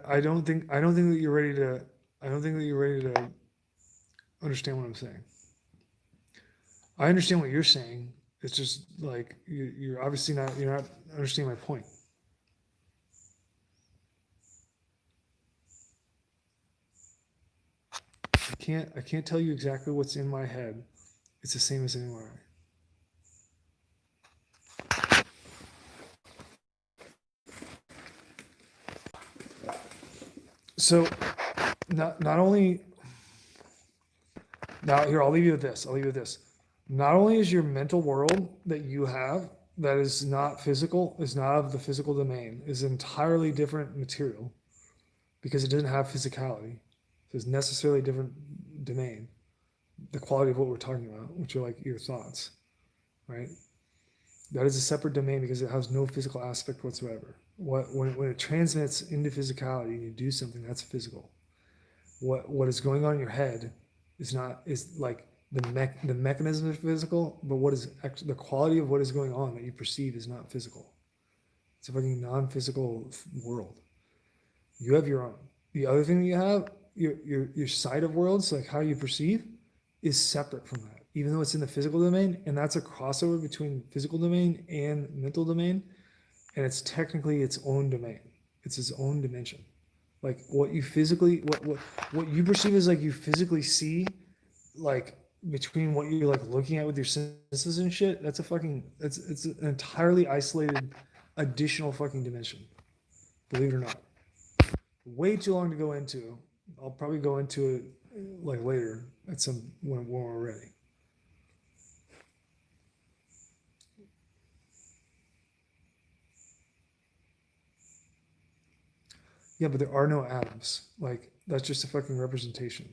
I don't think that you're ready to. I don't think that you're ready to understand what I'm saying. I understand what you're saying. It's just like you're obviously not. You're not understanding my point. I can't tell you exactly what's in my head. It's the same as anywhere. So not only now here, I'll leave you with this. I'll leave you with this. Not only is your mental world that you have that is not physical, is not of the physical domain, is entirely different material because it doesn't have physicality. So it's necessarily a different domain. The quality of what we're talking about, which are like your thoughts, right? That is a separate domain because it has no physical aspect whatsoever. When it transmits into physicality and you do something, that's physical. What is going on in your head is like the mechanism is physical, but what is actually the quality of what is going on that you perceive is not physical. It's a fucking non-physical world. You have your own. The other thing that you have, your side of worlds, like how you perceive, is separate from that, even though it's in the physical domain, and that's a crossover between physical domain and mental domain, and it's technically its own domain. It's its own dimension. Like what you physically, what you perceive as like you physically see, like between what you're like looking at with your senses and shit, that's a fucking it's an entirely isolated additional fucking dimension. Believe it or not. Way too long to go into. I'll probably go into it like later at some when we're ready. Yeah, but there are no atoms. Like that's just a fucking representation.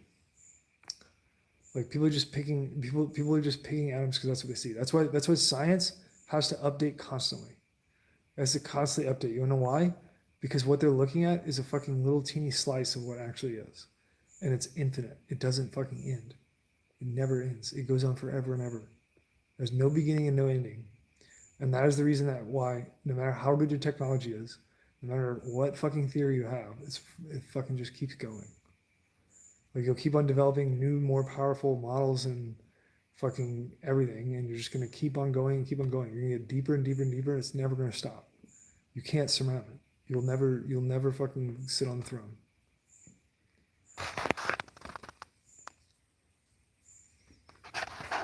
Like people are just picking people are just picking atoms because that's what they see. That's why science has to update constantly. It has to constantly update. You wanna know why? Because what they're looking at is a fucking little teeny slice of what actually is. And it's infinite. It doesn't fucking end. It never ends. It goes on forever and ever. There's no beginning and no ending. And that is the reason that why, no matter how good your technology is, no matter what fucking theory you have, it fucking just keeps going. Like you'll keep on developing new, more powerful models and fucking everything, and you're just gonna keep on going and keep on going. You're gonna get deeper and deeper and deeper, and it's never gonna stop. You can't surmount it. You'll never fucking sit on the throne.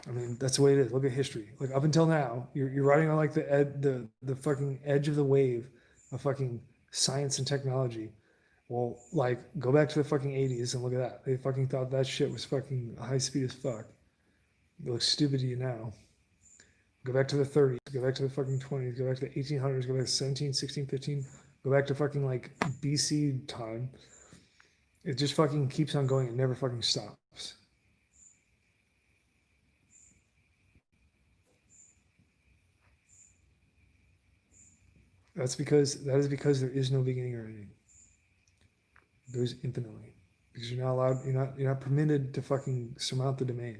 I mean, that's the way it is. Look at history. Like up until now, you're riding on like the fucking edge of the wave of fucking science and technology. Well, like go back to the fucking 80s and look at that. They fucking thought that shit was fucking high speed as fuck. It looks stupid to you now. Go back to the 30s, go back to the fucking 20s, go back to the 1800s, go back to 17, 16, 15, go back to fucking like BC time. It just fucking keeps on going. It never fucking stops. That is because there is no beginning or ending. It goes infinitely. Because you're not allowed, you're not permitted to fucking surmount the domain.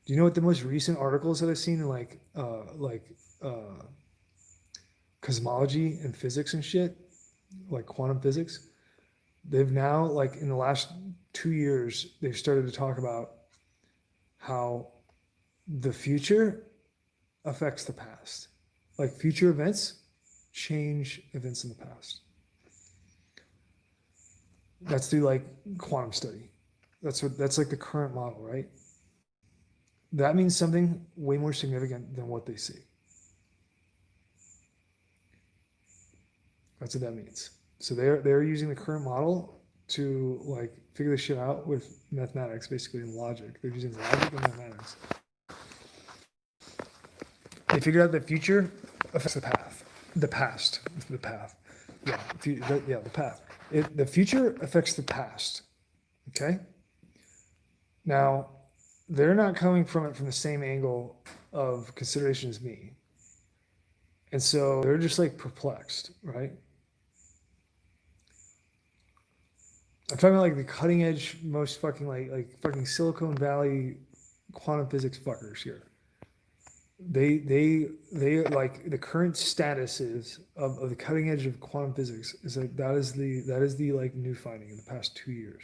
Do you know what the most recent articles that I've seen in cosmology and physics and shit, like quantum physics? They've now, like in the last 2 years, they've started to talk about how the future affects the past. Like future events change events in the past. That's through like quantum study. That's like the current model, right? That means something way more significant than what they see. That's what that means. So they're using the current model to like figure this shit out with mathematics, basically, and logic. They're using logic and mathematics. They figured out the future affects the path, the past, the path. Yeah, the path. The future affects the past. Okay. Now, they're not coming from it from the same angle of consideration as me, and so they're just like perplexed, right? I'm talking about like the cutting edge, most fucking like fucking Silicon Valley quantum physics fuckers here. They like the current status is of the cutting edge of quantum physics is like that is the like new finding in the past 2 years,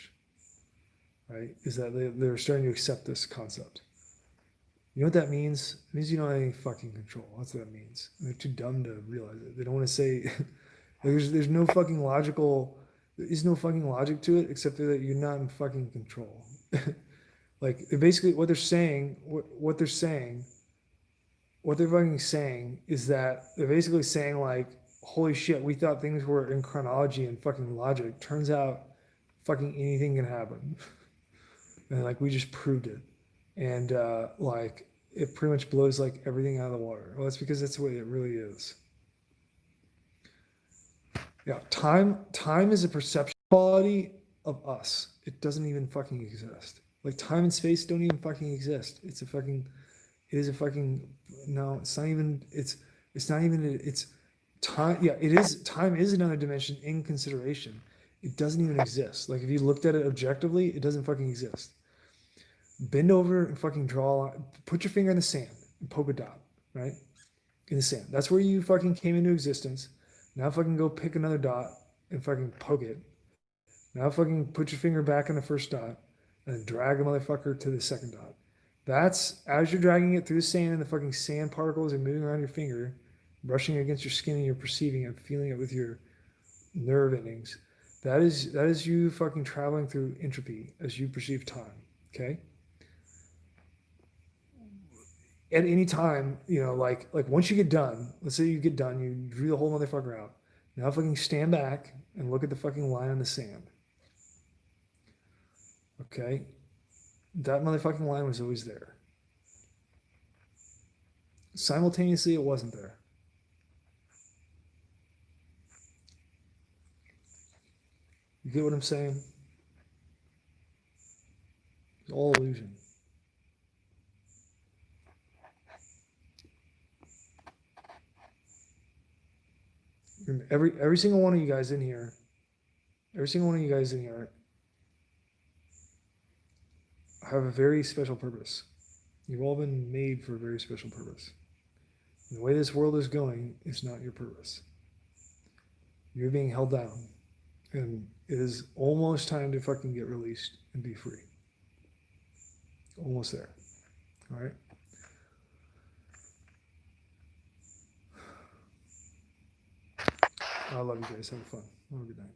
right? Is that they're starting to accept this concept. You know what that means? It means you don't have any fucking control. That's what that means. And they're too dumb to realize it. They don't want to say there's no fucking logical there is no fucking logic to it except that you're not in fucking control. Like basically what they're saying, what they're fucking saying is that they're basically saying like, holy shit, we thought things were in chronology and fucking logic. Turns out fucking anything can happen. And like we just proved it. And like it pretty much blows like everything out of the water. Well, that's because that's the way it really is. Yeah, time is a perception quality of us. It doesn't even fucking exist. Like time and space don't even fucking exist. It is a fucking no, it's not even it's time. Yeah, it is time is another dimension in consideration. It doesn't even exist. Like if you looked at it objectively, it doesn't fucking exist. Bend over and fucking draw, put your finger in the sand and poke a dot, right? In the sand. That's where you fucking came into existence. Now fucking go pick another dot and fucking poke it. Now fucking put your finger back in the first dot and then drag the motherfucker to the second dot. That's as you're dragging it through the sand and the fucking sand particles are moving around your finger, brushing against your skin and you're perceiving it, feeling it with your nerve endings. That is you fucking traveling through entropy as you perceive time. Okay? At any time, like once you get done, let's say you get done, you drew the whole motherfucker out. Now fucking stand back and look at the fucking line on the sand. Okay? That motherfucking line was always there. Simultaneously, it wasn't there. You get what I'm saying? It's all illusion. And every single one of you guys in here, have a very special purpose. You've all been made for a very special purpose. And the way this world is going is not your purpose. You're being held down. And it is almost time to fucking get released and be free. Almost there. All right? I love you guys. Have fun. Have a good night.